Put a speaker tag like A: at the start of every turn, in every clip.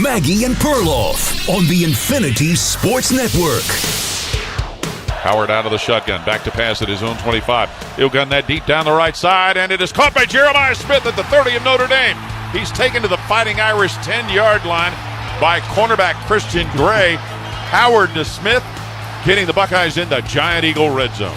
A: Maggie and Perloff on the Infinity Sports Network.
B: Howard out of the shotgun, back to pass at his own 25. He'll gun that deep down the right side, and it is caught by Jeremiah Smith at the 30 of Notre Dame. He's taken to the Fighting Irish 10-yard line by cornerback Christian Gray. Howard to Smith, getting the Buckeyes in the Giant Eagle red zone.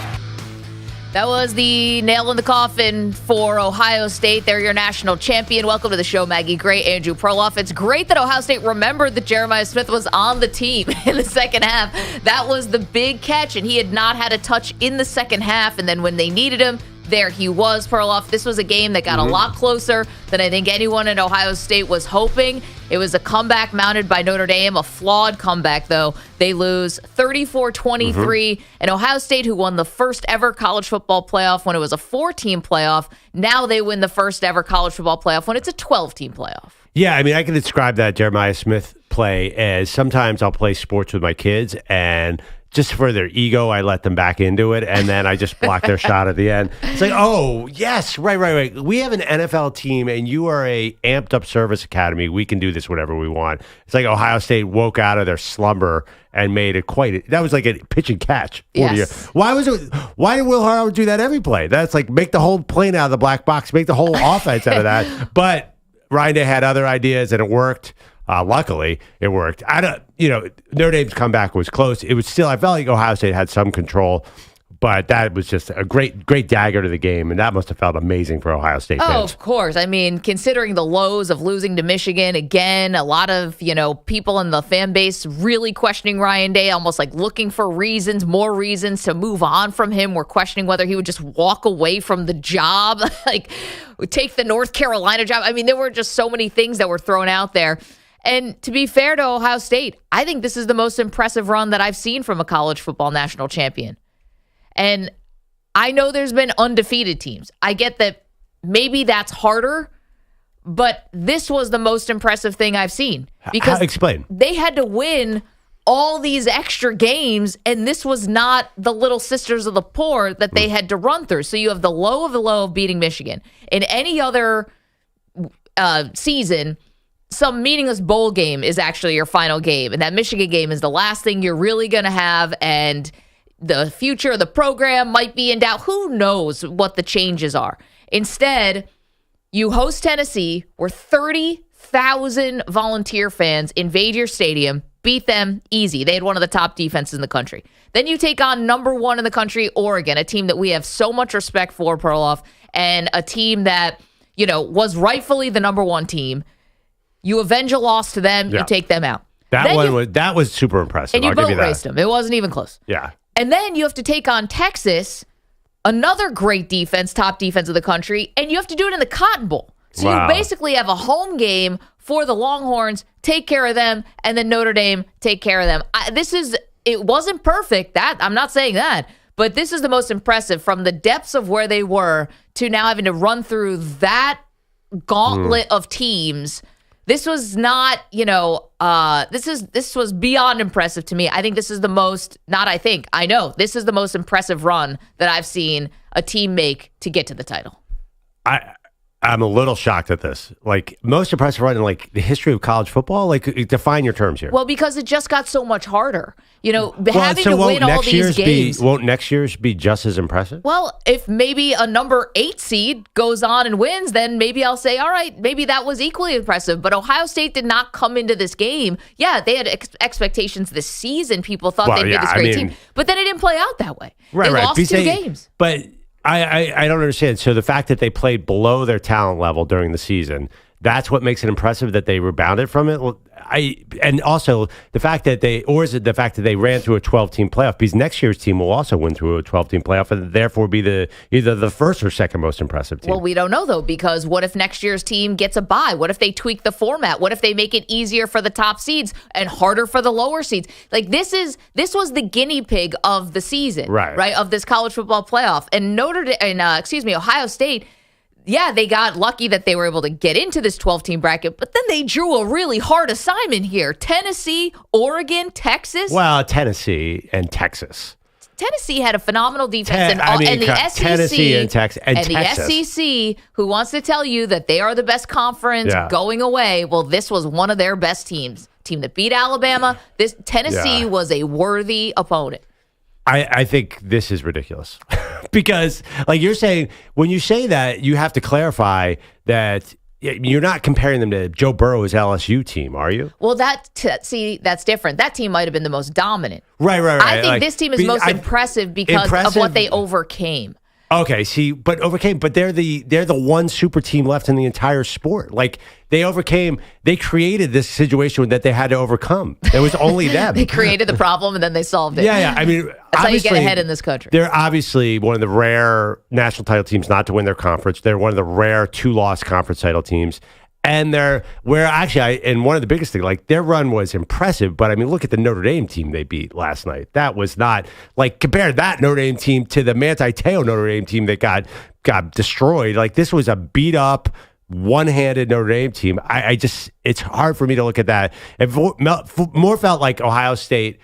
C: That was the nail in the coffin for Ohio State. They're your national champion. Welcome to the show, Maggie Gray, Andrew Perloff. It's great that Ohio State remembered that Jeremiah Smith was on the team in the second half. That was the big catch, and he had not had a touch in the second half. And then when they needed him, there he was, Perloff. This was a game that got a lot closer than I think anyone in Ohio State was hoping. It was a comeback mounted by Notre Dame, a flawed comeback, though. They lose 34-23. And Ohio State, who won the first ever college football playoff when it was a 4-team playoff, now they win the first ever college football playoff when it's a 12-team playoff.
D: Yeah, I mean, I can describe that Jeremiah Smith play as sometimes I'll play sports with my kids, and just for their ego, I let them back into it, and then I just block their shot at the end. It's like, oh, yes, right. We have an NFL team, and you are a amped-up service academy. We can do this whatever we want. It's like Ohio State woke out of their slumber and made it that was like a pitch and catch.
C: Yes.
D: Why did Will Harlow do that every play? That's like make the whole plane out of the black box, make the whole offense out of that. But Ryan Day had other ideas, and it worked. Luckily, it worked. Notre Dame's comeback was close. It was still, I felt like Ohio State had some control, but that was just a great dagger to the game, and that must have felt amazing for Ohio State fans.
C: Oh, of course. I mean, considering the lows of losing to Michigan, again, a lot of, people in the fan base really questioning Ryan Day, almost like looking for more reasons to move on from him. We're questioning whether he would just walk away from the job, like take the North Carolina job. I mean, there were just so many things that were thrown out there. And to be fair to Ohio State, I think this is the most impressive run that I've seen from a college football national champion. And I know there's been undefeated teams. I get that maybe that's harder, but this was the most impressive thing I've seen. Because
D: explain.
C: They had to win all these extra games, and this was not the little sisters of the poor that they had to run through. So you have the low of beating Michigan. In any other season, some meaningless bowl game is actually your final game, and that Michigan game is the last thing you're really going to have, and the future of the program might be in doubt. Who knows what the changes are? Instead, you host Tennessee, where 30,000 volunteer fans invade your stadium, beat them easy. They had one of the top defenses in the country. Then you take on number one in the country, Oregon, a team that we have so much respect for, Perloff, and a team that, was rightfully the number one team. You avenge a loss to them, you take them out.
D: That was super impressive.
C: And you boat raced them. It wasn't even close.
D: Yeah.
C: And then you have to take on Texas, another great defense, top defense of the country, and you have to do it in the Cotton Bowl. So you basically have a home game for the Longhorns, take care of them, and then Notre Dame take care of them. It wasn't perfect. I'm not saying that, but this is the most impressive from the depths of where they were to now having to run through that gauntlet of teams. This was not, this was beyond impressive to me. I think this is I know this is the most impressive run that I've seen a team make to get to the title.
D: I'm a little shocked at this. Like, most impressive run in the history of college football. Like, define your terms here.
C: Well, because it just got so much harder. Having to win all these games.
D: Won't next year's be just as impressive?
C: Well, if maybe a number 8 seed goes on and wins, then maybe I'll say, all right, maybe that was equally impressive. But Ohio State did not come into this game. Yeah, they had expectations this season. People thought they'd be this great team. But then it didn't play out that way. They lost 2 games.
D: But I don't understand. So the fact that they played below their talent level during the season, that's what makes it impressive that they rebounded from it. And also the fact that is it the fact that they ran through a 12-team playoff? Because next year's team will also win through a 12-team playoff and therefore be either the first or second most impressive team.
C: Well, we don't know though, because what if next year's team gets a bye? What if they tweak the format? What if they make it easier for the top seeds and harder for the lower seeds? Like this was the guinea pig of the season, right? Of this college football playoff. And Ohio State. Yeah, they got lucky that they were able to get into this 12-team bracket, but then they drew a really hard assignment here. Tennessee, Oregon, Texas.
D: Well, Tennessee and Texas.
C: Tennessee had a phenomenal defense, and the SEC,
D: Tennessee and Texas, and Texas.
C: the SEC, who wants to tell you that they are the best conference going away. Well, this was one of their best teams. Team that beat Alabama. This Tennessee was a worthy opponent.
D: I think this is ridiculous because, like you're saying, when you say that, you have to clarify that you're not comparing them to Joe Burrow's LSU team, are you?
C: Well, that's different. That team might have been the most dominant.
D: Right.
C: I think this team is most impressive because of what they overcame.
D: Okay, but they're the one super team left in the entire sport. Like they created this situation that they had to overcome. It was only them.
C: They created the problem and then they solved it.
D: Yeah. I mean,
C: that's how you get ahead in this country.
D: They're obviously one of the rare national title teams not to win their conference. They're one of the rare 2-loss conference title teams. And and one of the biggest things, like their run was impressive, but I mean, look at the Notre Dame team they beat last night. That was not compare that Notre Dame team to the Manti Te'o Notre Dame team that got destroyed. Like this was a beat up, one-handed Notre Dame team. It's hard for me to look at that. It more felt like Ohio State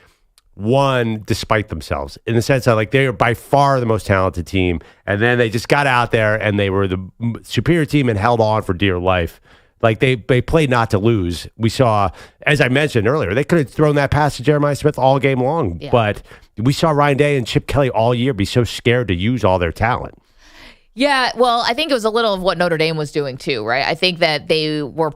D: won despite themselves, in the sense that like they are by far the most talented team, and then they just got out there and they were the superior team and held on for dear life. Like they played not to lose. We saw, as I mentioned earlier, they could have thrown that pass to Jeremiah Smith all game long, but we saw Ryan Day and Chip Kelly all year be so scared to use all their talent.
C: Yeah, well, I think it was a little of what Notre Dame was doing too, right? I think that they were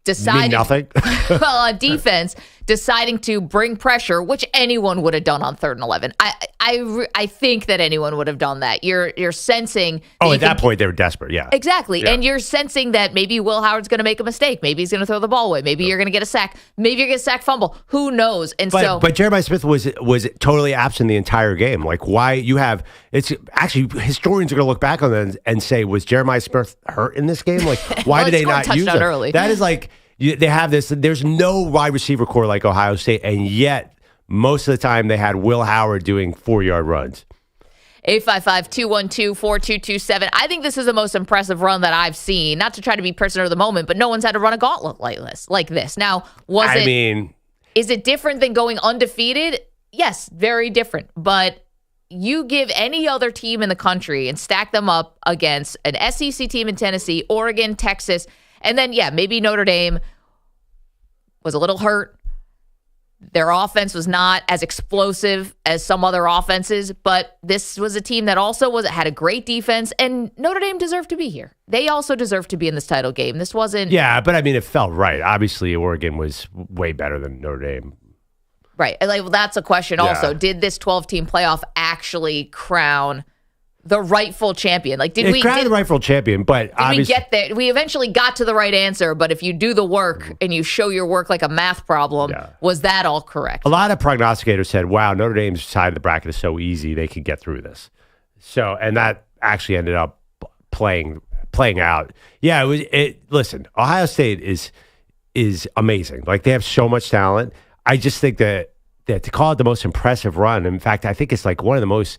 C: deciding
D: nothing.
C: Well, on defense, deciding to bring pressure, which anyone would have done on 3rd and 11. I think that anyone would have done that. You're sensing.
D: At that point they were desperate. Yeah,
C: exactly.
D: Yeah.
C: And you're sensing that maybe Will Howard's going to make a mistake. Maybe he's going to throw the ball away. Maybe you're going to get a sack. Maybe you're going to sack fumble. Who knows? And
D: but Jeremiah Smith was totally absent the entire game. Like why you have? It's actually historians are going to look back on that and say, was Jeremiah Smith hurt in this game? Like why did they not use him?
C: Early.
D: That is like. They have this. There's no wide receiver core like Ohio State, and yet most of the time they had Will Howard doing 4-yard runs.
C: 855-212-4227. I think this is the most impressive run that I've seen. Not to try to be prisoner of the moment, but no one's had to run a gauntlet like this. Now, is it different than going undefeated? Yes, very different. But you give any other team in the country and stack them up against an SEC team in Tennessee, Oregon, Texas. And then, maybe Notre Dame was a little hurt. Their offense was not as explosive as some other offenses, but this was a team that also had a great defense, and Notre Dame deserved to be here. They also deserved to be in this title game. This wasn't...
D: Yeah, but I mean, it felt right. Obviously, Oregon was way better than Notre Dame.
C: Right. That's a question also. Did this 12-team playoff actually crown the rightful champion? Like, did we
D: crown the rightful champion? But
C: did we get there? We eventually got to the right answer. But if you do the work and you show your work like a math problem, was that all correct?
D: A lot of prognosticators said, "Wow, Notre Dame's side of the bracket is so easy; they could get through this." So, and that actually ended up playing out. Yeah, listen, Ohio State is amazing. Like they have so much talent. I just think that to call it the most impressive run. In fact, I think it's like one of the most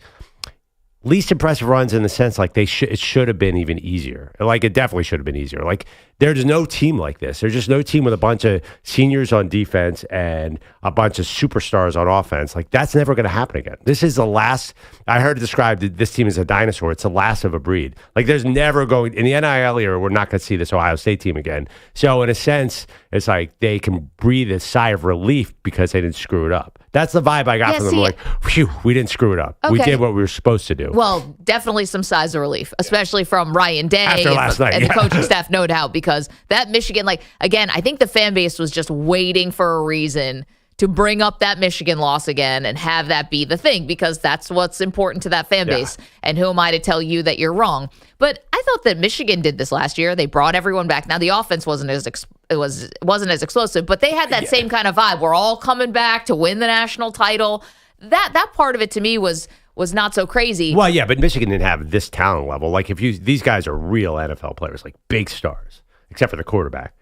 D: least impressive runs in the sense like it should have been even easier. Like it definitely should have been easier. Like there's no team like this. There's just no team with a bunch of seniors on defense and a bunch of superstars on offense. Like that's never going to happen again. This is the last. I heard it described that this team is a dinosaur. It's the last of a breed. Like there's never going in the NIL era. We're not going to see this Ohio State team again. So in a sense, it's like they can breathe a sigh of relief because they didn't screw it up. That's the vibe I got from them. Like, phew, we didn't screw it up. Okay. We did what we were supposed to do.
C: Well, definitely some sighs of relief, especially from Ryan Day
D: after last night,
C: and the coaching staff, no doubt, because that Michigan, like, again, I think the fan base was just waiting for a reason to bring up that Michigan loss again and have that be the thing, because that's what's important to that fan base. And who am I to tell you that you're wrong? But I thought that Michigan did this last year. They brought everyone back. Now the offense wasn't as explosive, but they had that same kind of vibe. We're all coming back to win the national title. That part of it to me was not so crazy.
D: Well, yeah, but Michigan didn't have this talent level. Like these guys are real NFL players, like big stars, except for the quarterback.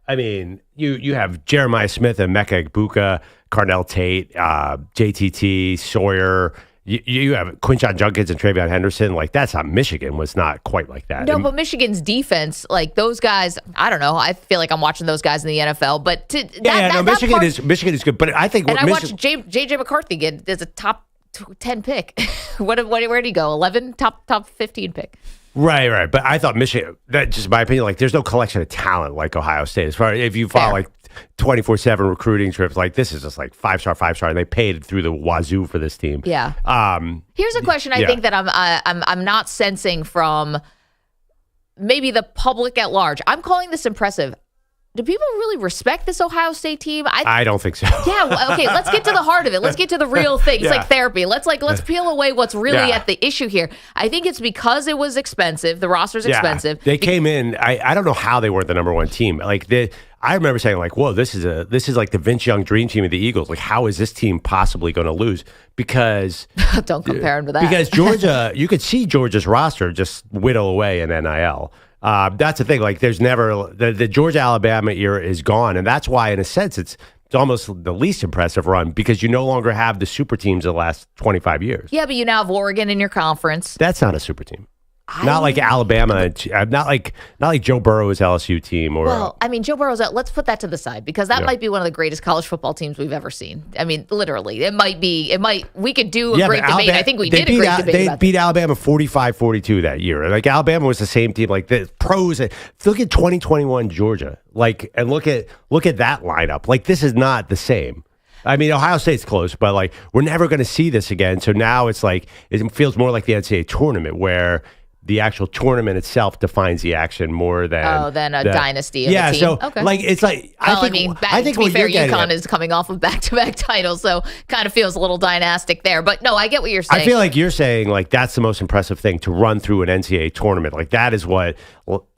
D: I mean, you have Jeremiah Smith and Emeka Egbuka, Carnell Tate, JTT, Sawyer. You have Quinshon Judkins and Travion Henderson. Like, that's not Michigan. Was not quite like that.
C: No, but Michigan's defense, like those guys, I don't know. I feel like I'm watching those guys in the NFL. But
D: Michigan is good. But I think
C: I watched J.J. McCarthy get as a top 10 pick. Where did he go? 11? Top 15 pick.
D: Right. But I thought Michigan, that's just my opinion, like there's no collection of talent like Ohio State. As far as if you follow like 24/7 recruiting trips, like this is just like 5-star, and they paid through the wazoo for this team.
C: Yeah. Here's a question I think that I'm not sensing from maybe the public at large. I'm calling this impressive. Do people really respect this Ohio State team?
D: I don't think so.
C: Yeah. Okay. Let's get to the heart of it. Let's get to the real thing. It's like therapy. Let's peel away what's really at the issue here. I think it's because it was expensive. The roster's expensive.
D: They came in. I don't know how they weren't the number one team. Like I remember saying like, "Whoa, this is like the Vince Young dream team of the Eagles. Like, how is this team possibly going to lose?" Because
C: don't compare them to that.
D: Because Georgia, you could see Georgia's roster just whittle away in NIL. That's the thing. Like, there's never the Georgia-Alabama era is gone, and that's why, in a sense, it's almost the least impressive run because you no longer have the super teams of the last 25 years.
C: Yeah, but you now have Oregon in your conference.
D: That's not a super team. Not like Alabama, not like Joe Burrow's LSU team.
C: Well, I mean, Joe Burrow's. Let's put that to the side because that might be one of the greatest college football teams we've ever seen. I mean, literally, it might. We could do a great debate. I think we did a great debate.
D: They beat Alabama 45-42 that year. Like Alabama was the same team. Like the pros. Look at 2021 Georgia. Like and look at that lineup. Like this is not the same. I mean, Ohio State's close, but like we're never going to see this again. So now it's like it feels more like the NCAA tournament where the actual tournament itself defines the action more than
C: a dynasty. Of a team.
D: So like it's like
C: to be fair, UConn is coming off of back-to-back titles, so kind of feels a little dynastic there. But no, I get what you're saying.
D: I feel like you're saying like that's the most impressive thing to run through an NCAA tournament. Like that is what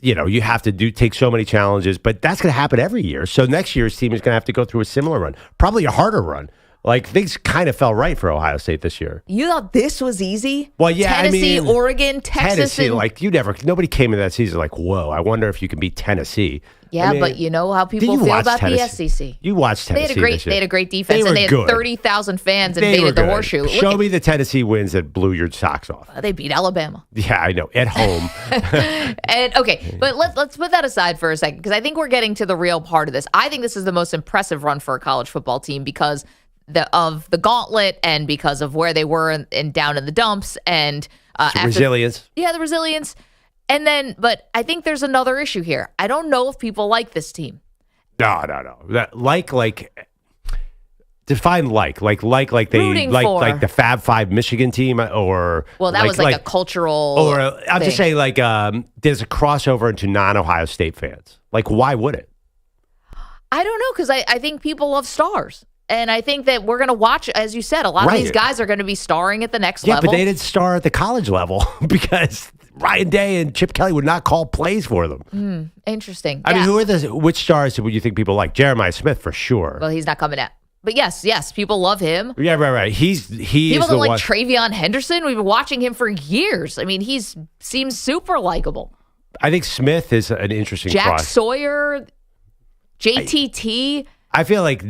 D: you have to do. Take so many challenges, but that's going to happen every year. So next year's team is going to have to go through a similar run, probably a harder run. Like, things kind of fell right for Ohio State this year.
C: You thought this was easy?
D: Well, yeah,
C: Tennessee, Oregon, Texas.
D: Tennessee, nobody came in that season like, whoa, I wonder if you can beat Tennessee.
C: Yeah, but you know how people feel about Tennessee? The SEC.
D: You watched Tennessee
C: They had a great defense, and they had 30,000 fans invaded the Horseshoe.
D: Show me the Tennessee wins that blew your socks off.
C: They beat Alabama.
D: Yeah, I know, at home.
C: But let's put that aside for a second, because I think we're getting to the real part of this. I think this is the most impressive run for a college football team because of the gauntlet and because of where they were down in the dumps and
D: resilience.
C: Yeah, the resilience. And then, but I think there's another issue here. I don't know if people like this team.
D: No. That define like they like the Fab Five Michigan team
C: that was like a cultural.
D: Or I'm just saying like there's a crossover into non-Ohio State fans. Like why would it?
C: I don't know because I think people love stars. And I think that we're going to watch, as you said, a lot of these guys are going to be starring at the next level.
D: Yeah, but they didn't star at the college level because Ryan Day and Chip Kelly would not call plays for them.
C: Interesting.
D: I mean, which stars would you think people like? Jeremiah Smith, for sure.
C: Well, he's not coming out. But yes, people love him.
D: Yeah, right.
C: People don't like Travion Henderson. We've been watching him for years. I mean, he seems super likable.
D: I think Smith is an interesting
C: Jack Sawyer, JTT.
D: I feel like,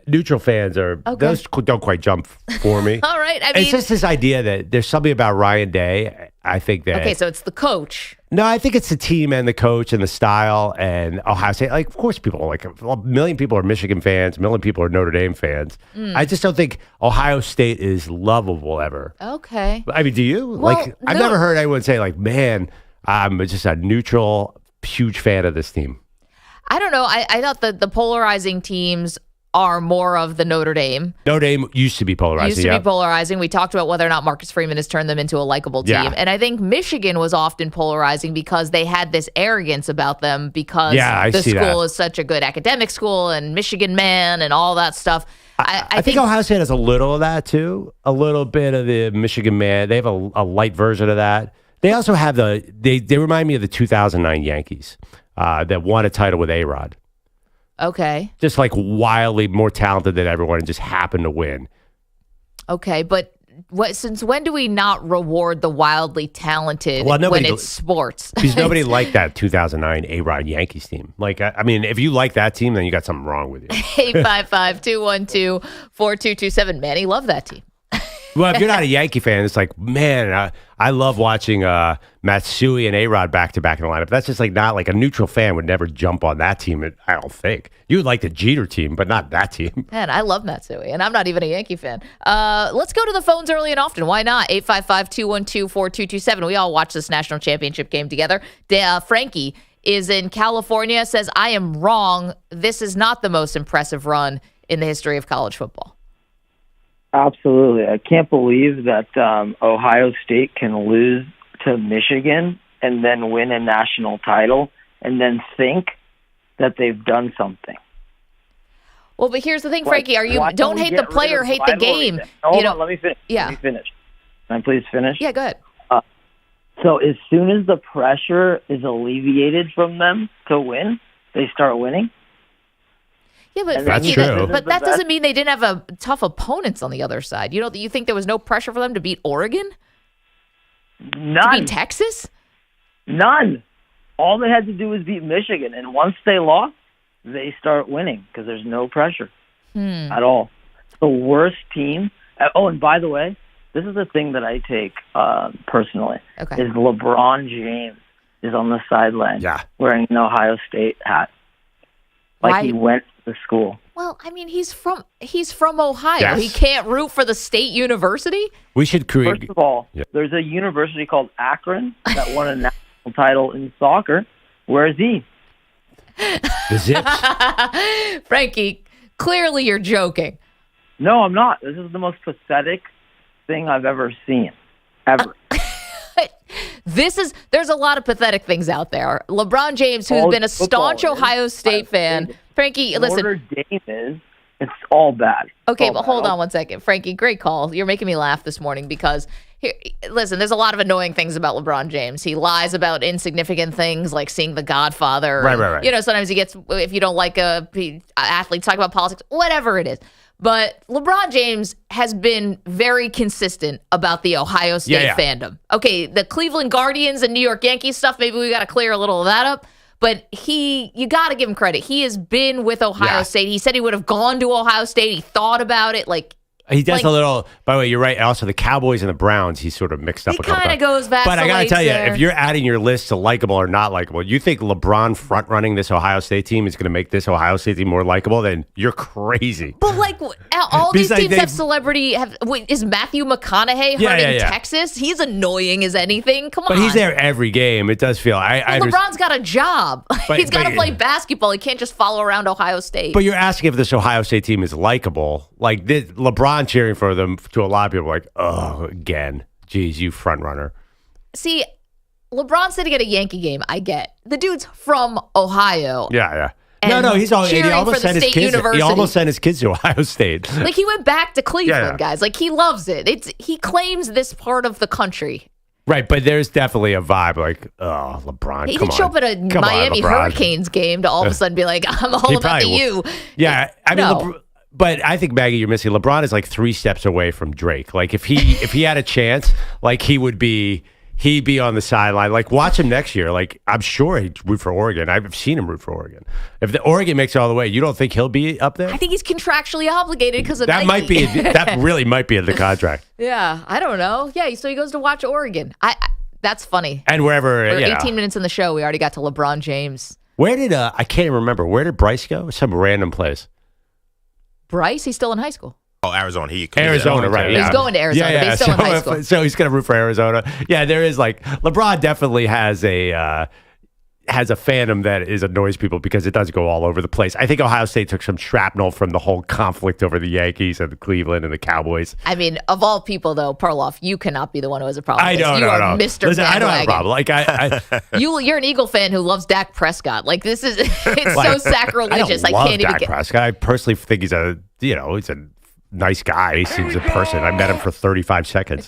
D: neutral fans those don't quite jump for me.
C: All right. I mean,
D: it's just this idea that there's something about Ryan Day. I think that.
C: Okay, so it's the coach.
D: No, I think it's the team and the coach and the style and Ohio State. Like, of course, people like a million people are Michigan fans, a million people are Notre Dame fans. I just don't think Ohio State is lovable ever.
C: Okay.
D: I mean, do you?
C: Well,
D: I've never heard anyone say like, man, I'm just a neutral, huge fan of this team.
C: I don't know. I thought the polarizing teams are more of the Notre Dame.
D: Notre Dame used to be polarizing.
C: We talked about whether or not Marcus Freeman has turned them into a likable team.
D: Yeah.
C: And I think Michigan was often polarizing because they had this arrogance about them because the school is such a good academic school and Michigan man and all that stuff. I think
D: Ohio State has a little of that too. A little bit of the Michigan man. They have a light version of that. They also have they remind me of the 2009 Yankees. That won a title with A-Rod.
C: Okay.
D: Just like wildly more talented than everyone and just happened to win.
C: Okay, but since when do we not reward the wildly talented when it's sports?
D: Because nobody liked that 2009 A-Rod Yankees team. Like, I mean, if you like that team, then you got something wrong with you.
C: 855-212-4227. Manny loved that team.
D: Well, if you're not a Yankee fan, it's like, man, I love watching Matsui and A-Rod back-to-back in the lineup. That's just like not like a neutral fan would never jump on that team, I don't think. You would like the Jeter team, but not that team.
C: Man, I love Matsui, and I'm not even a Yankee fan. Let's go to the phones early and often. Why not? 855-212-4227. We all watch this national championship game together. Frankie is in California, says, I am wrong. This is not the most impressive run in the history of college football.
E: Absolutely. I can't believe that Ohio State can lose to Michigan and then win a national title and then think that they've done something.
C: Well, but here's the thing, Frankie. Don't hate the player, hate the game.
E: Hold on, let me finish.
C: Yeah.
E: Let me finish. Can I please finish?
C: Yeah, go ahead.
E: So as soon as the pressure is alleviated from them to win, they start winning.
C: Yeah, but
D: That's
C: Frankie,
D: true.
C: but that doesn't mean they didn't have tough opponents on the other side. You think there was no pressure for them to beat Oregon?
E: None.
C: To beat Texas?
E: None. All they had to do was beat Michigan, and once they lost, they start winning because there's no pressure at all. The worst team. Oh, and by the way, this is the thing that I take personally.
C: Okay.
E: Is LeBron James is on the sideline wearing an Ohio State hat. Like he went to school.
C: Well, I mean, he's from Ohio.
D: Yes.
C: He can't root for the state university.
D: We should create.
E: First of all, there's a university called Akron that won a national title in soccer. Where is he?
D: The Zips?
C: Frankie, clearly you're joking.
E: No, I'm not. This is the most pathetic thing I've ever seen. Ever.
C: There's a lot of pathetic things out there. LeBron James, who's been a staunch Ohio State fan. Frankie, listen.
E: Notre Dame it's all bad.
C: Okay, but hold on one second. Frankie, great call. You're making me laugh this morning because, listen, there's a lot of annoying things about LeBron James. He lies about insignificant things like seeing The Godfather.
D: Right.
C: Sometimes he gets, if you don't like athletes talk about politics, whatever it is. But LeBron James has been very consistent about the Ohio State fandom. Okay, the Cleveland Guardians and New York Yankees stuff, maybe we got to clear a little of that up. But you got to give him credit. He has been with Ohio State. He said he would have gone to Ohio State. He thought about it.
D: He does a little. By the way, you're right. Also, the Cowboys and the Browns, he's sort of mixed up.
C: He kind of goes back.
D: But I got to tell you, if you're adding your list to likable or not likable, you think LeBron front running this Ohio State team is going to make this Ohio State team more likable? Then you're crazy.
C: But all these teams have celebrity. Is Matthew McConaughey hurting Texas? He's annoying as anything. Come on.
D: But he's there every game. It does feel.
C: LeBron's got a job. He's got to play basketball. He can't just follow around Ohio State.
D: But you're asking if this Ohio State team is likable. Like LeBron cheering for them to a lot of people like, oh, again, geez, you front runner.
C: See, LeBron said to get a Yankee game. I get the dude's from Ohio.
D: Yeah. No, he almost sent his kids. He almost sent his kids to Ohio State.
C: He went back to Cleveland, guys. He loves it. He claims this part of the country.
D: Right, but there's definitely a vibe oh, LeBron.
C: He did show up at a Miami Hurricanes game to all of a sudden be like, I'm all about the U.
D: Yeah, I mean, but I think, Maggie, you're missing. LeBron is 3 steps away from Drake. If he had a chance, he'd be on the sideline. Watch him next year. I'm sure he'd root for Oregon. I've seen him root for Oregon. If the Oregon makes it all the way, you don't think he'll be up there?
C: I think he's contractually obligated because of
D: that.
C: Nike.
D: That really might be in the contract.
C: Yeah, I don't know. Yeah, so he goes to watch Oregon. That's funny.
D: And wherever.
C: We're 18 minutes in the show, we already got to LeBron James.
D: Where did I can't even remember. Where did Bryce go? Some random place.
C: Bryce, he's still in high school.
F: Oh, Arizona.
D: Arizona, right?
C: He's going to Arizona, but he's still in high school.
D: So he's going to root for Arizona. Yeah, there is LeBron definitely has a fandom that annoys people because it does go all over the place. I think Ohio State took some shrapnel from the whole conflict over the Yankees and the Cleveland and the Cowboys.
C: I mean, of all people, though, Perloff, you cannot be the one who has a problem.
D: You
C: are Mr.
D: Listen, I don't have a problem.
C: You're an Eagle fan who loves Dak Prescott. This is it's so sacrilegious.
D: I can't even. Prescott. I personally think he's a nice guy. He seems a person. I met him for 35 seconds.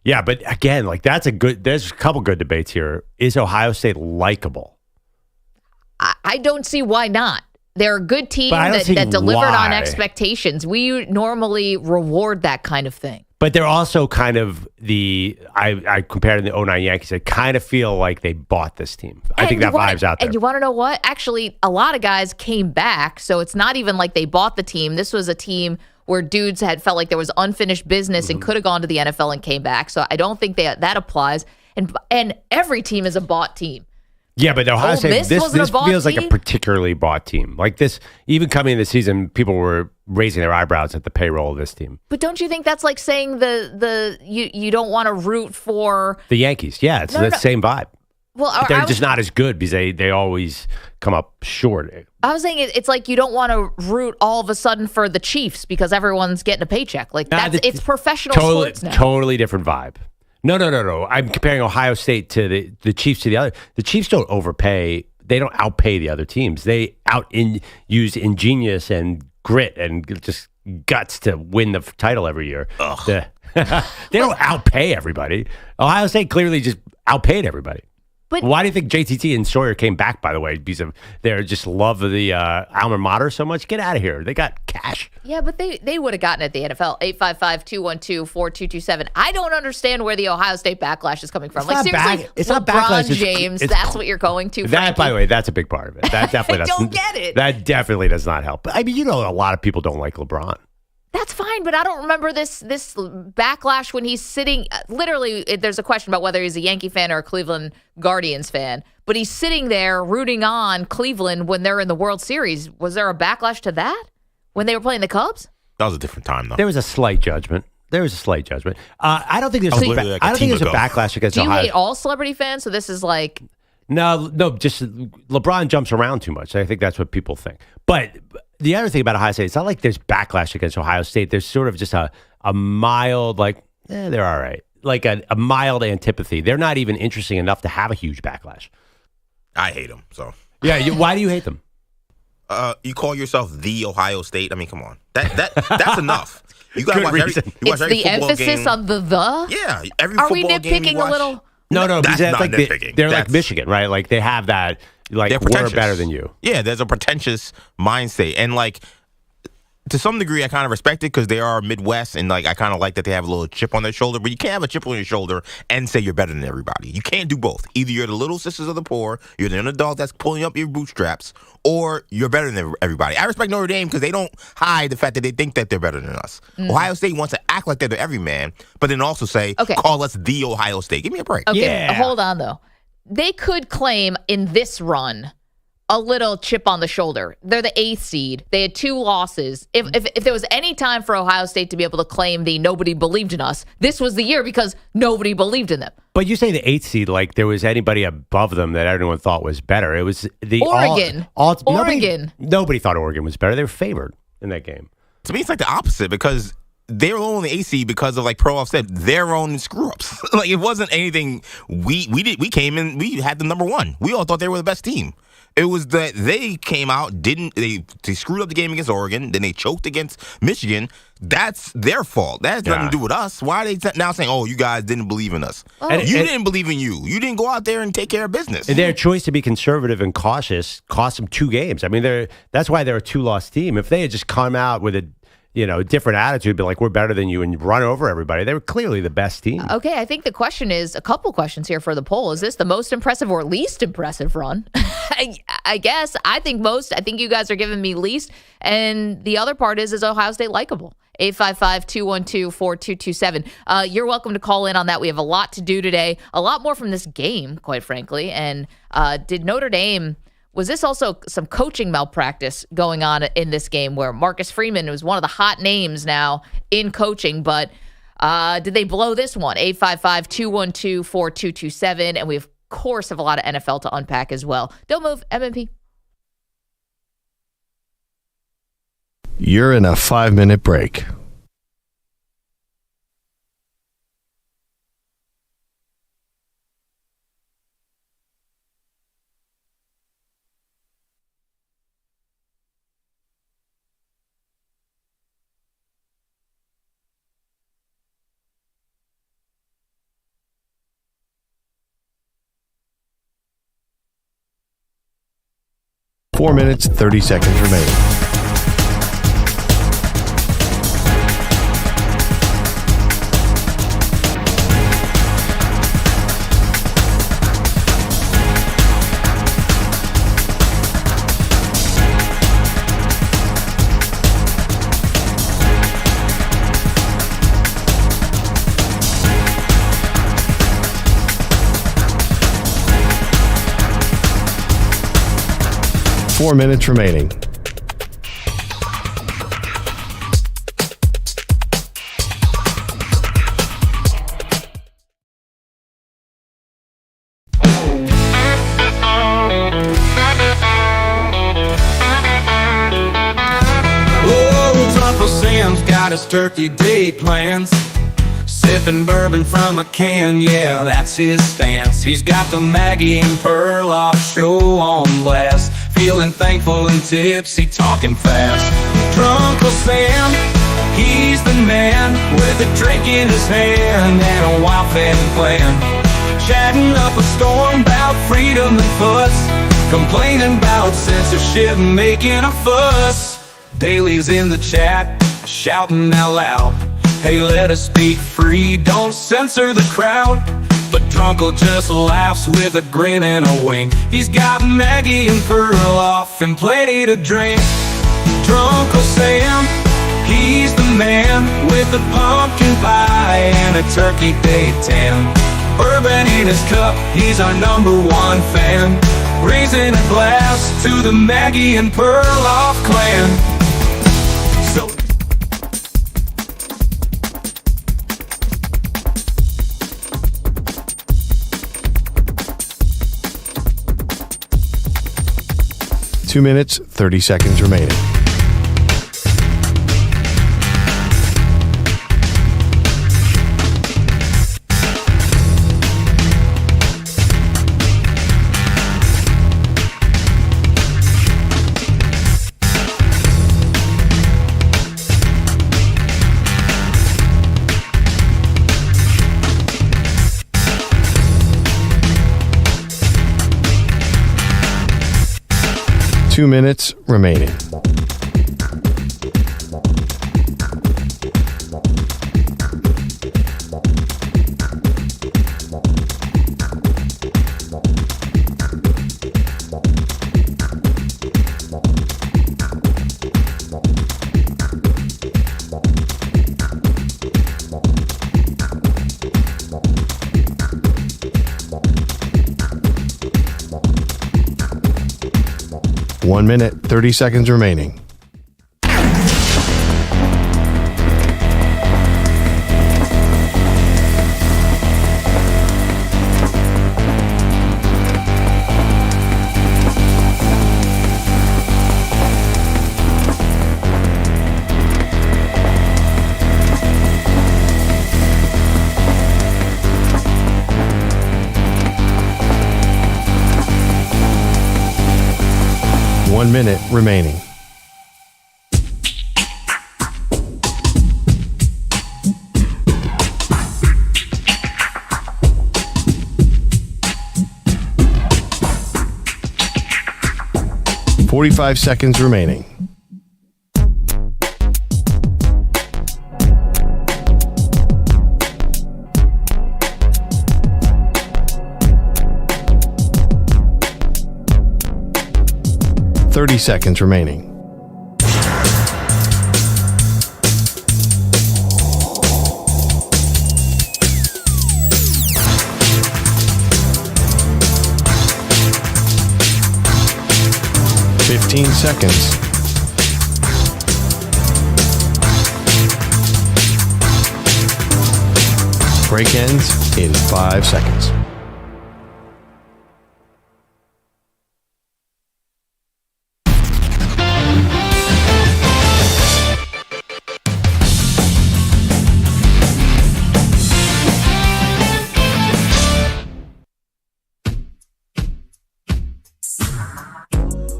D: Yeah, but again, there's a couple good debates here. Is Ohio State likable?
C: I don't see why not. They're a good team that delivered on expectations. We normally reward that kind of thing.
D: But they're also kind of I compared to the 09 Yankees, I kind of feel like they bought this team. I think that vibe's out there.
C: And you want to know what? Actually, a lot of guys came back, so it's not even like they bought the team. This was a team where dudes had felt like there was unfinished business and could have gone to the NFL and came back. So I don't think that applies. And every team is a bought team.
D: Yeah, but Ohio State, this feels like a particularly bought team. Like this, even coming in the season, people were raising their eyebrows at the payroll of this team.
C: But don't you think that's like saying you don't want to root for
D: the Yankees? Yeah, it's the same vibe.
C: Well,
D: they're just not as good because they always come up short.
C: I was saying it's like you don't want to root all of a sudden for the Chiefs because everyone's getting a paycheck. Like it's professional sports now.
D: Totally different vibe. No. I'm comparing Ohio State to the Chiefs to the other. The Chiefs don't overpay. They don't outpay the other teams. They use ingenious and grit and just guts to win the title every year. They don't outpay everybody. Ohio State clearly just outpaid everybody. But why do you think JTT and Sawyer came back, by the way? Because of their just love of the alma mater so much? Get out of here. They got cash.
C: Yeah, but they would have gotten at the NFL. 855-212-4227. I don't understand where the Ohio State backlash is coming from.
D: It's not
C: backlash. James, that's what you're going to.
D: That, by the way, that's a big part of it. That definitely
C: don't get it.
D: That definitely does not help. I mean, a lot of people don't like LeBron.
C: That's fine, but I don't remember this backlash when he's sitting. Literally, there's a question about whether he's a Yankee fan or a Cleveland Guardians fan. But he's sitting there rooting on Cleveland when they're in the World Series. Was there a backlash to that when they were playing the Cubs?
F: That was a different time, though.
D: There was a slight judgment. I don't think there's. I don't think there's a backlash against.
C: Do you hate all celebrity fans? So this is like.
D: No. Just LeBron jumps around too much. I think that's what people think. But the other thing about Ohio State, it's not like there's backlash against Ohio State. There's sort of just a mild, they're all right. Like a mild antipathy. They're not even interesting enough to have a huge backlash.
F: I hate them, so.
D: Yeah, why do you hate them?
F: You call yourself the Ohio State? I mean, come on. That's enough. You got to watch every football game.
C: It's the emphasis on the?
F: Yeah, every football game you watch.
C: Are we nitpicking a little?
D: No,
F: that's not nitpicking.
D: They're like Michigan, right? Like they have that, we're better than you.
F: Yeah, there's a pretentious mindset. And to some degree, I kind of respect it because they are Midwest, and I kind of like that they have a little chip on their shoulder. But you can't have a chip on your shoulder and say you're better than everybody. You can't do both. Either you're the little sisters of the poor, you're the underdog that's pulling up your bootstraps, or you're better than everybody. I respect Notre Dame because they don't hide the fact that they think that they're better than us. Ohio State wants to act like they're the everyman, but then also say, call us the Ohio State. Give me a break.
C: Okay,
D: yeah.
C: Hold on, though. They could claim in this run a little chip on the shoulder. They're the 8th seed. They had 2 losses. If there was any time for Ohio State to be able to claim the nobody believed in us, this was the year because nobody believed in them.
D: But you say the 8th seed like there was anybody above them that everyone thought was better. It was the
C: Oregon.
D: Oregon. Nobody thought Oregon was better. They were favored in that game.
F: To me, it's like the opposite because they were only the AC because of, like Perloff said, their own screw-ups. It wasn't anything we did. We came in, we had the number 1. We all thought they were the best team. It was that they came out, they screwed up the game against Oregon, then they choked against Michigan. That's their fault. That has nothing to do with us. Why are they now saying, you guys didn't believe in us? You didn't believe in you. You didn't go out there and take care of business.
D: And their choice to be conservative and cautious cost them 2 games. I mean, that's why they're a 2-loss team. If they had just come out with a different attitude, be like, we're better than you and run over everybody. They were clearly the best team.
C: Okay, I think the question is a couple questions here for the poll. Is this the most impressive or least impressive run? I guess. I think most. I think you guys are giving me least. And the other part is Ohio State likable? 855-212-4227. You're welcome to call in on that. We have a lot to do today. A lot more from this game, quite frankly. And did Notre Dame... Was this also some coaching malpractice going on in this game where Marcus Freeman was one of the hot names now in coaching, but did they blow this one? 855-212-4227, and we, of course, have a lot of NFL to unpack as well. Don't move, MMP.
G: You're in a 5-minute break. Four minutes, 30 seconds remaining. 4 minutes remaining.
H: Got his turkey day plans, sipping bourbon from a can, yeah, that's his stance. He's got the Maggie and Perloff show on blast, feeling thankful and tipsy, talking fast. Drunk Uncle Sam, he's the man with a drink in his hand and a wild family plan. Chatting up a storm about freedom and fuss, complaining about censorship and making a fuss. Daly's in the chat, shouting out loud, hey, let us speak free, don't censor the crowd. But Drunkle just laughs with a grin and a wink. He's got Maggie and Perloff and plenty to drink. Drunkle Sam, he's the man with the pumpkin pie and a turkey day tan. Bourbon in his cup, he's our #1 fan, raising a glass to the Maggie and Perloff clan. So
G: 2 minutes, 30 seconds remaining. Two minutes remaining. One minute, 30 seconds remaining. One minute remaining. $45 seconds remaining. $30 seconds remaining. $15 seconds. Break ends in 5 seconds.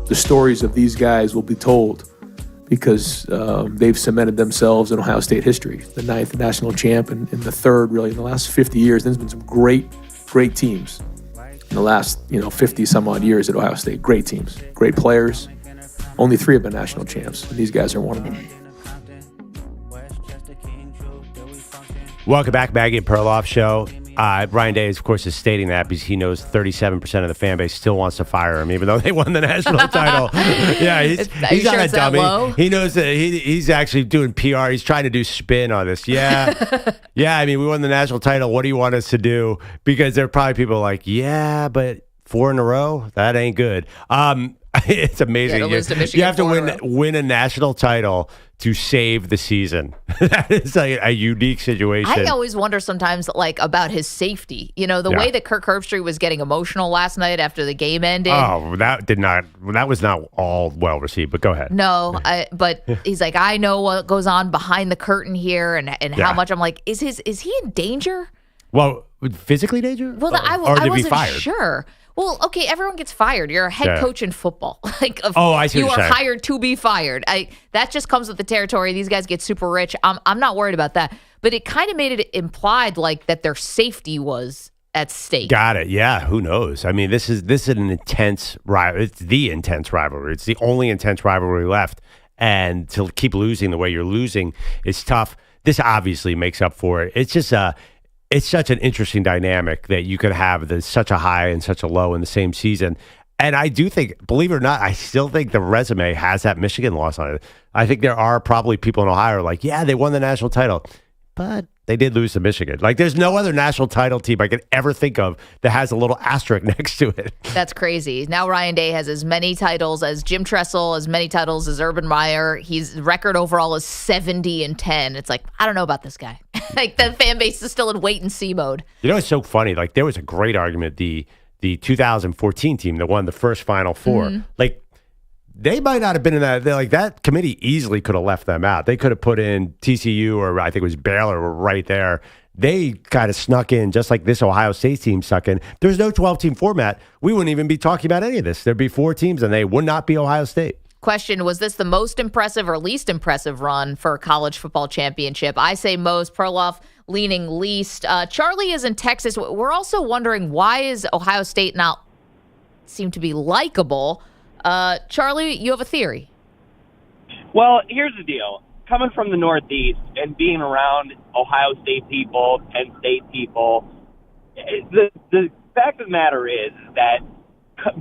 I: The stories of these guys will be told because they've cemented themselves in Ohio State history. The 9th national champ and the 3rd, really, in the last 50 years. There's been some great teams in the last 50 some odd years at Ohio State. Great teams, great players. Only 3 have been national champs, and these guys are one of them.
D: Welcome back, Maggie and Perloff Show. Ryan Day, of course, is stating that because he knows 37% of the fan base still wants to fire him, even though they won the national title. Yeah, he's
C: sure
D: not a
C: it's that
D: dummy.
C: low?
D: He knows that he's actually doing PR. He's trying to do spin on this. Yeah, yeah. I mean, we won the national title. What do you want us to do? Because there are probably people like, yeah, but 4 in a row, that ain't good. It's amazing.
C: Yeah,
D: You have to win a national title to save the season. That is a unique situation.
C: I always wonder sometimes, like, about his safety. The way that Kirk Herbstreit was getting emotional last night after the game ended.
D: Oh, that was not all well received, but go ahead.
C: No, but he's like, I know what goes on behind the curtain here and how much. I'm like, is he in danger?
D: Well, physically danger?
C: Well, I wasn't sure. Well, okay, everyone gets fired. You're a head coach in football.
D: I see.
C: You are hired to be fired. That just comes with the territory. These guys get super rich. I'm not worried about that. But it kind of made it implied like that their safety was at stake.
D: Got it. Yeah. Who knows? I mean, this is an intense rivalry. It's the intense rivalry. It's the only intense rivalry left. And to keep losing the way you're losing is tough. This obviously makes up for it. It's just it's such an interesting dynamic that you could have such a high and such a low in the same season. And I do think, believe it or not, I still think the resume has that Michigan loss on it. I think there are probably people in Ohio who are like, yeah, they won the national title, but they did lose to Michigan. Like, there's no other national title team I could ever think of that has a little asterisk next to it.
C: That's crazy. Now Ryan Day has as many titles as Jim Tressel, as many titles as Urban Meyer. His record overall is 70-10. It's like, I don't know about this guy. Like, the fan base is still in wait-and-see mode.
D: It's so funny. Like, there was a great argument. The 2014 team that won the first Final Four, like, they might not have been in that. Like, that committee easily could have left them out. They could have put in TCU or I think it was Baylor were right there. They kind of snuck in just like this Ohio State team snuck in. There's no 12-team format. We wouldn't even be talking about any of this. There'd be 4 teams and they would not be Ohio State.
C: Question, was this the most impressive or least impressive run for a college football championship? I say most. Perloff leaning least. Charlie is in Texas. We're also wondering, why is Ohio State not seem to be likable? Charlie, you have a theory.
J: Well, here's the deal. Coming from the Northeast and being around Ohio State people, Penn State people, the fact of the matter is that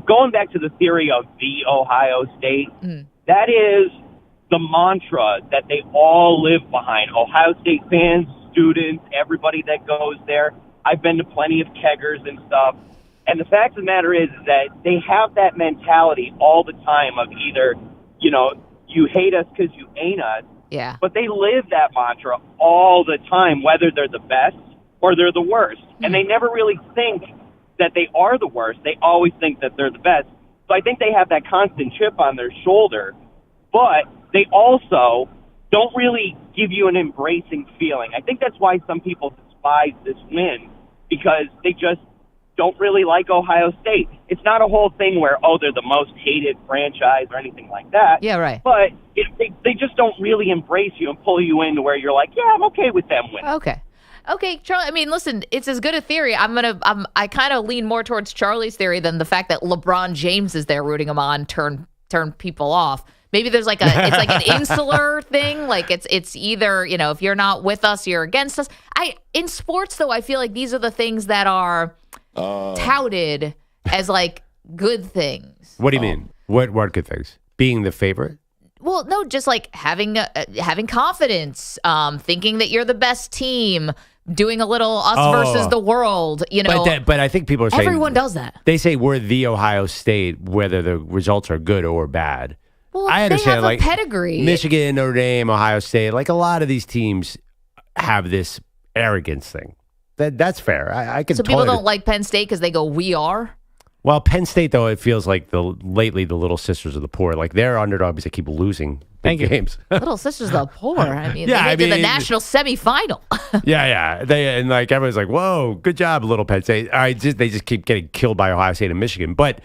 J: going back to the theory of the Ohio State, that is the mantra that they all live behind. Ohio State fans, students, everybody that goes there. I've been to plenty of keggers and stuff. And the fact of the matter is that they have that mentality all the time of either, you hate us because you ain't us.
C: Yeah.
J: But they live that mantra all the time, whether they're the best or they're the worst. And they never really think that they are the worst. They always think that they're the best. So I think they have that constant chip on their shoulder. But they also don't really give you an embracing feeling. I think that's why some people despise this win, because they just don't really like Ohio State. It's not a whole thing where, they're the most hated franchise or anything like that.
C: Yeah, right.
J: But they just don't really embrace you and pull you into where you're like, yeah, I'm okay with them winning.
C: Okay, Charlie. I mean, listen, it's as good a theory. I kind of lean more towards Charlie's theory than the fact that LeBron James is there rooting him on, turn people off. Maybe there's it's like an insular thing. Like it's either, if you're not with us, you're against us. In sports though, I feel like these are the things that are touted as like good things.
D: What do you mean? What good things? Being the favorite?
C: Well, no, just like having confidence, thinking that you're the best team, doing a little us versus the world,
D: But I think people are saying
C: everyone does that.
D: They say we're the Ohio State, whether the results are good or bad.
C: Well,
D: I understand,
C: they have a pedigree.
D: Michigan, Notre Dame, Ohio State, like a lot of these teams have this arrogance thing. That's fair. I can.
C: So people don't like Penn State because they go, "We are."
D: Well, Penn State though, it feels like lately the little sisters of the poor, like they're underdogs that keep losing big games.
C: Little sisters of the poor. I mean, they made the national semifinal.
D: yeah. And like everyone's like, "Whoa, good job, little Penn State." All right, they just keep getting killed by Ohio State and Michigan, but.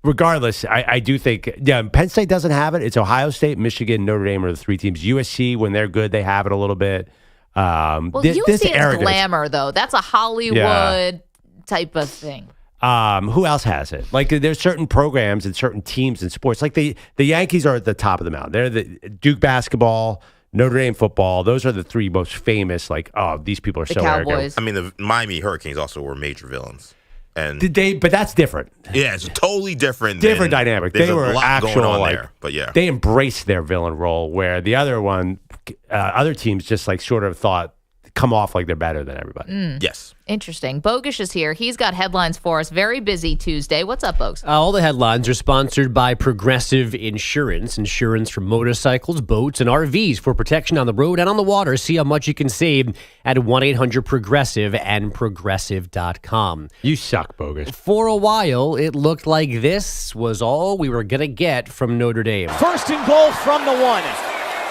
D: Regardless, I do think, Penn State doesn't have it. It's Ohio State, Michigan, Notre Dame are the 3 teams. USC, when they're good, they have it a little bit.
C: USC is glamour, though. That's a Hollywood type of thing.
D: Who else has it? Like, there's certain programs and certain teams in sports. Like, the Yankees are at the top of the mountain. They're the Duke basketball, Notre Dame football. Those are the 3 most famous, these people are so
C: Cowboys.
D: arrogant.
F: I mean, the Miami Hurricanes also were major villains. And
D: but that's different.
F: Yeah, it's totally different.
D: Different dynamic. They were actual
F: there, but yeah,
D: they embraced their villain role. Where the other one, other teams just sort of thought come off like they're better than everybody.
F: Yes.
C: Interesting. Bogusch is here. He's got headlines for us. Very busy Tuesday. What's up, Bogusch?
K: All the headlines are sponsored by Progressive Insurance. Insurance for motorcycles, boats, and RVs for protection on the road and on the water. See how much you can save at 1-800-PROGRESSIVE and Progressive.com.
D: You suck, Bogusch.
K: For a while, it looked like this was all we were going to get from Notre Dame.
L: First and goal from the 1.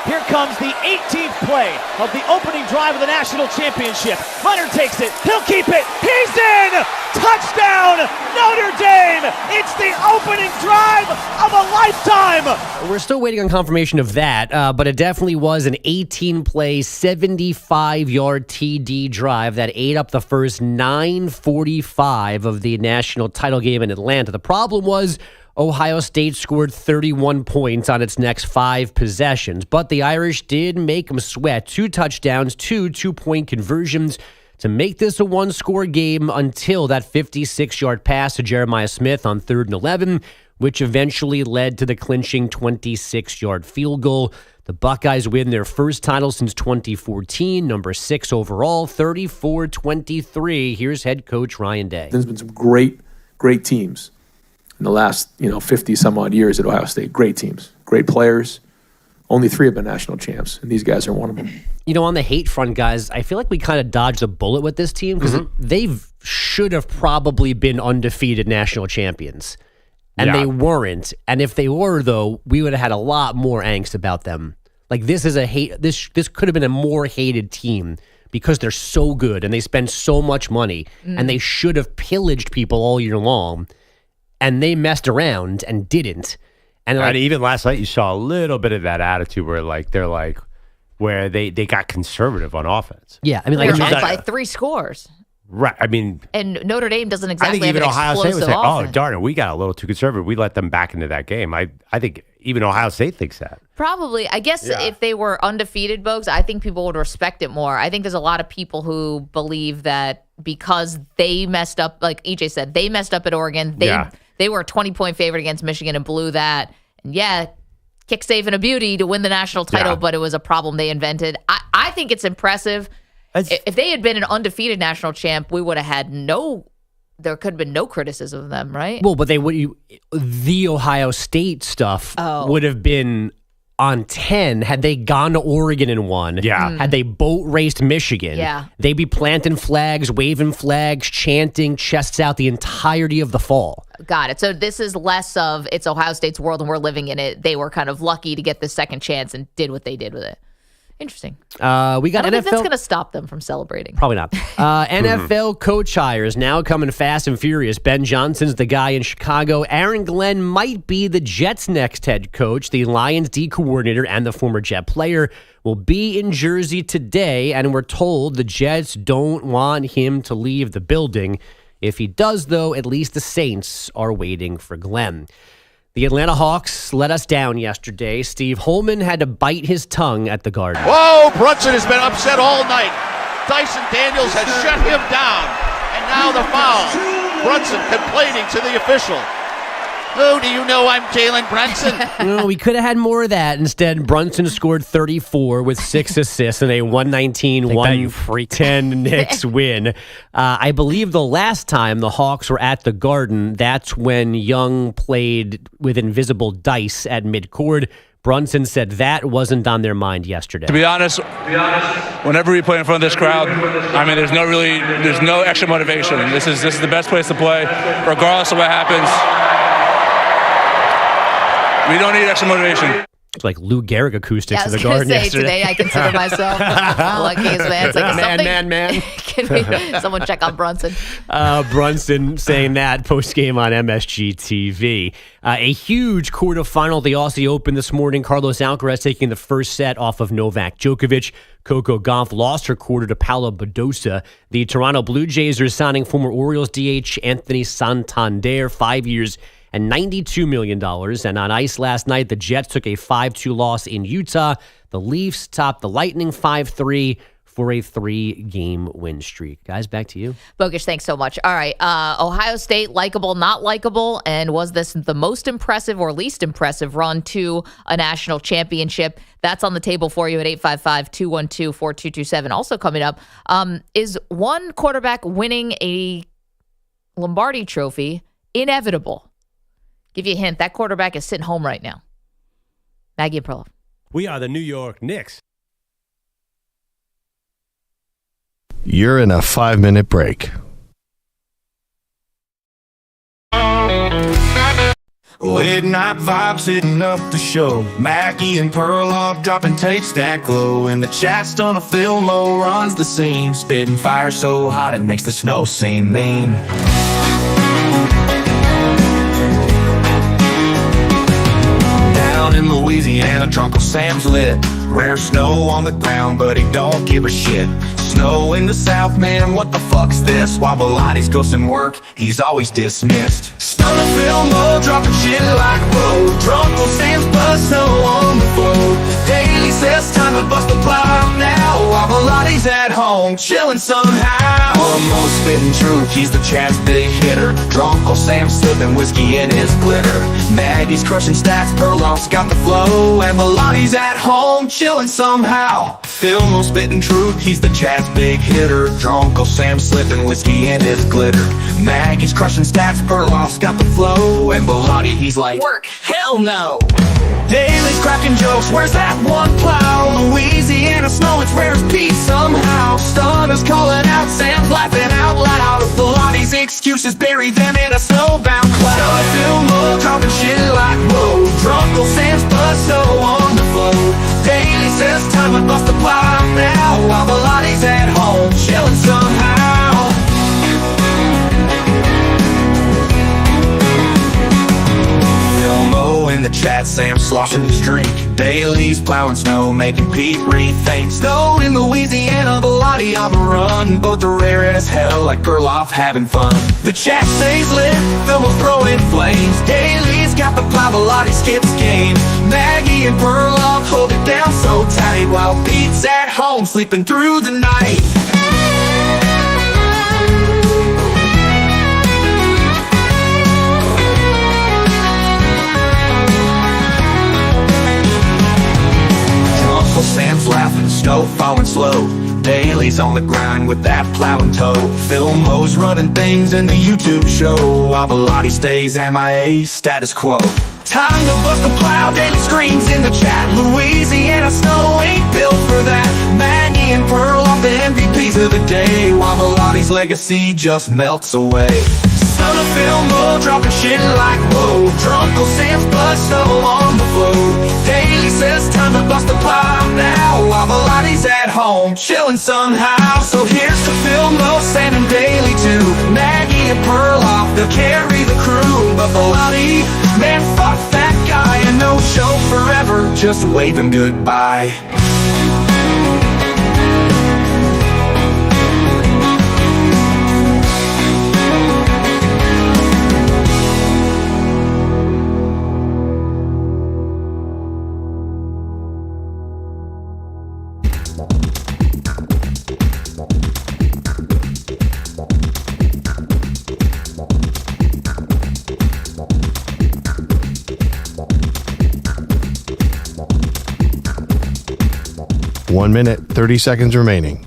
L: Here comes the 18th play of the opening drive of the national championship. Leonard takes it. He'll keep it. He's in! Touchdown, Notre Dame! It's the opening drive of a lifetime!
K: We're still waiting on confirmation of that, but it definitely was an 18-play, 75-yard TD drive that ate up the first 9:45 of the national title game in Atlanta. The problem was Ohio State scored 31 points on its next 5 possessions, but the Irish did make them sweat. 2 touchdowns, 2 two-point conversions to make this a one-score game until that 56-yard pass to Jeremiah Smith on 3rd and 11, which eventually led to the clinching 26-yard field goal. The Buckeyes win their first title since 2014, number 6 overall, 34-23. Here's head coach Ryan Day.
I: There's been some great teams in the last 50 some odd years at Ohio State. Great teams, great players. Only 3 have been national champs, and these guys are one of them.
K: On the hate front, guys, I feel like we kind of dodged a bullet with this team because they should have probably been undefeated national champions, and they weren't. And if they were, though, we would have had a lot more angst about them. Like, this is a hate. This could have been a more hated team because they're so good and they spend so much money, and they should have pillaged people all year long. And they messed around and didn't. And
D: even last night, you saw a little bit of that attitude where they got conservative on offense.
K: Yeah, I mean,
C: they're up by 3 scores.
D: Right. I mean,
C: and Notre Dame doesn't
D: I
C: exactly
D: think even
C: have an
D: Ohio State
C: explosive
D: was like,
C: offense.
D: "Oh, darn it, we got a little too conservative. We let them back into that game." I think even Ohio State thinks that.
C: Probably. I guess if they were undefeated, Bogues, I think people would respect it more. I think there's a lot of people who believe that because they messed up, like EJ said, they messed up at Oregon. They were a 20-point favorite against Michigan and blew that. And kick save and a beauty to win the national title, but it was a problem they invented. I think it's impressive. If they had been an undefeated national champ, we would have had there could have been no criticism of them, right?
K: Well, but the Ohio State stuff would have been on 10 had they gone to Oregon and won.
D: Yeah.
K: Had they boat raced Michigan.
C: Yeah.
K: They'd be planting flags, waving flags, chanting, chests out the entirety of the fall.
C: Got it. So this is less of it's Ohio State's world and we're living in it. They were kind of lucky to get the second chance and did what they did with it. Interesting.
K: We got
C: I don't
K: NFL.
C: think that's going to stop them from celebrating.
K: Probably not. NFL coach hires now coming fast and furious. Ben Johnson's the guy in Chicago. Aaron Glenn might be the Jets' next head coach. The Lions D coordinator and the former Jet player will be in Jersey today, and we're told the Jets don't want him to leave the building. If he does, though, at least the Saints are waiting for Glenn. The Atlanta Hawks let us down yesterday. Steve Holman had to bite his tongue at the Garden.
M: Whoa, Brunson has been upset all night. Dyson Daniels has shut him down. And now the foul. Brunson complaining to the official. Oh, do you know I'm Jalen Brunson?
K: We could have had more of that. Instead, Brunson scored 34 with 6 assists in a 119-110 Knicks win. I believe the last time the Hawks were at the Garden, that's when Young played with invisible dice at midcourt. Brunson said that wasn't on their mind yesterday.
N: To be honest, whenever we play in front of this crowd, I mean, there's no extra motivation. This is the best place to play, regardless of what happens. We don't need extra motivation.
K: It's like Lou Gehrig acoustics in the
C: I was
K: Garden
C: gonna say,
K: yesterday.
C: Today I consider myself the luckiest man. It's like
K: man.
C: Can someone check on Brunson?
K: Brunson saying that post-game on MSG TV. A huge quarterfinal at the Aussie Open this morning. Carlos Alcaraz taking the first set off of Novak Djokovic. Coco Gauff lost her quarter to Paula Badosa. The Toronto Blue Jays are signing former Orioles DH Anthony Santander, 5 years and $92 million. And on ice last night, the Jets took a 5-2 loss in Utah. The Leafs topped the Lightning 5-3. for a 3-game win streak. Guys, back to you.
C: Bogusch, thanks so much. All right. Ohio State, likable, not likable. And was this the most impressive or least impressive run to a national championship? That's on the table for you at 855-212-4227. Also coming up, is one quarterback winning a Lombardi Trophy inevitable? Give you a hint. That quarterback is sitting home right now. Maggie and Perloff.
D: We are the New York Knicks.
G: You're in a 5-minute break.
H: Late night vibes hitting up the show. Maggie and Perloff dropping tapes that glow. And the chat's done a film low, runs the scene. Spitting fire so hot it makes the snow seem mean. Down in Louisiana, drunk Uncle Sam's lit. Rare snow on the ground, but he don't give a shit. Snow in the South, man, what the fuck's this? While Bilott's ghosting work, he's always dismissed. Stunner film mode, dropping shit like whoa. Drunk Uncle Sam's buzz, snow on the floor. Daily says time to bust the plow now. While Bilott's at home, chilling somehow. Almost spitting truth, he's the chat's big hitter. Drunk Uncle Sam's slipping whiskey in his glitter. Maggie's crushing stats, Perloff's got the flow. And Bilott's at home, chilling somehow. Philmo spitting truth, he's the chat's big hitter. Drunk Uncle Sam slipping whiskey in his glitter. Maggie's crushing stats, Perloff's got the flow. And Bilotti, he's like, work, hell no. Daly's cracking jokes, where's that one plow? Louisiana snow, it's rare as Pete somehow. Stunner's calling out, Sam's laughing out loud. Bilotti's excuses bury them in a snowbound cloud. Philmo talking shit like whoa. Drunk Uncle Sam's buzz so on the floor. Daly says time to bust the plow now. While Bilotti's at home, chilling somehow. Filmo in the chat, Sam sloshing his drink. Daly's plowing snow, making Pete rethink. Snow in Louisiana, Bilotti on the run. Both are rare as hell, like Perloff having fun. The chat stays lit, Filmo's throwing flames. Daly's got the plow, Bilotti skips games. Maggie and Perloff hold it down so tight, while Pete's at home, sleeping through the night. Uncle Sam's laughing, snow falling slow. Daly's on the grind with that plow in tow. Filmo's running things in the YouTube show. While Bilotti stays MIA, status quo. Time to bust the plow, Daly screams in the chat. Louisiana snow ain't built for that. Maggie and Perloff, the MVPs of the day. While Bilotti's legacy just melts away. Son of Filmo dropping shit like whoa. Drunk Uncle Sam's buzz so on the floor. Daly says time to bust the plow now. While Bilotti's at home, chilling somehow. So here's to Filmo, Sam and Daly too. Maggie and Perloff, they'll carry the crew. But Bilotti, man, fuck that guy. And no show forever, just waving goodbye.
G: One minute, 30 seconds remaining.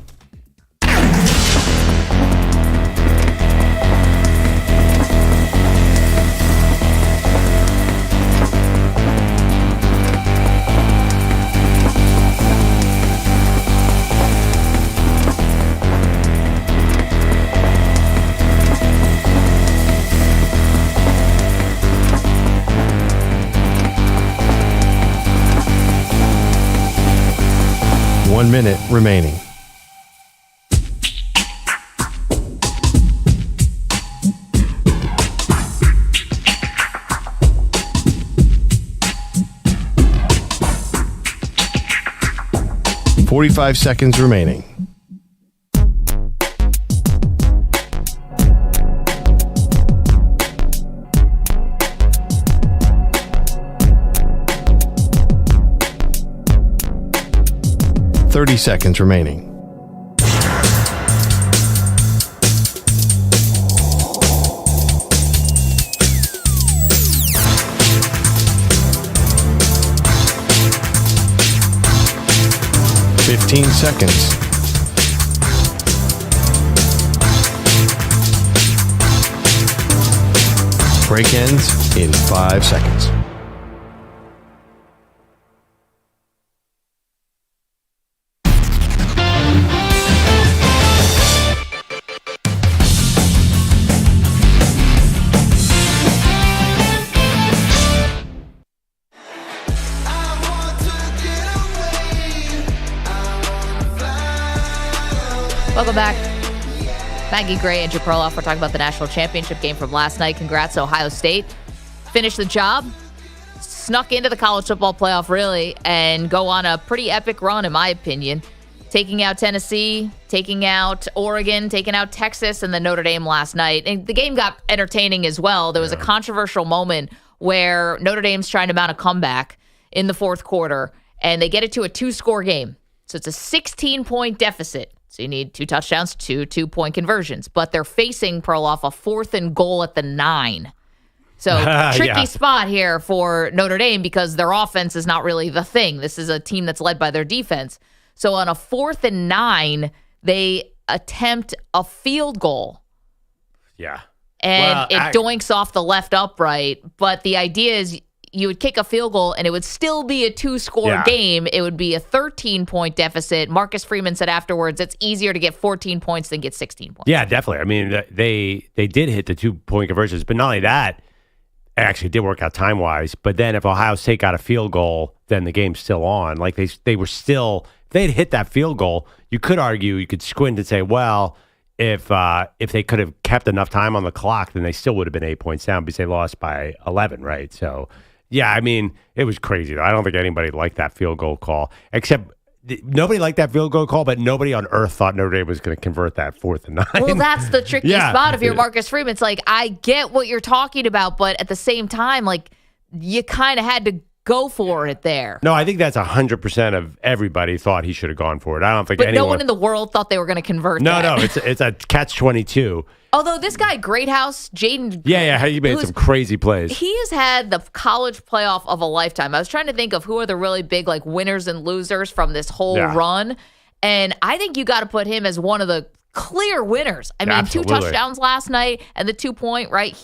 G: One minute remaining. .45 seconds remaining. .30 seconds remaining. seconds. Break ends in 5 seconds.
C: Welcome back. Maggie Gray and Perloff. We're talking about the national championship game from last night. Congrats, Ohio State. Finished the job, snuck into the college football playoff, really, and go on a pretty epic run, in my opinion. Taking out Tennessee, taking out Oregon, taking out Texas, and then Notre Dame last night. And the game got entertaining as well. There was a controversial moment where Notre Dame's trying to mount a comeback in the fourth quarter, and they get it to a 2-score game. So it's a 16-point deficit. So you need 2 touchdowns, 2 2-point conversions. But they're facing Perloff a 4th and goal at the 9. So tricky spot here for Notre Dame because their offense is not really the thing. This is a team that's led by their defense. So on a 4th and 9, they attempt a field goal.
D: Yeah.
C: And it doinks off the left upright. But the idea is you would kick a field goal and it would still be a 2-score game. It would be a 13-point deficit. Marcus Freeman said afterwards, it's easier to get 14 points than get 16 points.
D: Yeah, definitely. I mean, they did hit the 2-point conversions, but not only that, it actually did work out time-wise. But then if Ohio State got a field goal, then the game's still on. Like they were still, if they'd hit that field goal, you could argue, you could squint and say, well, if they could have kept enough time on the clock, then they still would have been 8 points down because they lost by 11, right? So, yeah, I mean, it was crazy, though. I don't think anybody liked that field goal call, except nobody liked that field goal call, but nobody on earth thought Notre Dame was going to convert that 4th and 9.
C: Well, that's the tricky spot if you're Marcus Freeman. It's like, I get what you're talking about, but at the same time, like, you kind of had to go for it there.
D: No, I think that's 100% of everybody thought he should have gone for it. I don't think anyone.
C: But no one in the world thought they were going to convert that.
D: No, it's a catch-22.
C: Although this guy, Greathouse, Jaden.
D: Yeah, he made some crazy plays.
C: He has had the college playoff of a lifetime. I was trying to think of who are the really big like winners and losers from this whole run. And I think you got to put him as one of the clear winners. I mean,
D: Absolutely.
C: 2 touchdowns last night and the 2-point, right?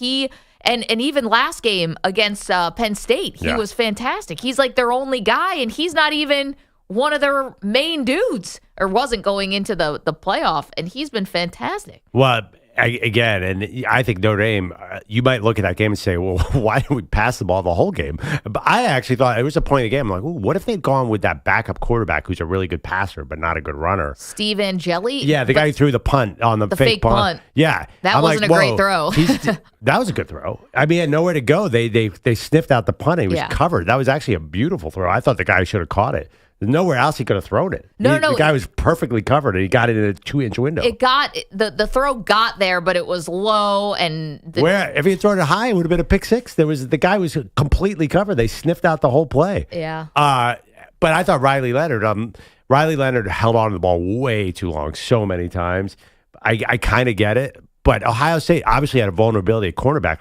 C: And even last game against Penn State, he was fantastic. He's like their only guy, and he's not even one of their main dudes, or wasn't going into the playoff, and he's been fantastic.
D: Well, and I think Notre Dame, you might look at that game and say, well, why did we pass the ball the whole game? But I actually thought it was a point of the game. I'm like, ooh, what if they'd gone with that backup quarterback who's a really good passer but not a good runner?
C: Steve Angeli?
D: Yeah, the guy who threw the punt on the fake punt. Yeah.
C: That wasn't a great throw.
D: That was a good throw. I mean, he had nowhere to go. They sniffed out the punt and he was covered. That was actually a beautiful throw. I thought the guy should have caught it. There's nowhere else he could have thrown it. The guy was perfectly covered, and he got it in a 2-inch window.
C: It got the throw got there, but it was low. And
D: if he had thrown it high, it would have been a pick six. The guy was completely covered. They sniffed out the whole play.
C: Yeah.
D: But I thought Riley Leonard held on to the ball way too long, so many times. I kind of get it. But Ohio State obviously had a vulnerability at cornerback.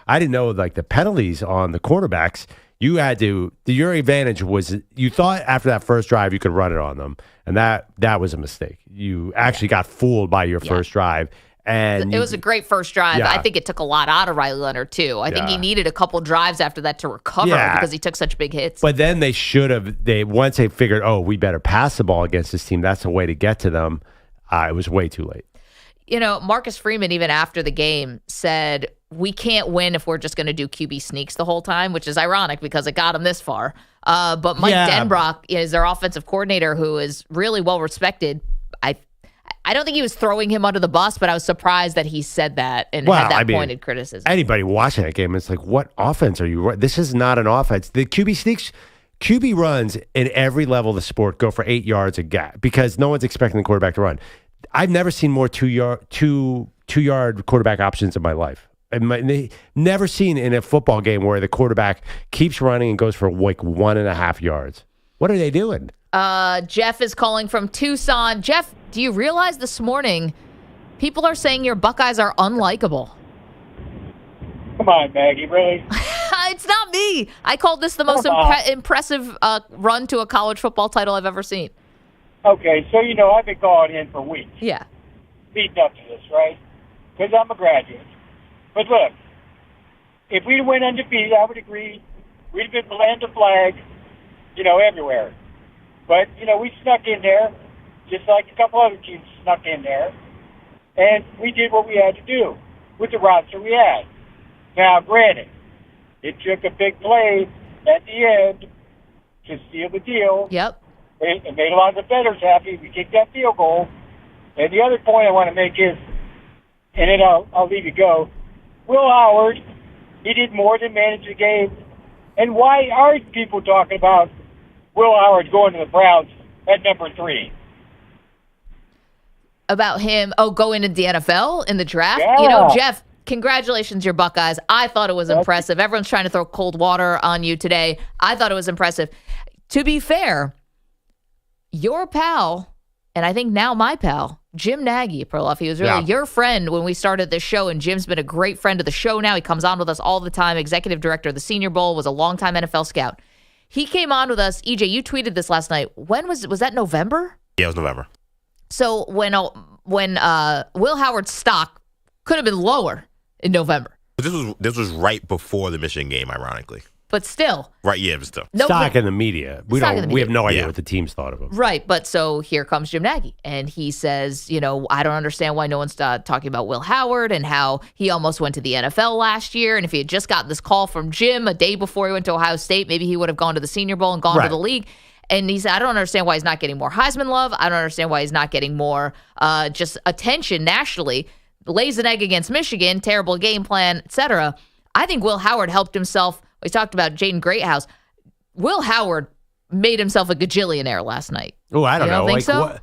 D: I didn't know the penalties on the cornerbacks. You had to. Your advantage was you thought after that first drive you could run it on them, and that was a mistake. You actually got fooled by your first drive, and
C: it was a great first drive.
D: Yeah.
C: I think it took a lot out of Riley Leonard too. I think he needed a couple drives after that to recover because he took such big hits.
D: But then they should have. Once they figured, we better pass the ball against this team. That's the way to get to them. It was way too late.
C: Marcus Freeman, even after the game, said, we can't win if we're just going to do QB sneaks the whole time, which is ironic because it got him this far. But Mike Denbrock is their offensive coordinator who is really well respected. I don't think he was throwing him under the bus, but I was surprised that he said that and had that pointed criticism.
D: Anybody watching that game, it's like, what offense are you running? This is not an offense. The QB sneaks, QB runs in every level of the sport go for 8 yards a gap because no one's expecting the quarterback to run. I've never seen more two-yard quarterback options in my life. Never seen in a football game where the quarterback keeps running and goes for 1.5 yards. What are they doing?
C: Jeff is calling from Tucson. Jeff, do you realize this morning people are saying your Buckeyes are unlikable?
O: Come on, Maggie, really?
C: It's not me. I called this the most impressive run to a college football title I've ever seen.
O: Okay, so I've been calling in for weeks.
C: Yeah.
O: Leading up to this, right? Because I'm a graduate. But look, if we went undefeated, I would agree. We'd have been land to flag, everywhere. But, we snuck in there, just like a couple other teams snuck in there. And we did what we had to do with the roster we had. Now, granted, it took a big play at the end to seal the deal.
C: Yep.
O: It made a lot of the bettors happy. We kicked that field goal. And the other point I want to make is, and then I'll leave you go, Will Howard, he did more than manage the game. And why are people talking about Will Howard going to the Browns at number 3?
C: About him, going into the NFL in the draft?
O: Yeah.
C: Jeff, congratulations, your Buckeyes. I thought it was impressive. Everyone's trying to throw cold water on you today. I thought it was impressive. To be fair, your pal, and I think now my pal, Jim Nagy, Perloff, he was really your friend when we started this show, and Jim's been a great friend of the show now. He comes on with us all the time, executive director of the Senior Bowl, was a longtime NFL scout. He came on with us. EJ, you tweeted this last night. When was that November?
F: Yeah, it was November.
C: So when Will Howard's stock could have been lower in November.
F: But this was right before the Michigan game, ironically.
C: But still.
F: Right, yeah, but still.
D: Stock in the media. We have no idea what the teams thought of him.
C: Right, but so here comes Jim Nagy, and he says, I don't understand why no one's talking about Will Howard and how he almost went to the NFL last year, and if he had just gotten this call from Jim a day before he went to Ohio State, maybe he would have gone to the Senior Bowl and gone to the league. And he said, I don't understand why he's not getting more Heisman love. I don't understand why he's not getting more just attention nationally. Lays an egg against Michigan, terrible game plan, etc. I think Will Howard helped himself. We talked about Jaden Greathouse. Will Howard made himself a gajillionaire last night.
D: Oh, I don't know.
C: Think so?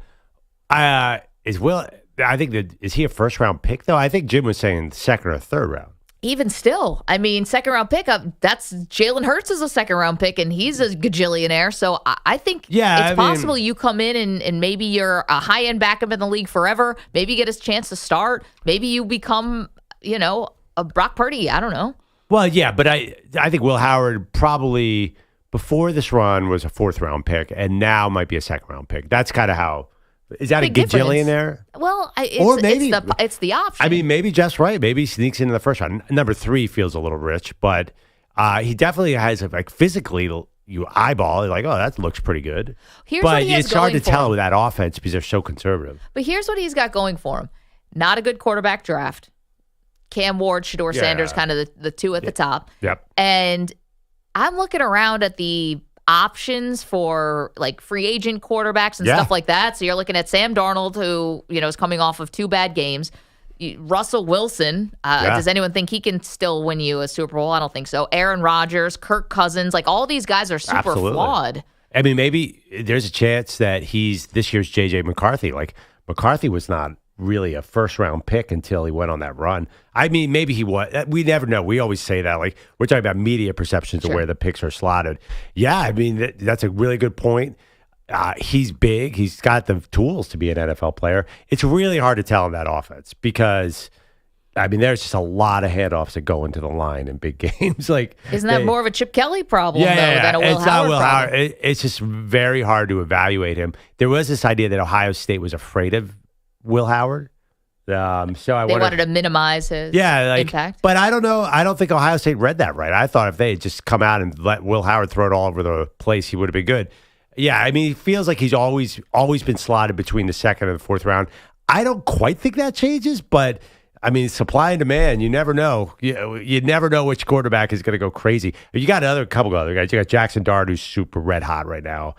D: Is Will? I think is he a first round pick though? I think Jim was saying second or third round.
C: Even still, I mean, second round pickup. That's Jalen Hurts is a second round pick, and he's a gajillionaire. So I think it's possible you come in and maybe you're a high end backup in the league forever. Maybe you get a chance to start. Maybe you become, a Brock Purdy. I don't know.
D: Well, yeah, but I think Will Howard probably before this run was a fourth round pick, and now might be a second round pick. That's kind of how. Is that a gajillionaire?
C: Well, it's the option.
D: I mean, maybe Jeff's right. Maybe he sneaks into the first round. Number 3 feels a little rich, but he definitely has physically you eyeball like, oh, that looks pretty good. But it's hard to tell with that offense because they're so conservative.
C: But here's what he's got going for him: not a good quarterback draft. Cam Ward, Shedeur Sanders, kind of the two at the top.
D: Yep.
C: And I'm looking around at the options for like free agent quarterbacks and stuff like that. So you're looking at Sam Darnold, who is coming off of 2 bad games. Russell Wilson. Does anyone think he can still win you a Super Bowl? I don't think so. Aaron Rodgers, Kirk Cousins, like all these guys are super flawed.
D: I mean, maybe there's a chance that he's this year's J.J. McCarthy. Like McCarthy was not really a first round pick until he went on that run. I mean, maybe he was. We never know. We always say that. Like we're talking about media perceptions of where the picks are slotted. Yeah, I mean that's a really good point. He's big. He's got the tools to be an NFL player. It's really hard to tell in that offense because, I mean, there's just a lot of handoffs that go into the line in big games. Like,
C: isn't that more of a Chip Kelly problem than a Will Howard problem?
D: It's just very hard to evaluate him. There was this idea that Ohio State was afraid of Will Howard. They
C: wanted to minimize his impact.
D: But I don't know. I don't think Ohio State read that right. I thought if they had just come out and let Will Howard throw it all over the place, he would have been good. Yeah, I mean, he feels like he's always been slotted between the second and the fourth round. I don't quite think that changes, but I mean, supply and demand, you never know. You never know which quarterback is going to go crazy. You got a couple of other guys. You got Jackson Dart, who's super red hot right now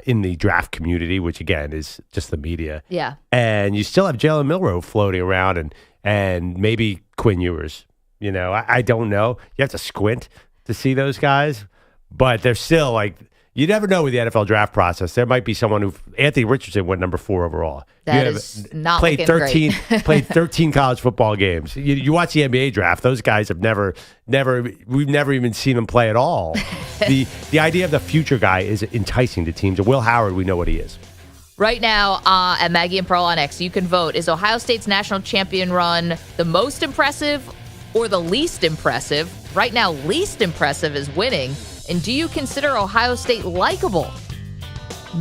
D: in the draft community, which again is just the media.
C: Yeah.
D: And you still have Jalen Milroe floating around and maybe Quinn Ewers. I don't know. You have to squint to see those guys, but they're still like, you never know with the NFL draft process. There might be someone Anthony Richardson went number 4 overall.
C: That is not
D: played
C: looking
D: 13
C: great.
D: Played 13 college football games. You watch the NBA draft; those guys have we've never even seen them play at all. The idea of the future guy is enticing to teams. And Will Howard, we know what he is.
C: Right now at Maggie and Pearl on X, you can vote. Is Ohio State's national champion run the most impressive or the least impressive? Right now, least impressive is winning. And do you consider Ohio State likable?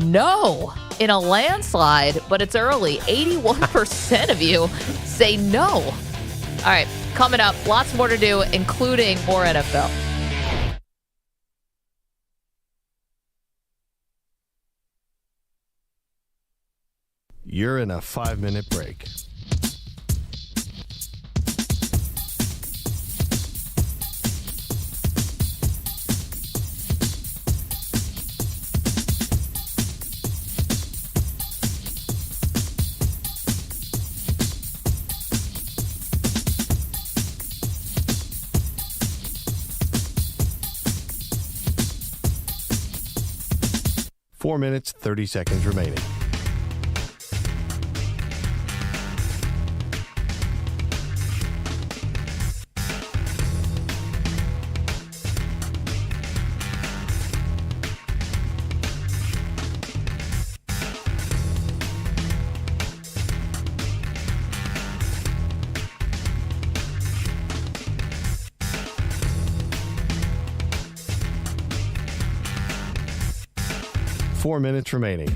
C: No. in a landslide, but it's early. 81% of you say no. All right, coming up, lots more to do, including more NFL.
G: You're in a 5-minute break. Four minutes, 30 seconds remaining. Four minutes remaining.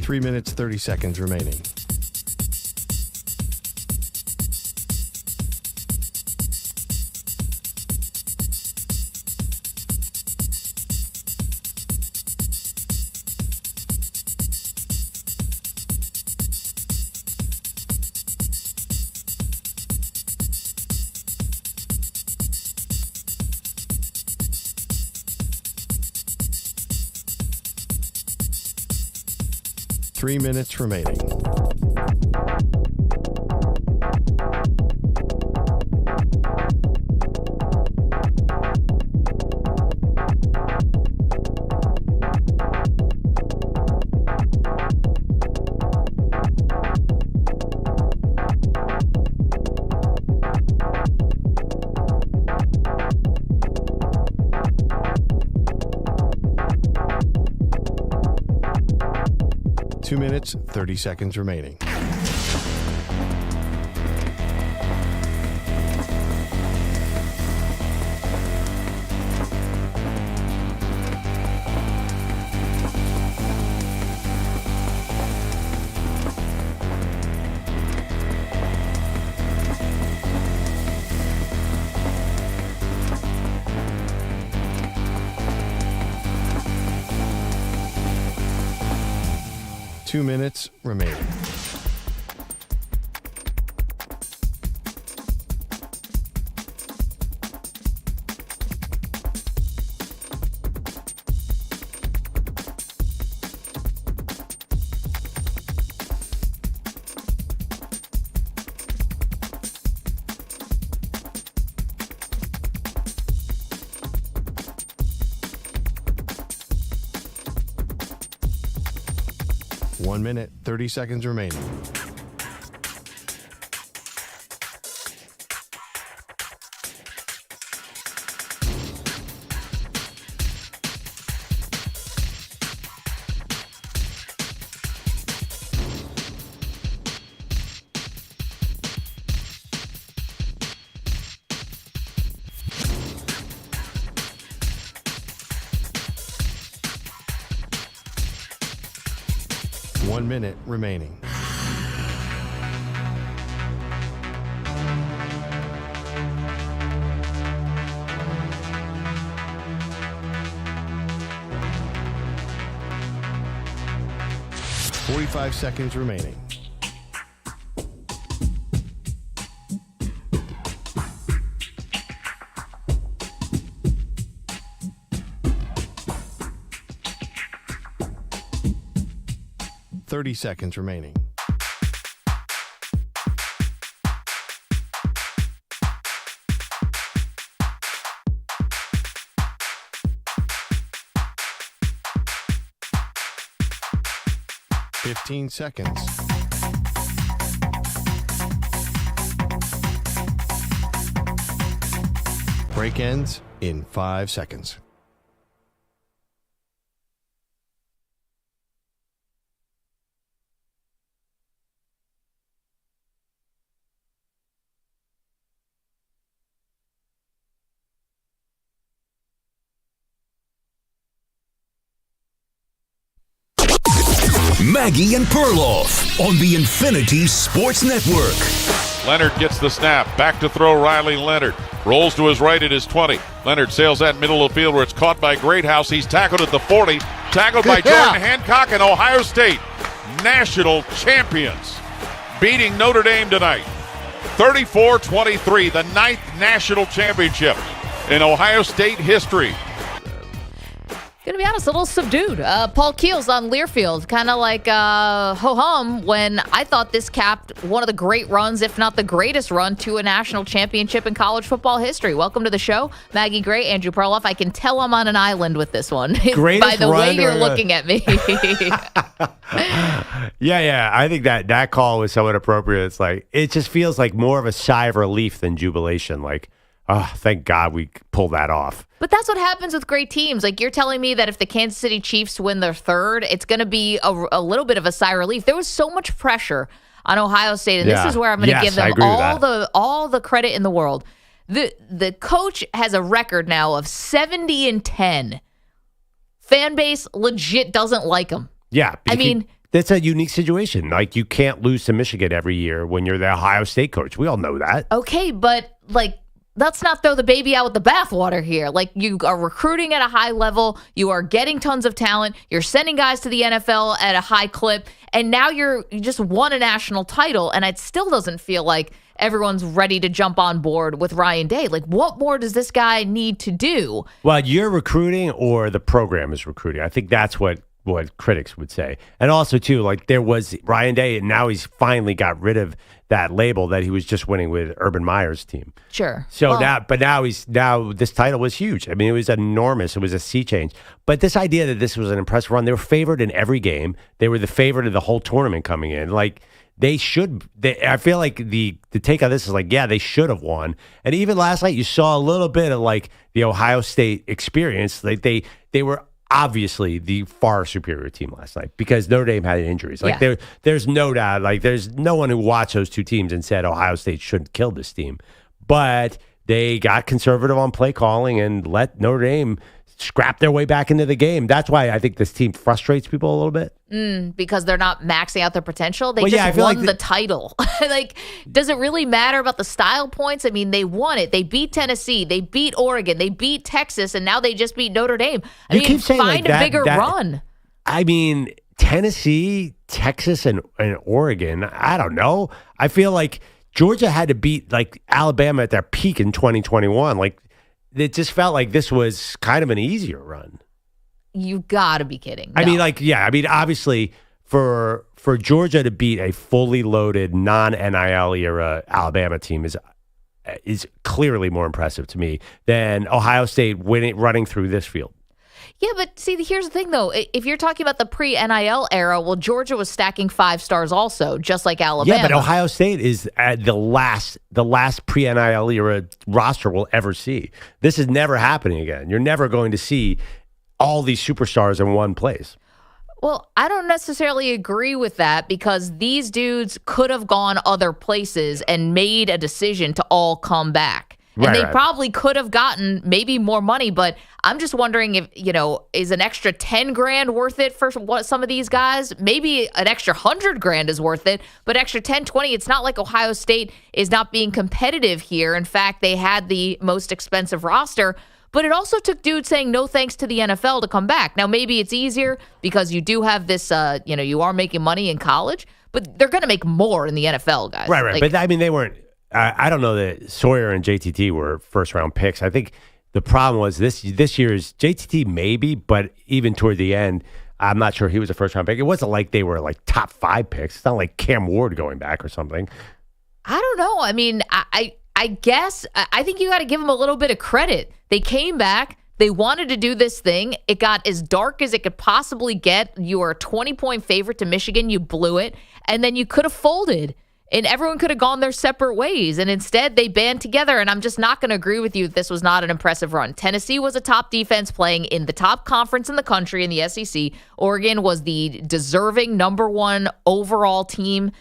G: Three minutes, 30 seconds remaining. Three minutes remaining. Two minutes, 30 seconds remaining. Two minutes remaining. One minute, 30 seconds remaining. One minute remaining. Forty-five seconds remaining. Thirty seconds remaining. Fifteen seconds. Break ends in 5 seconds.
A: Maggie and Perloff on the Infinity Sports Network.
B: Leonard gets the snap. Back to throw Riley Leonard. Rolls to his right at his 20. Leonard sails that middle of the field where it's caught by Greathouse. He's tackled at the 40. Tackled by Jordan Hancock, and Ohio State, national champions, beating Notre Dame tonight. 34-23, the 9th national championship in Ohio State history.
C: Gonna be honest, a little subdued. Paul Keels on Learfield, kind of like ho-hum when I thought this capped one of the great runs, if not the greatest run, to a national championship in college football history. Welcome to the show, Maggie Gray, Andrew Perloff. I can tell I'm on an island with this one by the way you're looking at me.
D: Yeah. I think that call was somewhat appropriate. It's like, it just feels like more of a sigh of relief than jubilation. Like, oh, thank God we pulled that off.
C: But that's what happens with great teams. Like, you're telling me that if the Kansas City Chiefs win their third, it's going to be a little bit of a sigh of relief. There was so much pressure on Ohio State, and this is where I'm going to give them all the credit in the world. The coach has a record now of 70-10. Fan base legit doesn't like him.
D: Yeah.
C: I mean,
D: that's a unique situation. Like, you can't lose to Michigan every year when you're the Ohio State coach. We all know that.
C: Okay, but like, let's not throw the baby out with the bathwater here. Like, you are recruiting at a high level. You are getting tons of talent. You're sending guys to the NFL at a high clip. And now you just won a national title. And it still doesn't feel like everyone's ready to jump on board with Ryan Day. Like, what more does this guy need to do?
D: Well, you're recruiting or the program is recruiting. I think that's what critics would say. And also, too, like, there was Ryan Day, and now he's finally got rid of that label that he was just winning with Urban Meyer's team.
C: Sure.
D: So now this title was huge. I mean, it was enormous. It was a sea change. But this idea that this was an impressive run, they were favored in every game. They were the favorite of the whole tournament coming in. Like, I feel like the take on this is like, yeah, they should have won. And even last night, you saw a little bit of like the Ohio State experience. Like, they were obviously the far superior team last night because Notre Dame had injuries. Like, there's no doubt. Like, there's no one who watched those two teams and said Ohio State shouldn't kill this team. But they got conservative on play calling and let Notre Dame scrap their way back into the game. That's why I think this team frustrates people a little bit.
C: Because they're not maxing out their potential. They just won the title. Like, does it really matter about the style points? I mean, they won it. They beat Tennessee. They beat Oregon. They beat Texas. And now they just beat Notre Dame. I mean, find a bigger run.
D: I mean, Tennessee, Texas, and Oregon, I don't know. I feel like Georgia had to beat like Alabama at their peak in 2021. Like, it just felt like this was kind of an easier run.
C: You got to be kidding. No.
D: I mean, like, yeah. I mean, obviously, for Georgia to beat a fully loaded non-NIL era Alabama team is clearly more impressive to me than Ohio State running through this field.
C: Yeah, but see, here's the thing, though. If you're talking about the pre-NIL era, well, Georgia was stacking 5 stars also, just like Alabama.
D: Yeah, but Ohio State is the last pre-NIL era roster we'll ever see. This is never happening again. You're never going to see all these superstars in one place.
C: Well, I don't necessarily agree with that because these dudes could have gone other places and made a decision to all come back. And they probably could have gotten maybe more money, but I'm just wondering if, is an extra 10 grand worth it for some of these guys? Maybe an extra 100 grand is worth it, but extra 10, 20, it's not like Ohio State is not being competitive here. In fact, they had the most expensive roster, but it also took dudes saying no thanks to the NFL to come back. Now, maybe it's easier because you do have this, you are making money in college, but they're going to make more in the NFL, guys.
D: Right. Like, but I mean, they weren't. I don't know that Sawyer and JTT were first-round picks. I think the problem was this year's JTT maybe, but even toward the end, I'm not sure he was a first-round pick. It wasn't like they were like top 5 picks. It's not like Cam Ward going back or something.
C: I don't know. I mean, I guess I think you got to give them a little bit of credit. They came back. They wanted to do this thing. It got as dark as it could possibly get. You were a 20-point favorite to Michigan. You blew it. And then you could have folded. And everyone could have gone their separate ways. And instead, they band together. And I'm just not going to agree with you that this was not an impressive run. Tennessee was a top defense playing in the top conference in the country in the SEC. Oregon was the deserving number one overall team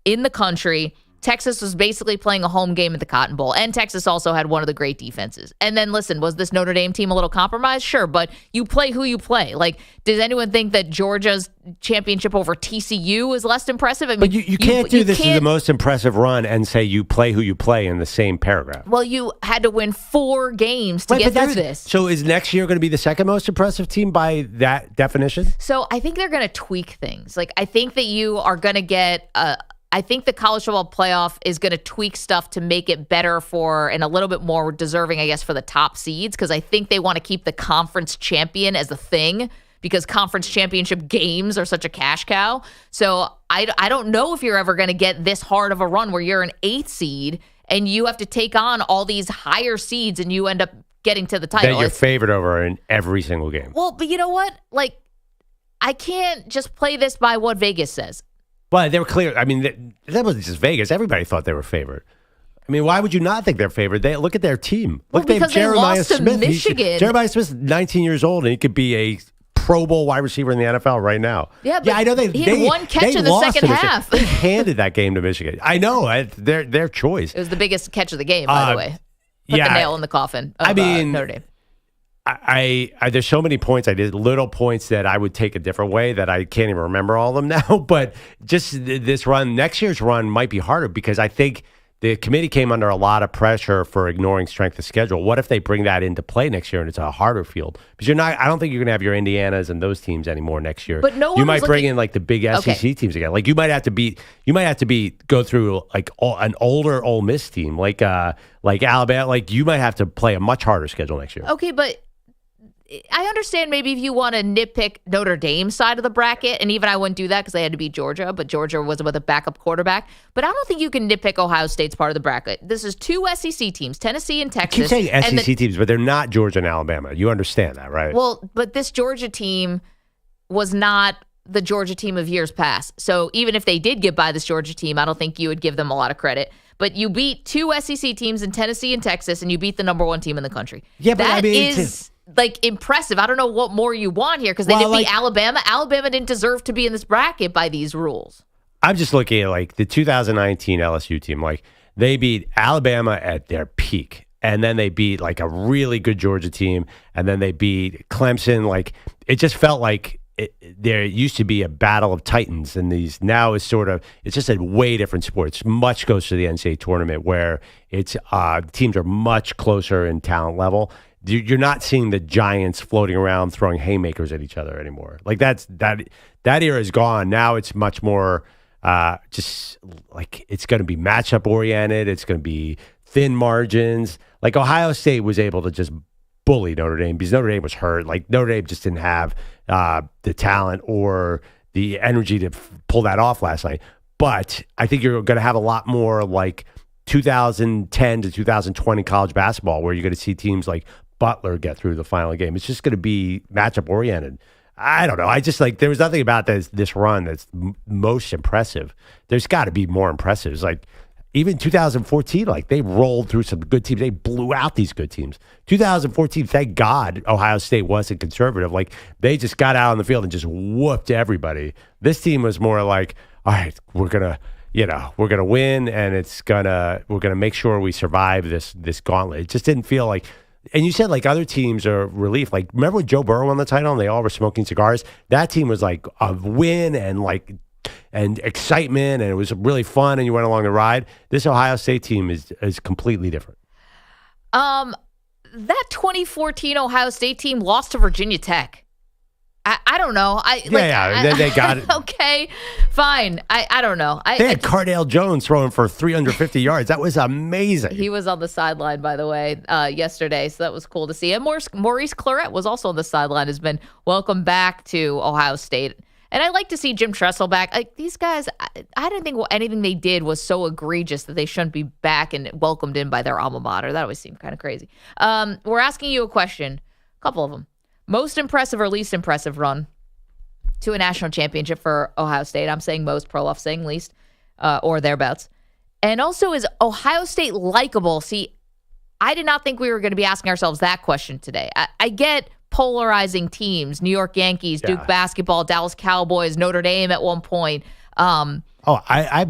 C: in the country. Texas was basically playing a home game at the Cotton Bowl. And Texas also had one of the great defenses. And then, listen, was this Notre Dame team a little compromised? Sure, but you play who you play. Like, does anyone think that Georgia's championship over TCU is less impressive? I mean,
D: but you can't do this as the most impressive run and say you play who you play in the same paragraph.
C: Well, you had to win 4 games to get through this.
D: So is next year going to be the second most impressive team by that definition?
C: So I think they're going to tweak things. Like, I think that you are going to get I think the college football playoff is going to tweak stuff to make it better for and a little bit more deserving, I guess, for the top seeds, because I think they want to keep the conference champion as a thing because conference championship games are such a cash cow. So I don't know if you're ever going to get this hard of a run where you're an 8th seed and you have to take on all these higher seeds and you end up getting to the title.
D: That you're favored over in every single game.
C: Well, but you know what? Like, I can't just play this by what Vegas says.
D: Well, they were clear. I mean, that wasn't just Vegas. Everybody thought they were favored. I mean, why would you not think they're favored? Look at their team. Look
C: because they lost to Michigan.
D: Jeremiah Smith's 19 years old, and he could be a Pro Bowl wide receiver in the NFL right now.
C: Yeah, but
D: I know
C: he had one catch in the second half.
D: They handed that game to Michigan. I know. Their choice.
C: It was the biggest catch of the game, by the way. Put the nail in the coffin of Notre Dame.
D: I there's so many points I did, little points that I would take a different way that I can't even remember all of them now. But just this run, next year's run might be harder because I think the committee came under a lot of pressure for ignoring strength of schedule. What if they bring that into play next year and it's a harder field? Because I don't think you're going to have your Indianas and those teams anymore next year.
C: But no one
D: you might bring in like the big SEC teams again. Like you might have to go through like an older Ole Miss team like Alabama. Like you might have to play a much harder schedule next year.
C: Okay, but I understand maybe if you want to nitpick Notre Dame's side of the bracket, and even I wouldn't do that because they had to beat Georgia, but Georgia was with a backup quarterback. But I don't think you can nitpick Ohio State's part of the bracket. This is 2 SEC teams, Tennessee and Texas.
D: I keep saying SEC teams, but they're not Georgia and Alabama. You understand that, right?
C: Well, but this Georgia team was not the Georgia team of years past. So even if they did get by this Georgia team, I don't think you would give them a lot of credit. But you beat 2 SEC teams in Tennessee and Texas, and you beat the number 1 team in the country.
D: Yeah, but
C: that is like impressive. I don't know what more you want here because they didn't beat Alabama. Alabama didn't deserve to be in this bracket by these rules.
D: I'm just looking at like the 2019 LSU team. Like they beat Alabama at their peak, and then they beat like a really good Georgia team, and then they beat Clemson. Like it just felt like there used to be a battle of titans, and these now is it's just a way different sport. It's much closer to the NCAA tournament where it's teams are much closer in talent level. You're not seeing the giants floating around throwing haymakers at each other anymore. Like that era is gone. Now it's much more just like it's going to be matchup oriented. It's going to be thin margins. Like Ohio State was able to just bully Notre Dame because Notre Dame was hurt. Like Notre Dame just didn't have the talent or the energy to pull that off last night. But I think you're going to have a lot more like 2010 to 2020 college basketball where you're going to see teams like Butler get through the final game. It's just going to be matchup oriented. I don't know. I just like there was nothing about this run that's most impressive. There's got to be more impressive. It's like even 2014, like they rolled through some good teams. They blew out these good teams. 2014, thank God Ohio State wasn't conservative. Like they just got out on the field and just whooped everybody. This team was more like, all right, we're gonna win, and we're gonna make sure we survive this gauntlet. It just didn't feel like. And you said like other teams are relief. Like remember when Joe Burrow won the title and they all were smoking cigars? That team was like a win and excitement, and it was really fun, and you went along the ride. This Ohio State team is completely different.
C: That 2014 Ohio State team lost to Virginia Tech. I don't know.
D: They got it.
C: Okay, fine. I don't know.
D: They had Cardale Jones throwing for 350 yards. That was amazing.
C: He was on the sideline, by the way, yesterday, so that was cool to see. And Maurice Clarett was also on the sideline, has been welcomed back to Ohio State. And I like to see Jim Tressel back. Like these guys, I didn't think anything they did was so egregious that they shouldn't be back and welcomed in by their alma mater. That always seemed kind of crazy. We're asking you a question, a couple of them. Most impressive or least impressive run to a national championship for Ohio State? I'm saying most, Perloff saying least, or thereabouts. And also, is Ohio State likable? See, I did not think we were going to be asking ourselves that question today. I get polarizing teams, New York Yankees, Duke basketball, Dallas Cowboys, Notre Dame at one point.
D: I'm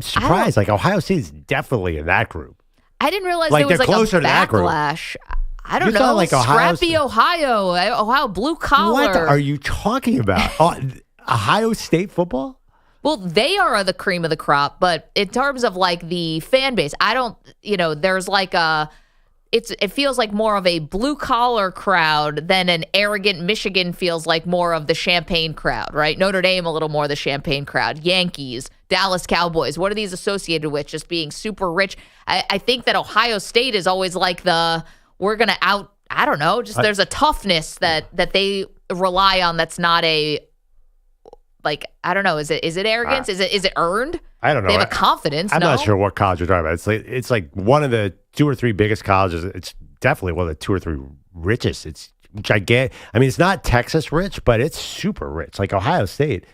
D: surprised. Like, Ohio State is definitely in that group.
C: I didn't realize there was like a backlash. I don't know.
D: Like
C: Scrappy Ohio blue collar.
D: What are you talking about? Ohio State football?
C: Well, they are the cream of the crop, but in terms of like the fan base, I don't, there's like it feels like more of a blue collar crowd than an arrogant Michigan feels like more of the champagne crowd, right? Notre Dame, a little more the champagne crowd. Yankees, Dallas Cowboys. What are these associated with? Just being super rich. I think that Ohio State is always like we're going to I don't know, just there's a toughness that they rely on that's not a, like, I don't know. Is it arrogance? Is it earned?
D: I don't know.
C: They have a confidence.
D: I'm not sure what college you're talking about. It's like one of the 2 or 3 biggest colleges. It's definitely one of the 2 or 3 richest. It's gigantic. I mean, it's not Texas rich, but it's super rich. Like Ohio State.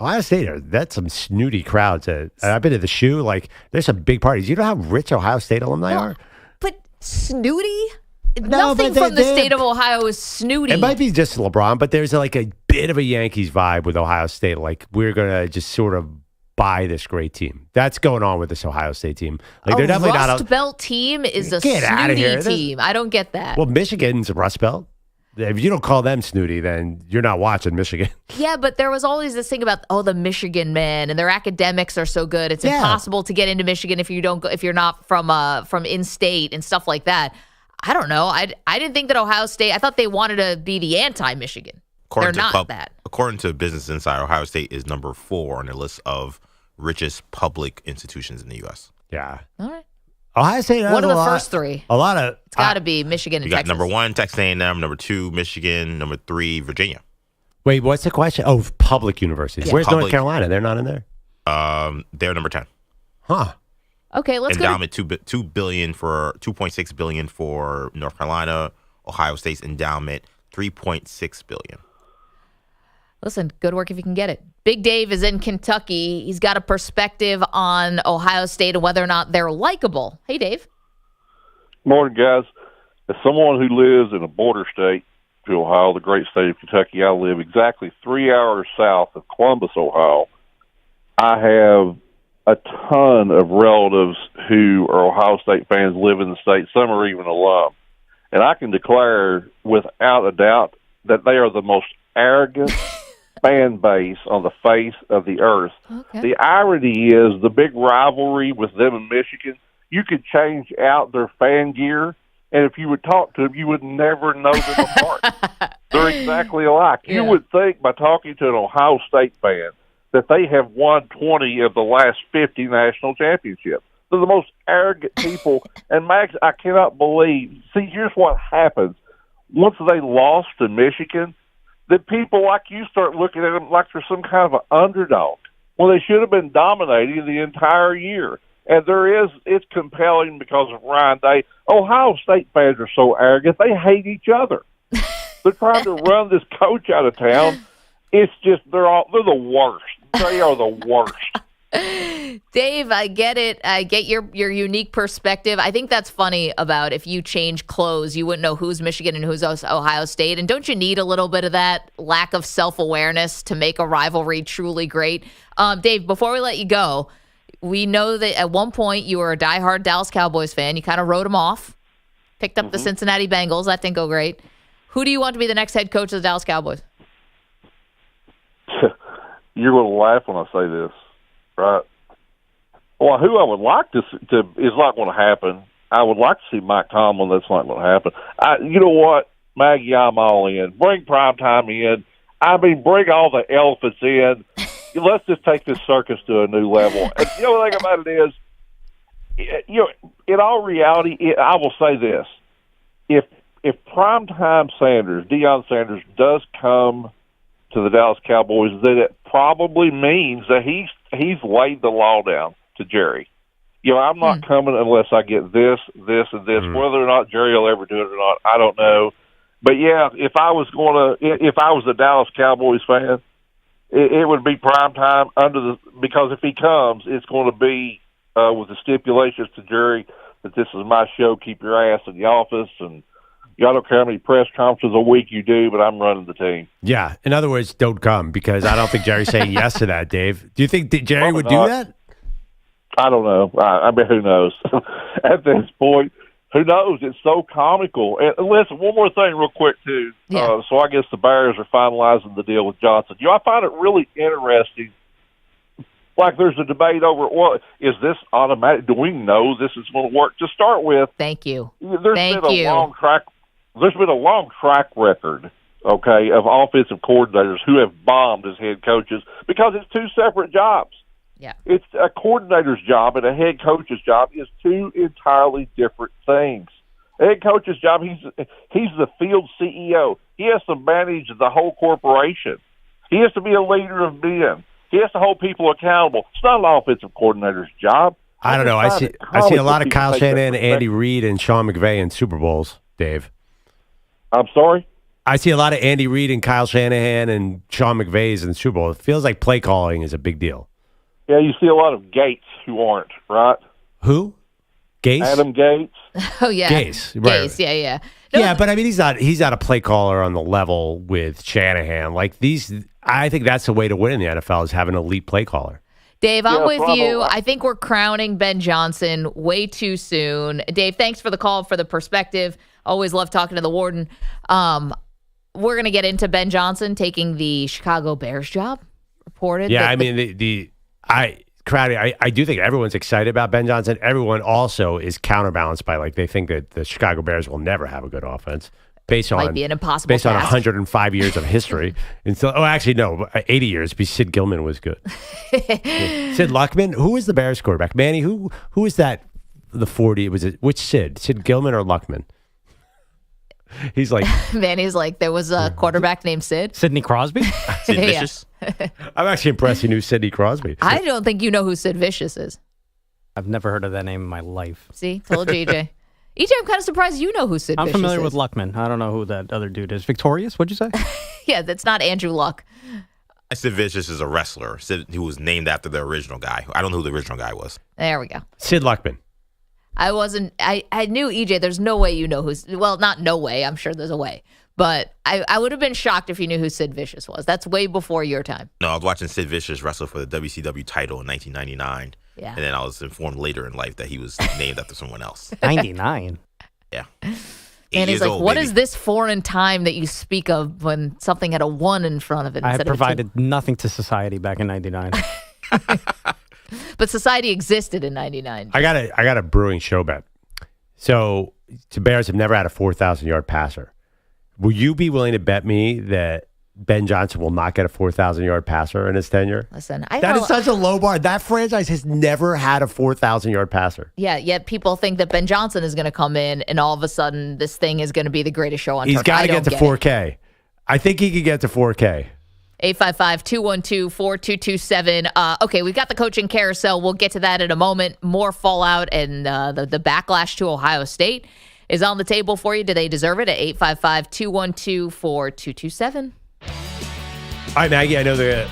D: That's some snooty crowds. I've been to the shoe. Like, there's some big parties. You know how rich Ohio State alumni are?
C: But snooty? Nothing from the state of Ohio is snooty.
D: It might be just LeBron, but there's like a bit of a Yankees vibe with Ohio State. Like, we're going to just sort of buy this great team. That's going on with this Ohio State team. Like, they're definitely not
C: Rust Belt team is a snooty team. I don't get that.
D: Well, Michigan's a Rust Belt. If you don't call them snooty, then you're not watching Michigan.
C: Yeah, but there was always this thing about the Michigan men and their academics are so good. It's impossible to get into Michigan if you're not from in-state and stuff like that. I don't know. I didn't think that Ohio State. I thought they wanted to be the anti-Michigan. They're not that.
F: According to Business Insider, Ohio State is number 4 on the list of richest public institutions in the U.S.
D: Yeah.
C: All right.
D: Ohio State.
C: What are the first 3?
D: A lot of.
C: It's got to be Michigan and Texas.
F: You got number 1, Texas A&M. Number 2, Michigan. Number 3, Virginia.
D: Wait, what's the question? Oh, public universities.
C: Yeah.
D: Where's North Carolina? They're not in there.
F: They're number 10.
D: Huh.
C: Okay, let's
F: endowment $2.6 billion for North Carolina. Ohio State's endowment $3.6 billion.
C: Listen, good work if you can get it. Big Dave is in Kentucky. He's got a perspective on Ohio State and whether or not they're likable. Hey, Dave.
P: Morning, guys. As someone who lives in a border state to Ohio, the great state of Kentucky, I live exactly 3 hours south of Columbus, Ohio. I have a ton of relatives who are Ohio State fans live in the state. Some are even alum. And I can declare without a doubt that they are the most arrogant fan base on the face of the earth.
C: Okay.
P: The irony is the big rivalry with them and Michigan, you could change out their fan gear, and if you would talk to them, you would never know them apart. They're exactly alike.
C: Yeah.
P: You would think by talking to an Ohio State fan that they have won 20 of the last 50 national championships. They're the most arrogant people. And, Max, I cannot believe. See, here's what happens. Once they lost to Michigan, then people like you start looking at them like they're some kind of an underdog. Well, they should have been dominating the entire year. And it's compelling because of Ryan Day. Ohio State fans are so arrogant, they hate each other. They're trying to run this coach out of town. It's just, they're the worst. They are the worst.
C: Dave, I get it. I get your unique perspective. I think that's funny about if you change clothes, you wouldn't know who's Michigan and who's Ohio State. And don't you need a little bit of that lack of self-awareness to make a rivalry truly great? Dave, before we let you go, we know that at one point you were a diehard Dallas Cowboys fan. You kind of wrote them off, picked up the Cincinnati Bengals. That didn't go great. Who do you want to be the next head coach of the Dallas Cowboys?
P: You're going to laugh when I say this, right? Well, who I would like to is not going to happen. I would like to see Mike Tomlin. That's not going to happen. You know what, Maggie? I'm all in. Bring primetime in. I mean, bring all the elephants in. Let's just take this circus to a new level. And you know the thing about it is, in all reality, I will say this: if primetime Deion Sanders, does come to the Dallas Cowboys, then it probably means that he's laid the law down to Jerry. I'm not coming unless I get this, and this. Whether or not Jerry will ever do it or not, I don't know. But yeah, if I was a Dallas Cowboys fan, it would be prime time because if he comes, it's going to be with the stipulations to jury that this is my show, keep your ass in the office, and y'all don't care how many press conferences a week you do, but I'm running the team.
D: Yeah. In other words, don't come, because I don't think Jerry's saying yes to that, Dave. Do you think Jerry would do that?
P: I don't know. I mean, who knows? At this point, who knows? It's so comical. And listen, one more thing real quick, too.
C: Yeah.
P: So I guess the Bears are finalizing the deal with Johnson. I find it really interesting. Like, there's a debate over, well, is this automatic? Do we know this is going to work? To start with,
C: Thank you.
P: There's been a long track record, okay, of offensive coordinators who have bombed as head coaches because it's two separate jobs.
C: Yeah.
P: It's a coordinator's job and a head coach's job is two entirely different things. A head coach's job, he's the field CEO. He has to manage the whole corporation. He has to be a leader of men. He has to hold people accountable. It's not an offensive coordinator's job.
D: I don't know. I see a lot of Kyle Shanahan, Andy Reid, and Sean McVay in Super Bowls, Dave.
P: I'm sorry?
D: I see a lot of Andy Reid and Kyle Shanahan and Sean McVay's in the Super Bowl. It feels like play calling is a big deal.
P: Yeah, you see a lot of Gates who aren't, right?
D: Who? Gase?
P: Adam Gates.
C: Oh, yeah.
D: Gase, right.
C: Gase, yeah.
D: Yeah, but I mean, he's not a play caller on the level with Shanahan. Like I think that's the way to win in the NFL is have an elite play caller.
C: Dave, I'm with you. I think we're crowning Ben Johnson way too soon. Dave, thanks for the call, for the perspective. Always love talking to the Warden. We're going to get into Ben Johnson taking the Chicago Bears job. Reported.
D: Yeah, I mean, Crowdy, I do think everyone's excited about Ben Johnson. Everyone also is counterbalanced by, like, they think that the Chicago Bears will never have a good offense based on 105 years of history. And so, actually, no, 80 years because Sid Gilman was good. Sid Luckman, who was the Bears quarterback? Manny, who is that? The 40 was it? Which Sid? Sid Gilman or Luckman? He's like,
C: Manny's like, there was a quarterback named Sid.
Q: Sidney Crosby?
F: Sid Vicious?
D: I'm actually impressed you knew Sidney Crosby.
C: I don't think you know who Sid Vicious is.
Q: I've never heard of that name in my life.
C: See, told you, EJ. EJ, I'm kind of surprised you know who Sid Vicious is.
Q: I'm familiar with Luckman. I don't know who that other dude is. Victorious, what'd you say?
C: Yeah, that's not Andrew Luck.
F: Sid Vicious is a wrestler who was named after the original guy. I don't know who the original guy was.
C: There we go.
D: Sid Luckman.
C: I knew EJ, there's no way you know who's, well, not no way, I'm sure there's a way. But I would have been shocked if you knew who Sid Vicious was. That's way before your time.
F: No, I was watching Sid Vicious wrestle for the WCW title in 1999.
C: Yeah.
F: And then I was informed later in life that he was named after someone else.
Q: 99?
F: Yeah.
C: And he's like, what is this foreign time that you speak of when something had a 1 in front of it?
Q: I had provided nothing to society back in 99.
C: But society existed in 99.
D: I got a brewing show bet. So the Bears have never had a 4,000-yard passer. Will you be willing to bet me that Ben Johnson will not get a 4,000-yard passer in his tenure?
C: Listen,
D: that is such a low bar. That franchise has never had a 4,000-yard passer.
C: Yeah, yet people think that Ben Johnson is going to come in and all of a sudden this thing is going to be the greatest show on turf.
D: He's got to get to 4K. I think he could get to 4K.
C: 855-212-4227. Okay, we've got the coaching carousel. We'll get to that in a moment. More fallout and the backlash to Ohio State is on the table for you. Do they deserve it? At 855-212-4227.
D: All right, Maggie, I know the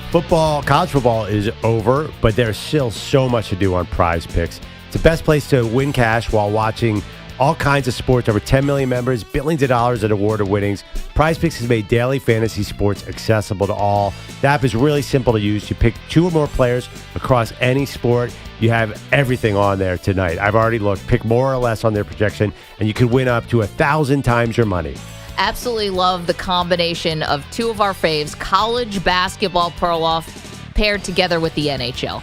D: college football is over, but there's still so much to do on Prize Picks. It's the best place to win cash while watching all kinds of sports. Over 10 million members, billions of dollars in award winnings. Prize Picks has made daily fantasy sports accessible to all. The app is really simple to use. You pick 2 or more players across any sport. You have everything on there tonight. I've already looked. Pick more or less on their projection, and you could win up to 1,000 times your money.
C: Absolutely love the combination of 2 of our faves, college basketball Perloff paired together with the NHL.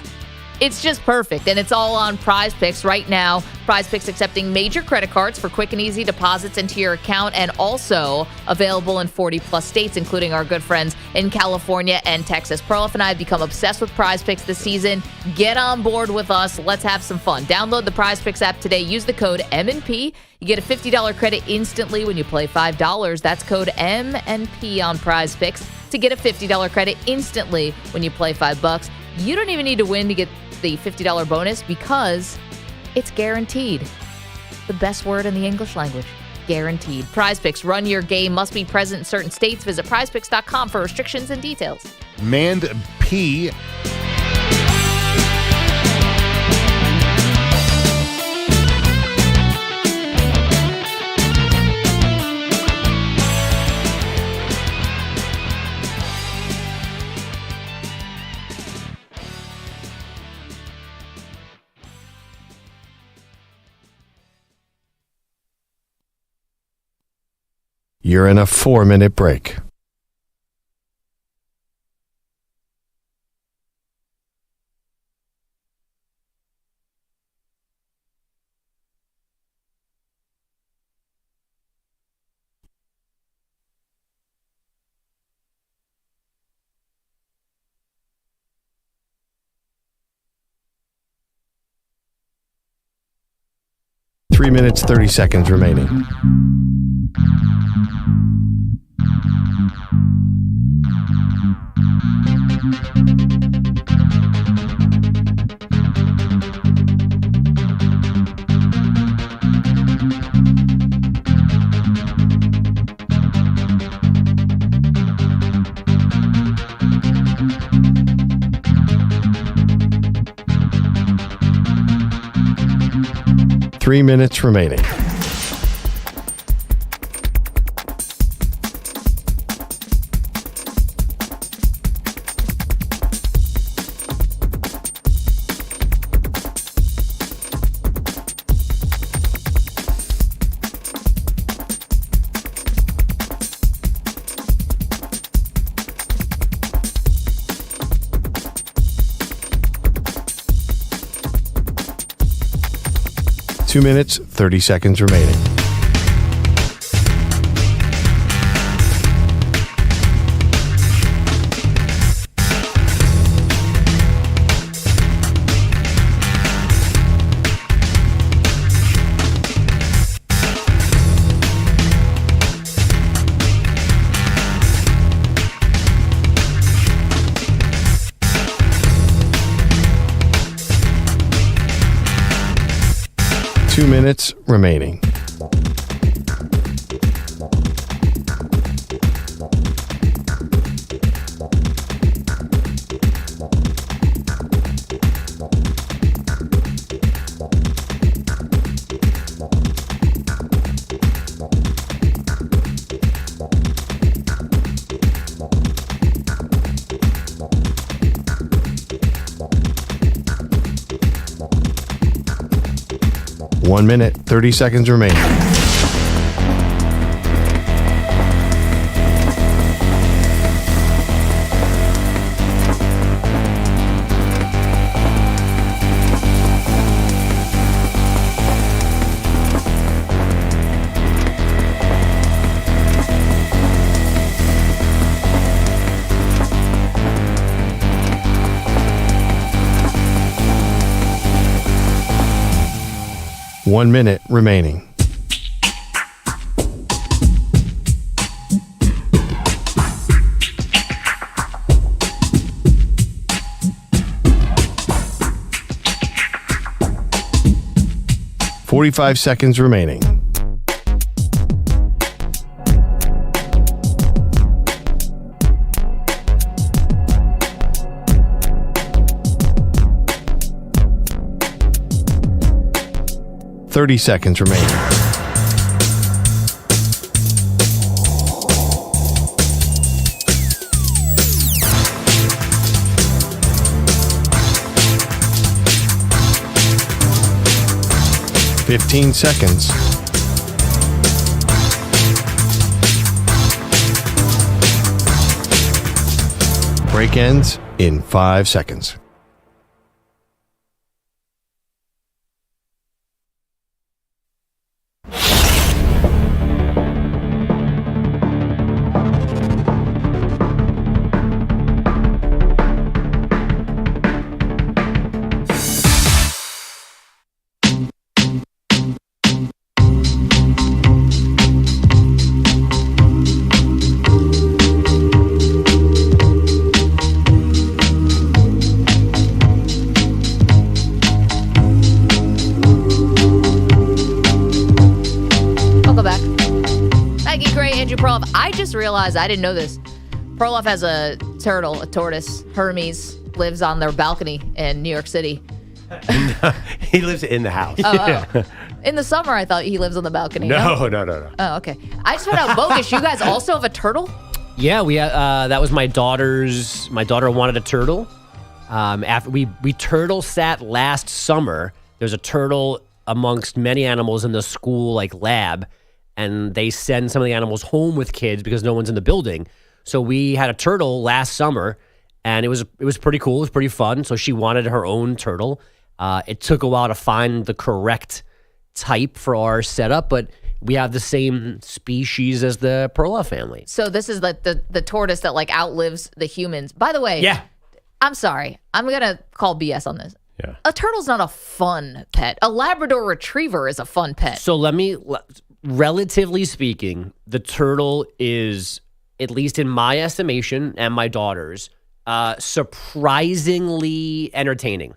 C: It's just perfect, and it's all on Prize Picks right now. Prize Picks accepting major credit cards for quick and easy deposits into your account, and also available in 40-plus states, including our good friends in California and Texas. Perloff and I have become obsessed with Prize Picks this season. Get on board with us. Let's have some fun. Download the Prize Picks app today. Use the code M&P. You get a $50 credit instantly when you play $5. That's code M&P on Prize Picks to get a $50 credit instantly when you play $5. You don't even need to win to get the $50 bonus because it's guaranteed. The best word in the English language. Guaranteed. Prize Picks. Run your game. Must be present in certain states. Visit prizepicks.com for restrictions and details.
M: Mand P.
G: You're in a 4-minute break. Three minutes, 30 seconds remaining. Three minutes remaining. Two minutes, 30 seconds remaining. Two minutes remaining. One minute, 30 seconds remaining. One minute remaining. Forty-five seconds remaining. Thirty seconds remaining. Fifteen seconds. Break ends in 5 seconds.
C: Perloff, I just realized, I didn't know this. Perloff has a turtle, a tortoise. Hermes lives on their balcony in New York City.
D: He lives in the house.
C: Oh. In the summer, I thought he lives on the balcony.
D: No.
C: Oh, okay. I just found out, Bogusch, you guys also have a turtle?
K: Yeah, we that was my daughter's. My daughter wanted a turtle. After we turtle sat last summer. There's a turtle amongst many animals in the school lab. and they send some of the animals home with kids because no one's in the building. So we had a turtle last summer, and it was pretty cool. It was pretty fun. So she wanted her own turtle. It took a while to find the correct type for our setup, but we have the same species as the Perloff family.
C: So this is the tortoise that like outlives the humans. By the way,
K: yeah.
C: I'm sorry. I'm going to call BS on this.
D: Yeah.
C: A turtle's not a fun pet. A Labrador Retriever is a fun pet.
K: So relatively speaking, the turtle is, at least in my estimation and my daughter's, surprisingly entertaining.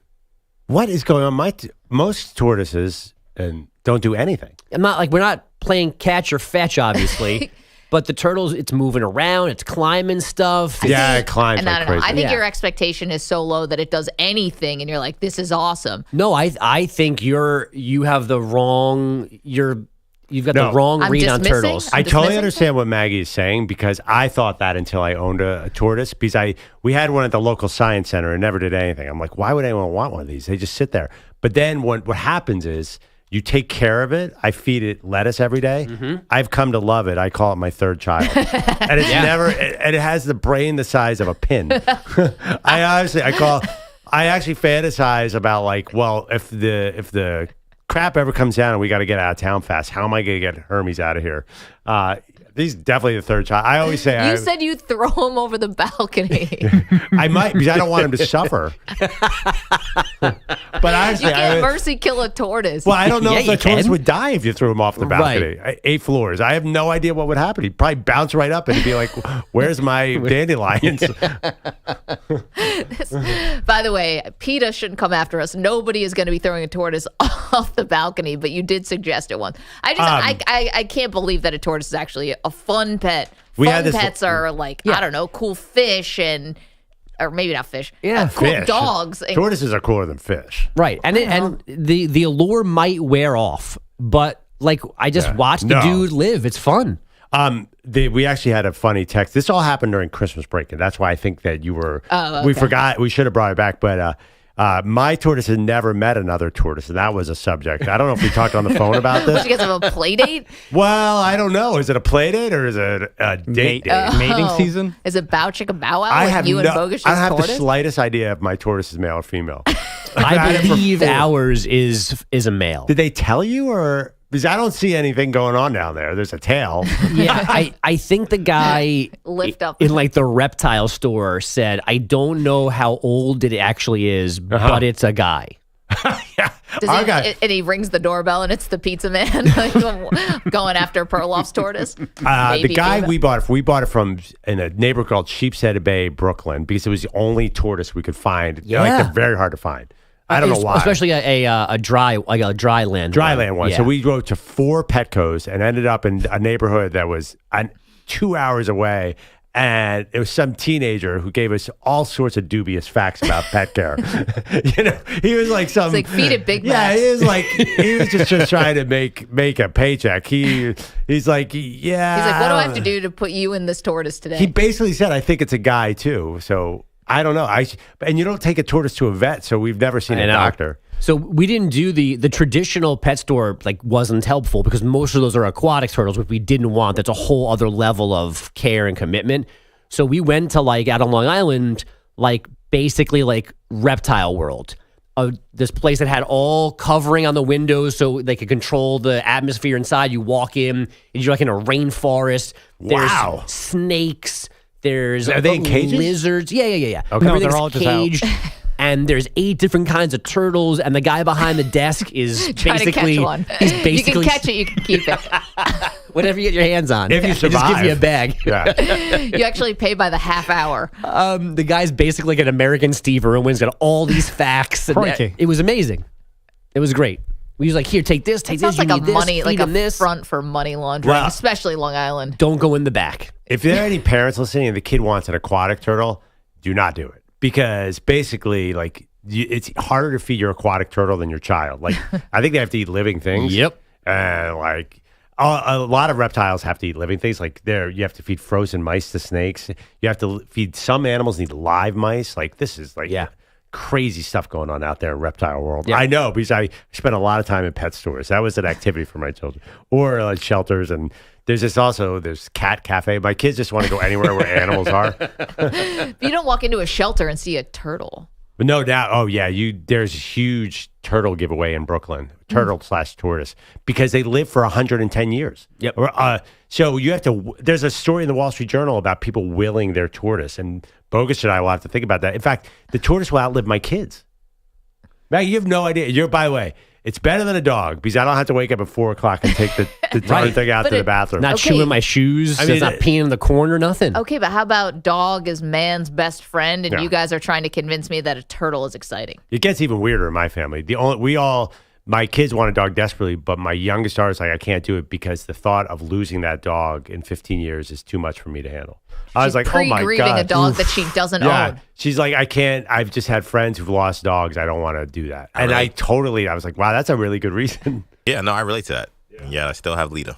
D: What is going on? Most tortoises don't do anything.
K: We're not playing catch or fetch, obviously. But the turtles, it's moving around, it's climbing stuff.
D: It climbs like crazy.
C: I think your expectation is so low that it does anything, and you're like, "This is awesome."
K: No, I think you have the wrong. You've got the wrong read on turtles.
D: I totally understand what Maggie is saying, because I thought that until I owned a tortoise, because we had one at the local science center and never did anything. I'm like, why would anyone want one of these? They just sit there. But then what happens is, you take care of it. I feed it lettuce every day.
K: Mm-hmm.
D: I've come to love it. I call it my third child. And it's and it has the brain the size of a pin. I actually fantasize about, like, well, if the crap ever comes down and we got to get out of town fast, how am I going to get Hermes out of here? He's definitely the third child. I always say
C: you said you'd throw him over the balcony.
D: I might, because I don't want him to suffer. But honestly,
C: you can't mercy kill a tortoise.
D: Well, I don't know if the tortoise would die if you threw him off the balcony. Right. 8 floors. I have no idea what would happen. He'd probably bounce right up and he'd be like, "Where's my dandelions?"
C: By the way, PETA shouldn't come after us. Nobody is going to be throwing a tortoise off the balcony, but you did suggest it once. I can't believe that a tortoise is actually a fun pet. Pets are like, I don't know, cool fish or maybe not fish.
D: Yeah,
C: cool
D: fish.
C: Dogs.
D: Tortoises are cooler than fish.
K: Right. And the allure might wear off, but like I just watched the dude live. It's fun.
D: We actually had a funny text. This all happened during Christmas break, and that's why I think that you were. Oh, okay. We forgot. We should have brought it back, but my tortoise had never met another tortoise, and that was a subject. I don't know if we talked on the phone about this.
C: Did you guys have a play date?
D: Well, I don't know. Is it a play date or is it a date?
Q: Mating season?
C: Is it Bow Chicka Bow Wow? I don't
D: have the slightest idea if my tortoise is male or female.
K: I believe ours is a male.
D: Did they tell you, or? Because I don't see anything going on down there. There's a tail.
K: Yeah, I think the guy
C: lift up
K: in like the reptile store said, "I don't know how old it actually is, but it's a guy."
C: And he rings the doorbell, and it's the pizza man going after Perloff's tortoise.
D: The guy we bought it from in a neighborhood called Sheepshead Bay, Brooklyn, because it was the only tortoise we could find. Yeah, like they're very hard to find. I don't know why.
K: Especially a dry land.
D: Dry land one. Yeah. So we drove to 4 Petcos and ended up in a neighborhood that was 2 hours away. And it was some teenager who gave us all sorts of dubious facts about pet care. He was like some.
C: It's like feed it Big
D: Macs. Yeah, he was just trying to make a paycheck. He's like, yeah.
C: He's like, what do I have to do to put you in this tortoise today?
D: He basically said, I think it's a guy too. So I don't know. And you don't take a tortoise to a vet, so we've never seen a doctor.
K: So we didn't do the traditional pet store, wasn't helpful because most of those are aquatic turtles, which we didn't want. That's a whole other level of care and commitment. So we went to out on Long Island, basically Reptile World. This place that had all covering on the windows so they could control the atmosphere inside. You walk in, and you're in a rainforest.
D: Wow.
K: There's snakes. There's
D: are they in cages?
K: Lizards. Yeah.
Q: Okay. No, they're all
K: caged. And there's 8 different kinds of turtles, and the guy behind the desk is basically.
C: To catch one.
K: He's basically
C: you can catch it, you can keep it.
K: Whatever you get your hands on.
D: If you survive.
K: They just give you a bag.
D: Yeah.
C: You actually pay by the half hour.
K: The guy's basically like an American Steve Irwin. He's got all these facts. And it was amazing. It was great. We was here, take this, take this.
C: Sounds
K: you
C: like
K: need
C: a money,
K: this,
C: like a
K: this.
C: front for money laundering, especially Long Island.
K: Don't go in the back.
D: If there are any parents listening and the kid wants an aquatic turtle, do not do it. Because basically, it's harder to feed your aquatic turtle than your child. I think they have to eat living things.
K: Yep.
D: And a lot of reptiles have to eat living things. You have to feed frozen mice to snakes. You have to feed some animals need live mice. This is crazy stuff going on out there in reptile world.
K: Yeah.
D: I know because I spent a lot of time in pet stores. That was an activity for my children, or like shelters. And there's cat cafe. My kids just want to go anywhere where animals are.
C: But you don't walk into a shelter and see a turtle.
D: But no doubt. Oh yeah, there's a huge turtle giveaway in Brooklyn, turtle/tortoise, because they live for 110 years.
K: Yep.
D: So you have to. There's a story in the Wall Street Journal about people willing their tortoise, and Bogusch and I will have to think about that. In fact, the tortoise will outlive my kids. Maggie, you have no idea. By the way, it's better than a dog because I don't have to wake up at 4 o'clock and take the darn thing out to the bathroom.
K: Not chewing my shoes.
D: I mean,
K: it's not peeing in the corner. Nothing.
C: Okay, but how about dog is man's best friend, and
D: Yeah.
C: you guys are trying to convince me that a turtle is exciting?
D: It gets even weirder in my family. My kids want a dog desperately, but my youngest daughter's like, I can't do it because the thought of losing that dog in 15 years is too much for me to handle. I was like, oh my
C: Pre-grieving
D: God.
C: a dog that she doesn't own.
D: She's like, I can't. I've just had friends who've lost dogs. I don't want to do that. And I was like, wow, that's a really good reason.
F: Yeah, no, I relate to that. Yeah, I still have Lita.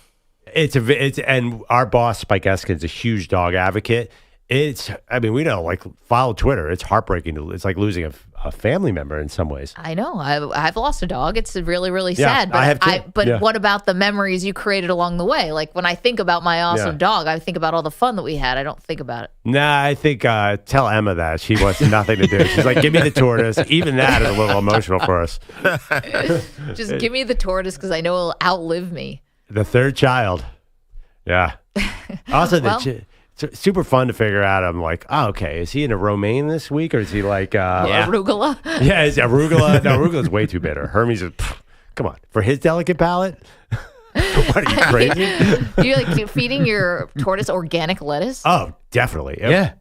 D: And our boss, Spike Eskin's a huge dog advocate. We don't follow Twitter. It's heartbreaking. It's like losing a family member in some ways.
C: I know. I've lost a dog. It's really, really
D: Yeah,
C: sad. But
D: I have too.
C: But what about the memories you created along the way? Like when I think about my awesome dog, I think about all the fun that we had. I don't think about it.
D: Nah, I think tell Emma that. She wants nothing to do. She's like, give me the tortoise. Even that is a little emotional for us.
C: Just give me the tortoise because I know it'll outlive me.
D: The third child. Yeah. Also, it's super fun to figure out. I'm like, oh, okay. Is he in a romaine this week, or is he like
C: arugula?
D: Yeah, is arugula? No, arugula's way too bitter. Hermes is, come on, for his delicate palate. What are you crazy?
C: Do you like feeding your tortoise organic lettuce?
D: Oh, definitely.
K: Yeah.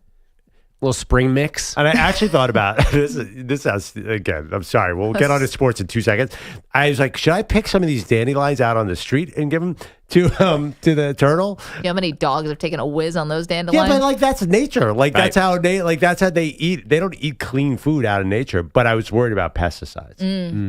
K: Little spring mix.
D: And I actually thought about this has, again, I'm sorry. We'll get on to sports in 2 seconds. I was like, should I pick some of these dandelions out on the street and give them to the turtle?
C: You know how many dogs have taken a whiz on those dandelions?
D: Yeah, but that's nature. That's how they eat. They don't eat clean food out of nature. But I was worried about pesticides.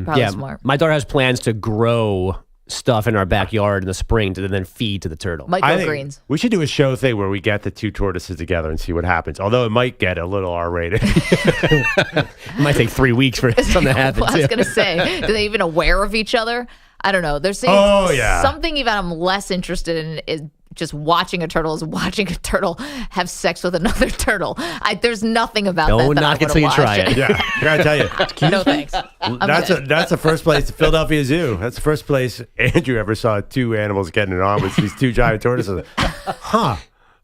C: Probably smart.
K: My daughter has plans to grow stuff in our backyard in the spring to then feed to the turtle.
C: Microgreens.
D: We should do a show thing where we get the two tortoises together and see what happens. Although it might get a little R-rated.
K: It might take 3 weeks for something to happen.
C: Well, I was going to say, do they even aware of each other? I don't know. There's something even I'm less interested in is just watching a turtle is watching a turtle have sex with another turtle. There's nothing about that.
K: Don't knock it till you try it.
D: Yeah, I gotta tell you.
C: No thanks.
D: That's the first place, the Philadelphia Zoo. That's the first place Andrew ever saw two animals getting it on with these two giant tortoises. Huh.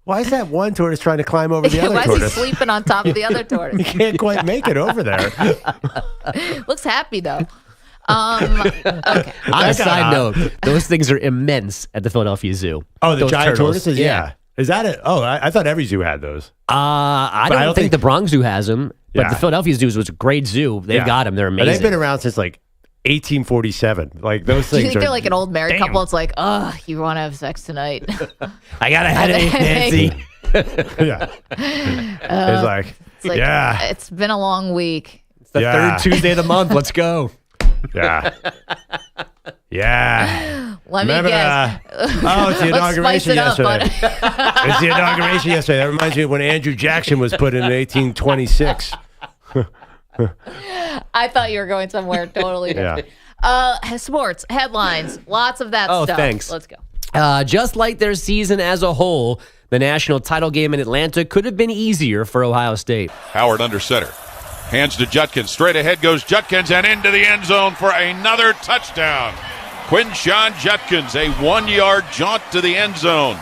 D: Why is that one tortoise trying to climb over the other
C: Why
D: tortoise?
C: is he sleeping on top of the other tortoise?
D: He can't quite make it over there.
C: Looks happy though. Okay.
K: On a side note, those things are immense at the Philadelphia Zoo.
D: Oh, the
K: Those
D: giant
K: turtles.
D: tortoises? Yeah. Is that it? Oh, I thought every zoo had those.
K: I don't think the Bronx Zoo has them, but the Philadelphia Zoo was a great zoo. They've got them. They're amazing.
D: And they've been around since like 1847. Like those
C: Do you
D: things
C: think
D: are.
C: they're like an old married
D: Damn.
C: couple? It's like, you want to have sex tonight?
K: I got a headache, Nancy.
D: Yeah. It's like, yeah.
C: It's been a long week.
K: It's the third Tuesday of the month. Let's go.
D: Yeah. Yeah.
C: Let me
D: Remember,
C: guess.
D: it's the inauguration yesterday. It's the inauguration yesterday. That reminds me of when Andrew Jackson was put in 1826.
C: I thought you were going somewhere totally different. Sports, headlines, lots of that
K: Oh,
C: stuff.
K: thanks.
C: Let's go.
K: Just like their season as a whole, the national title game in Atlanta could have been easier for Ohio State.
B: Howard under center. Hands to Judkins. Straight ahead goes Judkins and into the end zone for another touchdown. Quinshon Judkins, a 1-yard jaunt to the end zone.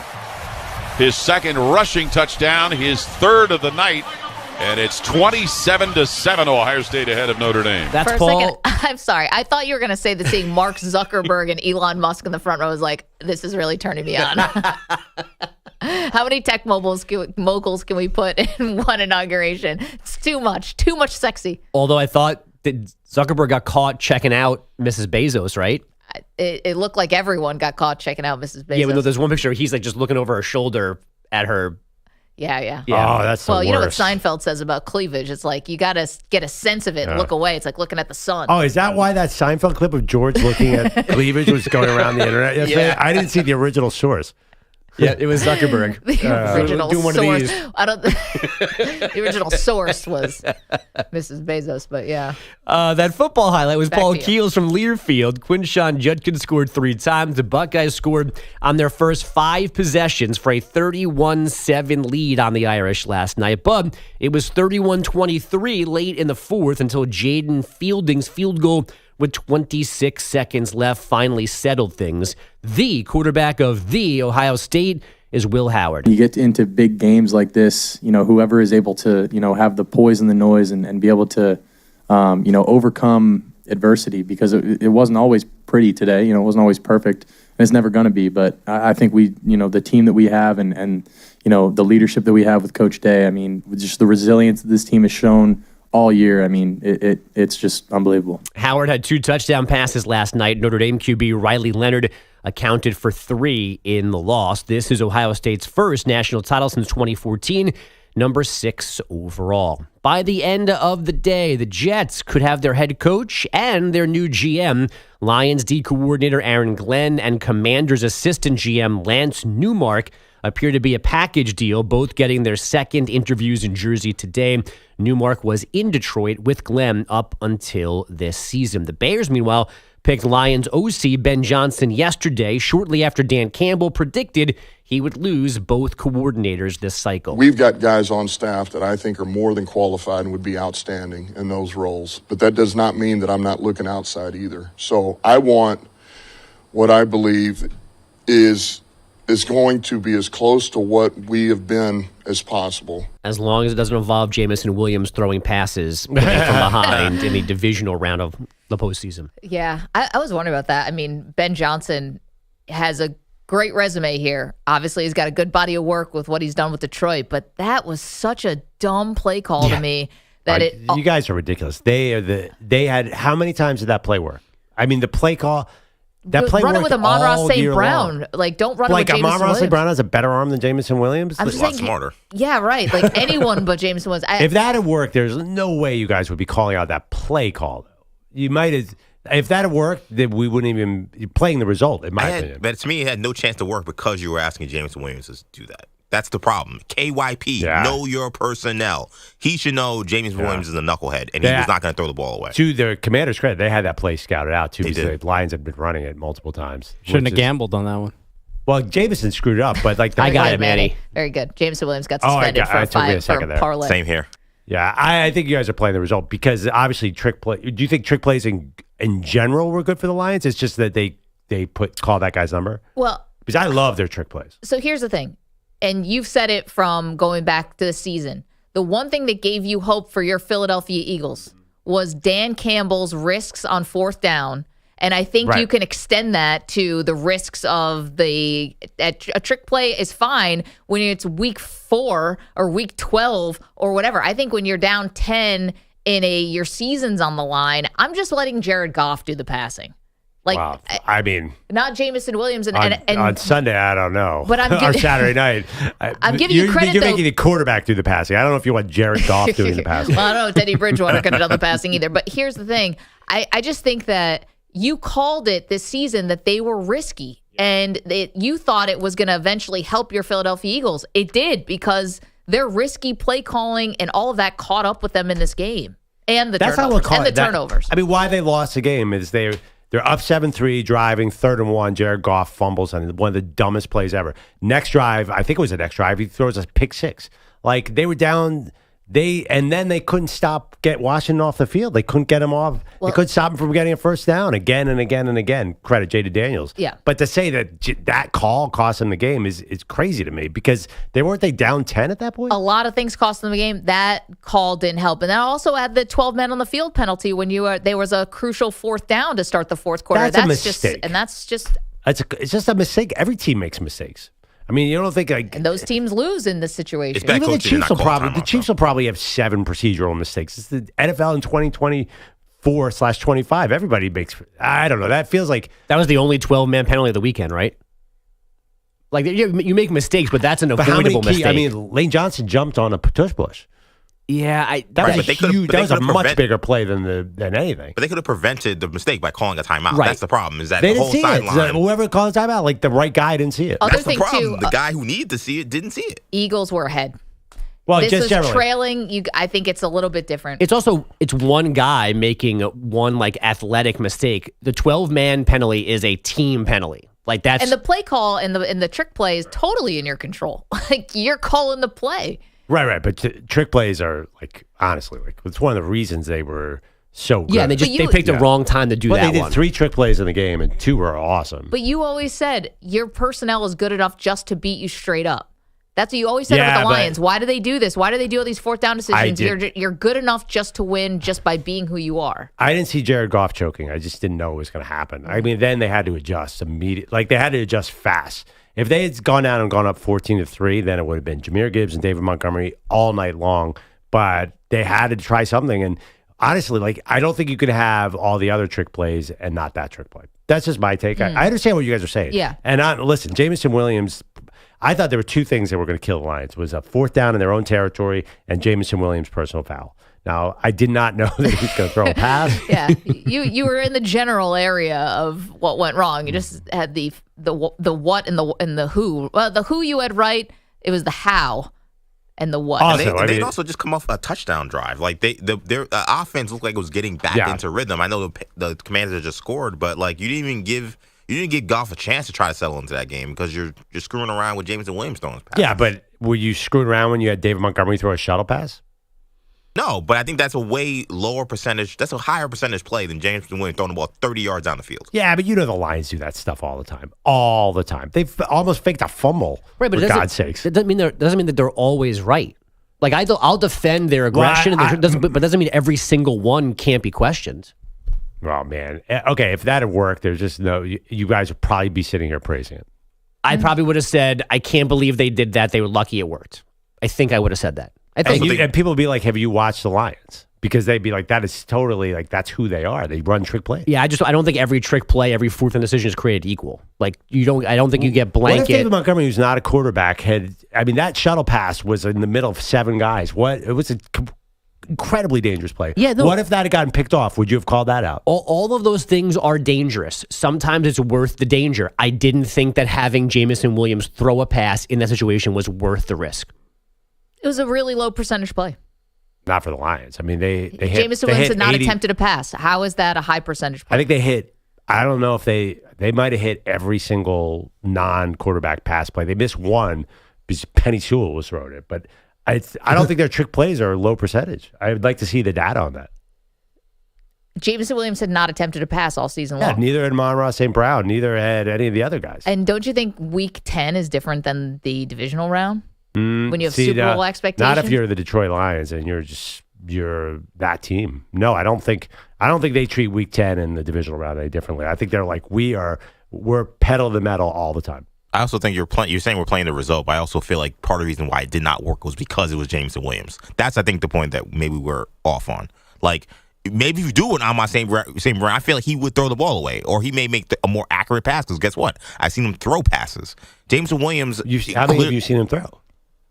B: His second rushing touchdown, his third of the night, and it's 27-7 Ohio State ahead of Notre Dame.
K: That's
C: For a
K: Paul.
C: second, I'm sorry. I thought you were going to say that seeing Mark Zuckerberg and Elon Musk in the front row was like, this is really turning me on. How many tech moguls can we put in one inauguration? It's too much sexy.
K: Although I thought that Zuckerberg got caught checking out Mrs. Bezos, right?
C: It looked like everyone got caught checking out Mrs. Bezos.
K: Yeah, but no, there's one picture where he's like just looking over her shoulder at her.
C: Yeah.
D: Oh, that's the
C: well, you know what
D: worst.
C: Seinfeld says about cleavage. It's like you got to get a sense of it and look away. It's like looking at the sun.
D: Oh, is that why that Seinfeld clip of George looking at cleavage was going around the internet yesterday?
K: Yeah.
D: I didn't see the original source.
K: Yeah, it was Zuckerberg.
C: The original
K: doing one of
C: source.
K: these.
C: I don't. The original source was Mrs. Bezos, but yeah.
K: That football highlight was
C: Back
K: Paul
C: to you.
K: Keels from Learfield. Quinshon Judkins scored 3 times. The Buckeyes scored on their first 5 possessions for a 31-7 lead on the Irish last night. But it was 31-23 late in the fourth until Jaden Fielding's field goal with 26 seconds left finally settled things. The quarterback of the Ohio State is Will Howard.
R: You get into big games like this, whoever is able to, have the poise and the noise and be able to, overcome adversity, because it wasn't always pretty today. It wasn't always perfect, and it's never going to be. But I think we, the team that we have and the leadership that we have with Coach Day, just the resilience that this team has shown all year. It's just unbelievable.
K: Howard had 2 touchdown passes last night. Notre Dame QB Riley Leonard accounted for 3 in the loss. This is Ohio State's first national title since 2014, number 6 overall. By the end of the day, the Jets could have their head coach and their new GM, Lions D coordinator Aaron Glenn, and Commanders assistant GM Lance Newmark appear to be a package deal, both getting their second interviews in Jersey today. Newmark was in Detroit with Glenn up until this season. The Bears, meanwhile, picked Lions OC Ben Johnson yesterday, shortly after Dan Campbell predicted he would lose both coordinators this cycle.
S: We've got guys on staff that I think are more than qualified and would be outstanding in those roles. But that does not mean that I'm not looking outside either. So I want what I believe is going to be as close to what we have been as possible.
K: As long as it doesn't involve Jamison Williams throwing passes from behind in the divisional round of the postseason.
C: Yeah, I was wondering about that. Ben Johnson has a great resume here. Obviously, he's got a good body of work with what he's done with Detroit, but that was such a dumb play call to me that
D: you guys are ridiculous. They had, how many times did that play work? The play call. That play
C: run it
D: worked
C: with Amon-Ra
D: all
C: St.
D: year
C: Brown.
D: long.
C: Don't run it with Jameson
D: Amon-Ra
C: Williams.
D: St. Brown has a better arm than Jameson Williams.
C: I'm just saying,
F: smarter.
C: Yeah, right. Anyone but Jameson Williams.
D: If that had worked, there's no way you guys would be calling out that play call. You might have. If that had worked, then we wouldn't even be playing the result, in my opinion.
F: But to me, it had no chance to work because you were asking Jameson Williams to do that. That's the problem. KYP, know your personnel. He should know James Williams is a knucklehead, and he was not going to throw the ball away.
D: To their Commanders' credit, they had that play scouted out, too, because the Lions had been running it multiple times.
Q: Shouldn't have gambled on that one.
D: Well, Jameson screwed it up, but I
K: got it, Manny.
C: Very good. Jameson Williams got suspended for a parlay.
F: Same here.
D: Yeah, I think you guys are playing the result because obviously trick play. Do you think trick plays in general were good for the Lions? It's just that they call that guy's number?
C: Well,
D: because I love their trick plays.
C: So here's the thing. And you've said it from going back to the season. The one thing that gave you hope for your Philadelphia Eagles was Dan Campbell's risks on 4th down. And I think you can extend that to the risks of a trick play is fine when it's week 4 or week 12 or whatever. I think when you're down 10 in your season's on the line, I'm just letting Jared Goff do the passing.
D: Wow.
C: Not Jameson Williams. And
D: on Sunday, I don't know.
C: But
D: or Saturday night.
C: I'm giving you credit,
D: You're
C: though.
D: making the quarterback do the passing. I don't know if you want Jared Goff doing the passing.
C: Well, I don't know if Teddy Bridgewater could have done the passing either. But here's the thing. I just think that you called it this season that they were risky. And you thought it was going to eventually help your Philadelphia Eagles. It did, because their risky play calling and all of that caught up with them in this game. And the turnovers.
D: Why they lost the game is they're up 7-3, driving 3rd and 1. Jared Goff fumbles on one of the dumbest plays ever. Next drive, I think it was the next drive, he throws a pick 6. They were down. And then they couldn't stop Washington off the field. They couldn't get him off. They couldn't stop him from getting a first down again and again and again. Credit Jaden Daniels.
C: Yeah.
D: But to say that call cost them the game is crazy to me, because weren't they down 10 at that point?
C: A lot of things cost them the game. That call didn't help. And that also had the 12 men on the field penalty when there was a crucial 4th down to start the 4th quarter.
D: That's a mistake.
C: It's
D: just a mistake. Every team makes mistakes. You don't think
C: and those teams lose in this situation.
D: Even the Chiefs will probably have 7 procedural mistakes. It's the NFL in 2024/25. Everybody makes. I don't know. That feels like
K: that was the only 12-man penalty of the weekend, right? You make mistakes, but that's an avoidable mistake.
D: Lane Johnson jumped on a tush push. that
F: Right,
D: was
F: but they
D: a
F: could've-
D: huge.
F: but
D: That
F: they
D: was a
F: could've
D: much
F: prevent-
D: bigger play than anything.
F: But they could have prevented the mistake by calling a timeout.
K: Right.
F: That's the problem. Is that
D: They
F: the
D: didn't
F: whole
D: see it.
F: sideline?
D: Whoever called the timeout, like the right guy didn't see it.
C: Other
F: That's the
C: thing,
F: problem.
C: too,
F: The guy who needed to see it didn't see it.
C: Eagles were ahead.
D: Well,
C: This
D: just
C: was
D: generally.
C: trailing. I think it's a little bit different.
K: It's one guy making one like athletic mistake. The 12-man penalty is a team penalty. Like that's
C: And the play call and the trick play is totally in your control. Like you're calling the play.
D: Right. But trick plays are like honestly, like it's one of the reasons they were so good.
K: yeah. They picked the wrong time to do
D: Well,
K: that.
D: they did
K: one.
D: 3 trick plays in the game, and 2 were awesome.
C: But you always said your personnel is good enough just to beat you straight up. That's what you always said
D: Yeah,
C: about the
D: but-
C: Lions. Why do they do this? Why do they do all these fourth down decisions?
D: did-
C: You're good enough just to win just by being who you are.
D: I didn't see Jared Goff choking. I just didn't know it was going to happen. I mean, then they had to adjust immediately. Like they had to adjust fast. If they had gone down and gone up 14-3, then it would have been Jahmyr Gibbs and David Montgomery all night long. But they had to try something. And honestly, like I don't think you could have all the other trick plays and not that trick play. That's just my take. I understand what you guys are saying.
C: Yeah.
D: And listen, Jameson Williams. I thought there were 2 things that were going to kill the Lions. Was a fourth down in their own territory and Jameson Williams' personal foul. Now, I did not know that he was going to throw a pass.
C: Yeah, you were in the general area of what went wrong. You just had the what and the who. Well, the who you had right. It was the how and the what.
F: And they'd also just come off a touchdown drive. Like their offense looked like it was getting back into rhythm. I know the Commanders just scored, but like you didn't give Goff a chance to try to settle into that game because you're screwing around with Jameson Williams throwing his pass.
D: Yeah, but were you screwing around when you had David Montgomery throw a shuttle pass?
F: No, but I think that's a way lower percentage. That's a higher percentage play than Jameson Williams throwing the ball 30 yards down the field.
D: Yeah, but you know the Lions do that stuff all the time. All the time. They've almost faked a fumble,
K: Right, but
D: for
K: it
D: God's sakes.
K: It doesn't mean that they're always right. Like I'll defend their aggression, but doesn't mean every single one can't be questioned.
D: Oh, man. Okay, if that had worked, there's just no... You guys would probably be sitting here praising it.
K: I probably would have said, I can't believe they did that. They were lucky it worked. I think I would have said that.
D: And people would be like, have you watched the Lions? Because they'd be like, that is totally, like, that's who they are. They run trick plays.
K: Yeah, I don't think every trick play, every fourth down decision is created equal. Like, I don't think you get
D: What if
K: blanket.
D: David Montgomery, who's not a quarterback, that shuttle pass was in the middle of 7 guys. It was an incredibly dangerous play.
K: Yeah, no.
D: What if that had gotten picked off? Would you have called that out?
K: All of those things are dangerous. Sometimes it's worth the danger. I didn't think that having Jameson Williams throw a pass in that situation was worth the risk.
C: It was a really low percentage play.
D: Not for the Lions. I mean, they hit.
C: Jameson
D: they
C: Williams
D: hit
C: had not
D: 80
C: attempted a pass. How is that a high percentage play?
D: I think they hit. I don't know if they might have hit every single non-quarterback pass play. They missed one because Penny Sewell was throwing it, but I don't think their trick plays are low percentage. I would like to see the data on that.
C: Jameson Williams had not attempted a pass all season
D: Yeah,
C: long.
D: neither had Amon-Ra St. Brown. Neither had any of the other guys.
C: And don't you think week 10 is different than the divisional round? When you have
D: See,
C: Super Bowl expectations?
D: Not if you're the Detroit Lions and you're that team. No, I don't think they treat week 10 in the divisional round any differently. I think they're like, we're pedal to the metal all the time.
F: I also think you're saying we're playing the result, but I also feel like part of the reason why it did not work was because it was Jameson Williams. That's, I think, the point that maybe we're off on. Like, maybe if you do it on my same brand, I feel like he would throw the ball away, or he may make a more accurate pass, because guess what? I've seen him throw passes. Jameson Williams...
D: How many have you seen him throw?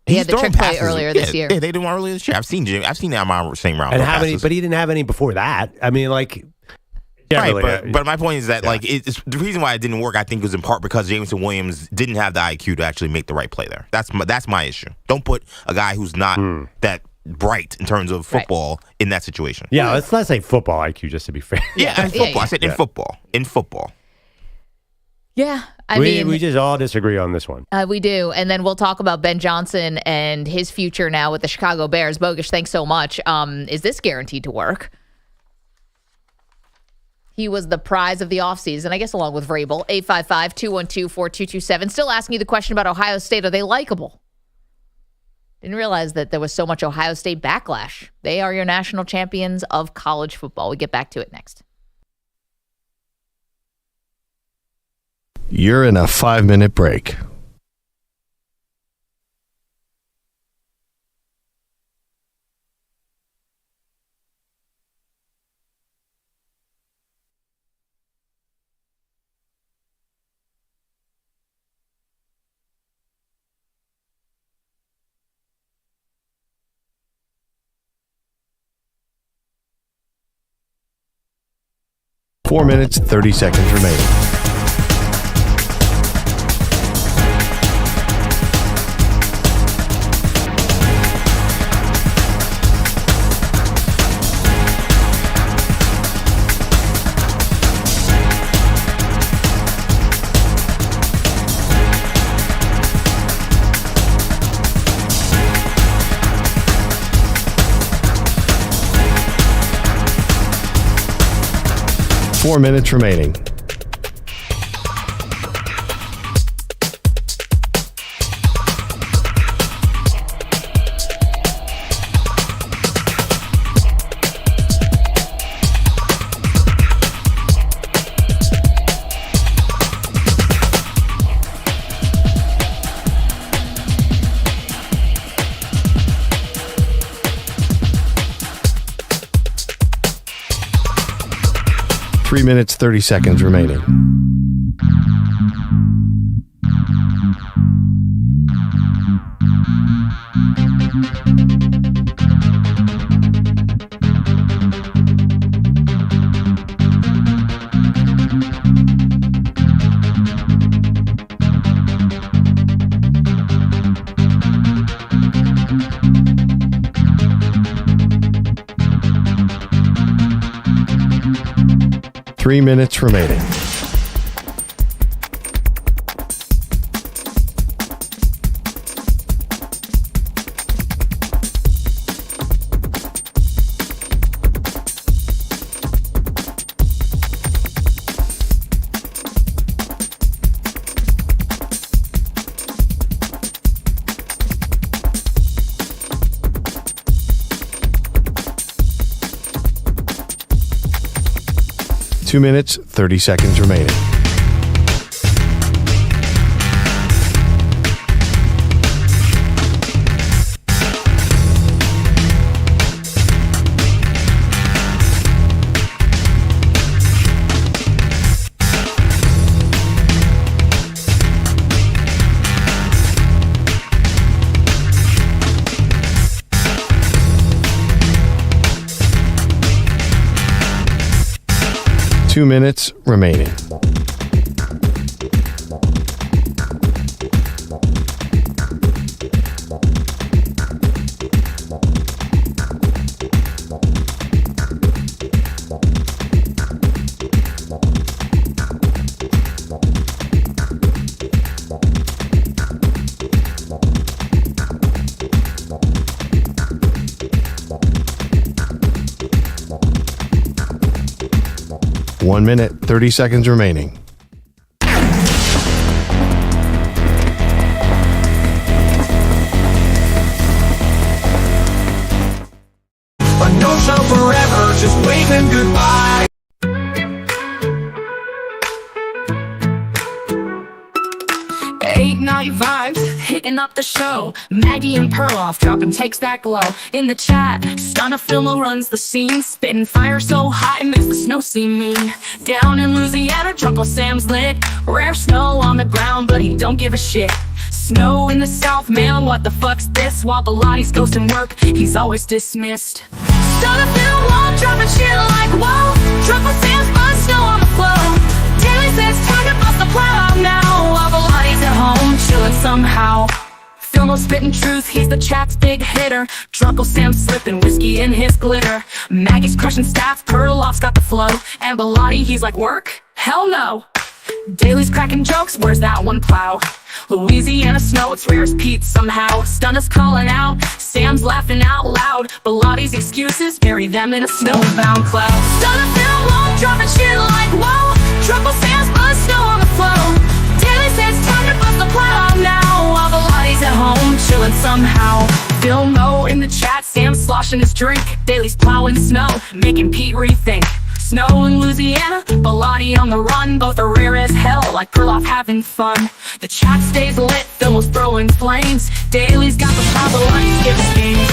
C: He had the trick play earlier this year.
F: Yeah, they did one earlier this year. I've seen that on my same round.
D: And how many? But he didn't have any before that. I mean, like...
F: Right, but my point is that like it's the reason why it didn't work. I think was in part because Jameson Williams didn't have the IQ to actually make the right play there. That's my issue. Don't put a guy who's not that bright in terms of football in that situation.
D: Yeah, let's say football IQ just to be fair.
F: Yeah, in football. I said in football. In football.
C: Yeah,
D: we just all disagree on this one.
C: We do. And then we'll talk about Ben Johnson and his future now with the Chicago Bears. Bogusch, thanks so much. Is this guaranteed to work? He was the prize of the offseason, I guess, along with Vrabel. 855-212-4227. Still asking you the question about Ohio State. Are they likable? Didn't realize that there was so much Ohio State backlash. They are your national champions of college football. We get back to it next.
G: You're in a 5-minute break. 4 minutes, 30 seconds remaining. Four minutes remaining. Three minutes, 30 seconds remaining. Three minutes remaining. Two minutes, 30 seconds remaining. Two minutes remaining. 1 minute, 30 seconds remaining.
H: A no show forever, just waving goodbye.
T: Night vibes, hitting up the show. Maggie and Perloff dropping takes that glow. In the chat, Stunna Filmo runs the scene. Spitting fire so hot it makes the snow seem mean. Down in Louisiana, Uncle Sam's lit. Rare snow on the ground, but he don't give a shit. Snow in the south, man, what the fuck's this? While the Lottie's ghosting work, he's always dismissed. Stunna Filmo dropping shit like whoa. Uncle Sam's buzz, snow on the floor. Daily says time to bust the plow now. While the Lottie's at home, chillin' somehow. Filmo spittin' truth, he's the chat's big hitter. Drunkle Sam slipping whiskey in his glitter. Maggie's crushing staff, Perloff's got the flow. And Lombardi, he's like, work? Hell no. Daly's cracking jokes, where's that one plow? Louisiana snow, it's rare as Pete somehow. Stunna's calling out, Sam's laughing out loud. Lotties excuses, bury them in a snowbound cloud. Stunna Filmo dropping shit like whoa. Truckle Sam's buzz, snow on the floor. Daly says time to bust the plow now. While the Lottie's at home, chillin' somehow. Filmo in the chat, Sam's sloshing his drink. Daly's plowing snow, making Pete rethink. Snow in Louisiana, Lombardi on the run. Both are rare as hell, like Perloff having fun. The chat stays lit, Filmo's throwing flames. Daly's got the power, Lottie's gives games.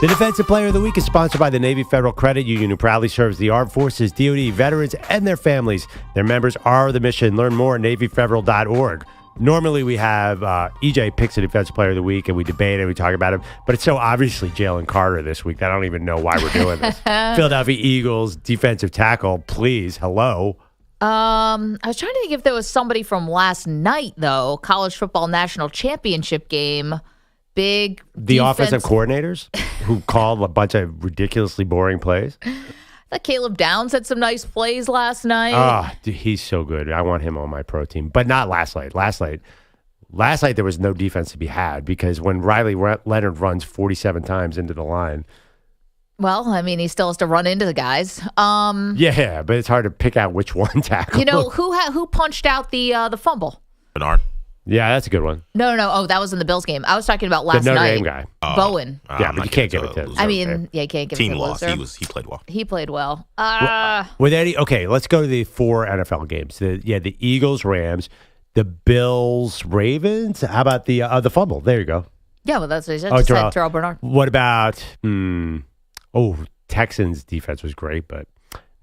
D: The Defensive Player of the Week is sponsored by the Navy Federal Credit Union, who proudly serves the Armed Forces, DoD, veterans, and their families. Their members are the mission. Learn more at NavyFederal.org. Normally we have EJ picks a defensive player of the week and we debate and we talk about him, but it's so obviously Jalen Carter this week that I don't even know why we're doing this. Philadelphia Eagles defensive tackle, please, hello.
C: I was trying to think if there was somebody from last night, though. College football national championship game. Big
D: The offensive coordinators who called a bunch of ridiculously boring plays.
C: I thought Caleb Downs had some nice plays last night.
D: Dude, he's so good. I want him on my pro team, but not last night. Last night there was no defense to be had because when Riley Leonard runs 47 times into the line.
C: Well, I mean, he still has to run into the guys.
D: Yeah, but it's hard to pick out which one tackle.
C: You know, who punched out the fumble?
F: Bernard.
D: Yeah, that's a good one.
C: No. Oh, that was in the Bills game. I was talking about last
D: the Notre
C: night.
D: Dame guy.
C: Bowen.
D: Yeah, but you can't give it to him.
C: I mean, you can't give it to
F: Team loss.
C: loser.
F: He played well.
C: He played well.
D: With Eddie, okay, let's go to the 4 NFL games. The Eagles, Rams, the Bills, Ravens. How about the fumble? There you go.
C: Yeah, well, that's what he said. Just said Terrell Bernard.
D: What about, Texans defense was great, but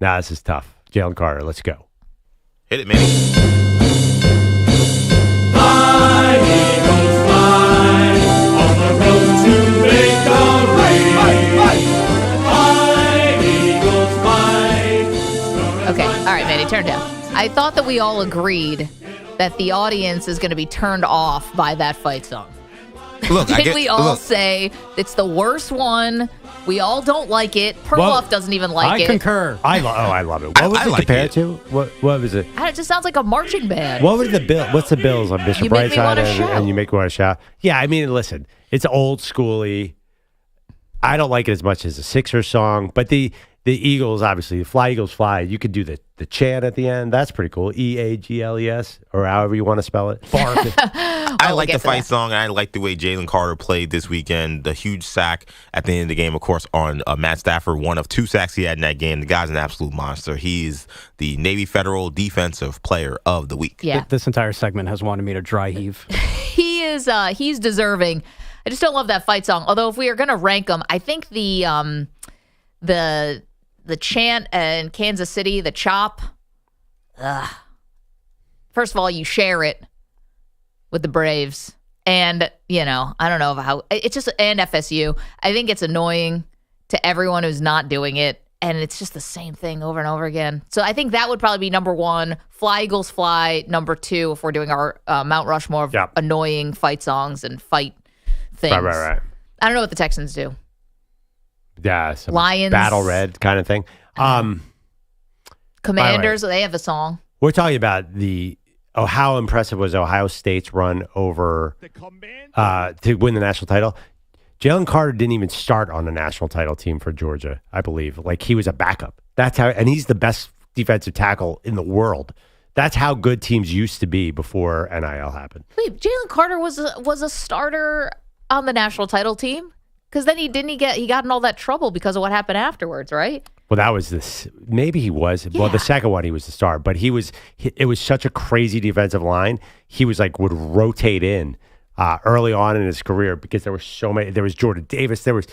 D: now this is tough. Jalen Carter, let's go.
F: Hit it, Manny.
H: Fly, Eagles, fly, on the road to victory. Fly, Eagles, fly.
C: Okay, all right, Manny, turn it down. I thought that we all agreed that the audience is going to be turned off by that fight song.
F: Look,
C: Didn't we all say it's the worst one? We all don't like it. Perloff doesn't even like it.
Q: I concur.
D: I love it. What was it compared to? What was it?
C: It just sounds like a marching band.
D: What was the bill? What's the Bills on Bishop
C: You make me
D: Brightside
C: wanna shout.
D: and you make me want to shout? Yeah, I mean, listen, it's old schooly. I don't like it as much as the Sixers song, but the Eagles, obviously, the Fly Eagles Fly. You could do the chant at the end. That's pretty cool. EAGLES or however you want to spell it.
F: I like the fight song, and I like the way Jalen Carter played this weekend. The huge sack at the end of the game, of course, on Matt Stafford, one of 2 sacks he had in that game. The guy's an absolute monster. He's the Navy Federal Defensive Player of the Week.
C: Yeah.
Q: This entire segment has wanted me to dry heave.
C: He is. He's deserving. I just don't love that fight song. Although, if we are going to rank them, I think the chant in Kansas City, the chop. First of all, you share it with the Braves. And, I don't know how it's just, and FSU. I think it's annoying to everyone who's not doing it. And it's just the same thing over and over again. So I think that would probably be number 1. Fly, Eagles, Fly. Number 2, if we're doing our Mount Rushmore of annoying fight songs and fight things.
D: Right.
C: I don't know what the Texans do.
D: Yeah, some
C: Lions.
D: Battle Red kind of thing.
C: Commanders, they have a song.
D: We're talking about how impressive was Ohio State's run over to win the national title. Jalen Carter didn't even start on the national title team for Georgia, I believe. Like, he was a backup. That's how, and he's the best defensive tackle in the world. That's how good teams used to be before NIL happened.
C: Wait, Jalen Carter was a starter on the national title team? Because then he got in all that trouble because of what happened afterwards, right?
D: Well, that was this. Maybe he was. Yeah. Well, the second one he was the star, but it was such a crazy defensive line. He was would rotate in early on in his career because there were so many. There was Jordan Davis. There was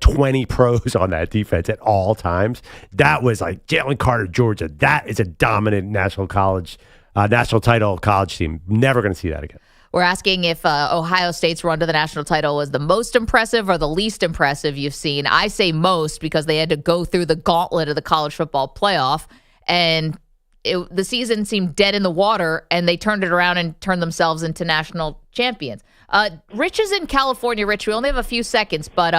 D: 20 pros on that defense at all times. That was Jalen Carter, Georgia. That is a dominant national title college team. Never going to see that again.
C: We're asking if Ohio State's run to the national title was the most impressive or the least impressive you've seen. I say most because they had to go through the gauntlet of the college football playoff, and the season seemed dead in the water, and they turned it around and turned themselves into national champions. Rich is in California. Rich, we only have a few seconds, but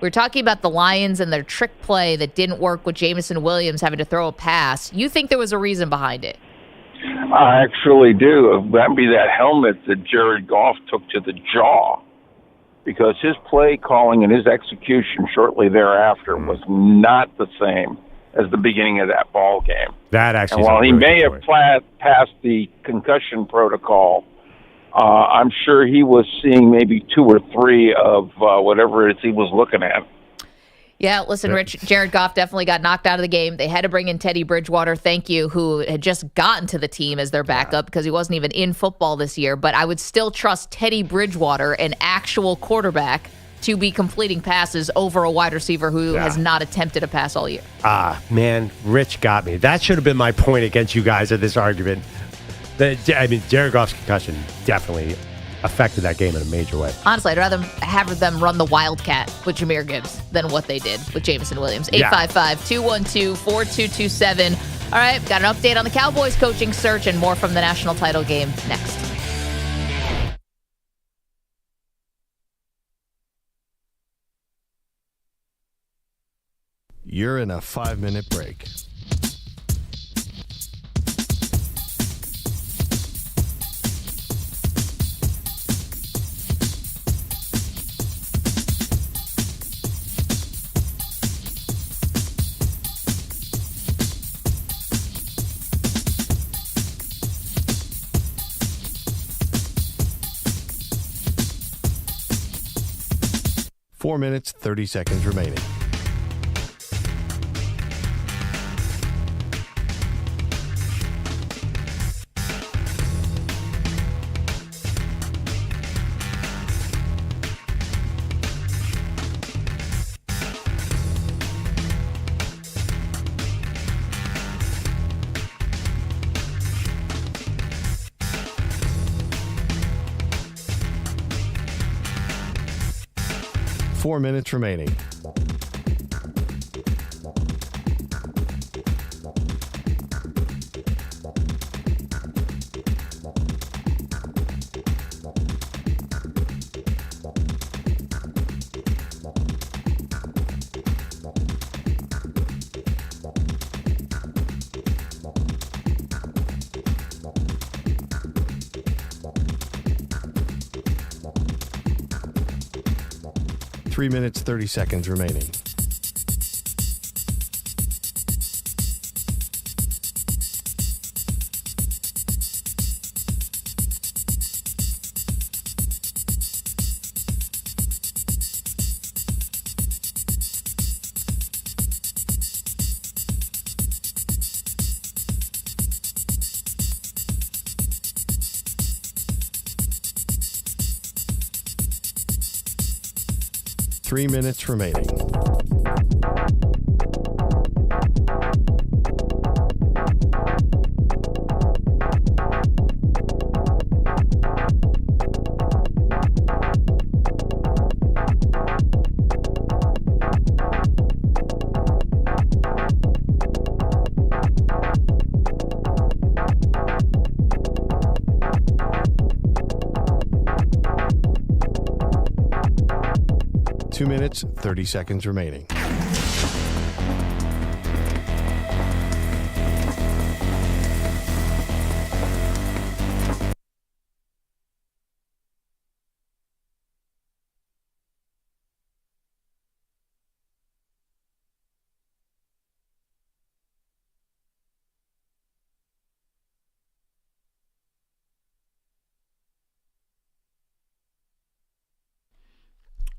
C: we're talking about the Lions and their trick play that didn't work with Jameson Williams having to throw a pass. You think there was a reason behind it?
U: I actually do. That'd be that helmet that Jared Goff took to the jaw, because his play calling and his execution shortly thereafter was not the same as the beginning of that ball game.
D: That actually,
U: and while he may have passed the concussion protocol, I'm sure he was seeing maybe 2 or 3 of whatever it is he was looking at.
C: Yeah, listen, Rich, Jared Goff definitely got knocked out of the game. They had to bring in Teddy Bridgewater, thank you, who had just gotten to the team as their backup because he wasn't even in football this year. But I would still trust Teddy Bridgewater, an actual quarterback, to be completing passes over a wide receiver who has not attempted a pass all year.
D: Man, Rich got me. That should have been my point against you guys in this argument. Jared Goff's concussion definitely affected that game in a major way.
C: Honestly, I'd rather have them run the Wildcat with Jahmyr Gibbs than what they did with Jameson Williams. 855-212-4227. All right, got an update on the Cowboys coaching search and more from the national title game next.
G: You're in a 5-minute break. Four minutes, 30 seconds remaining. Four minutes remaining. Three minutes, 30 seconds remaining. Three minutes remaining. Two minutes, 30 seconds remaining.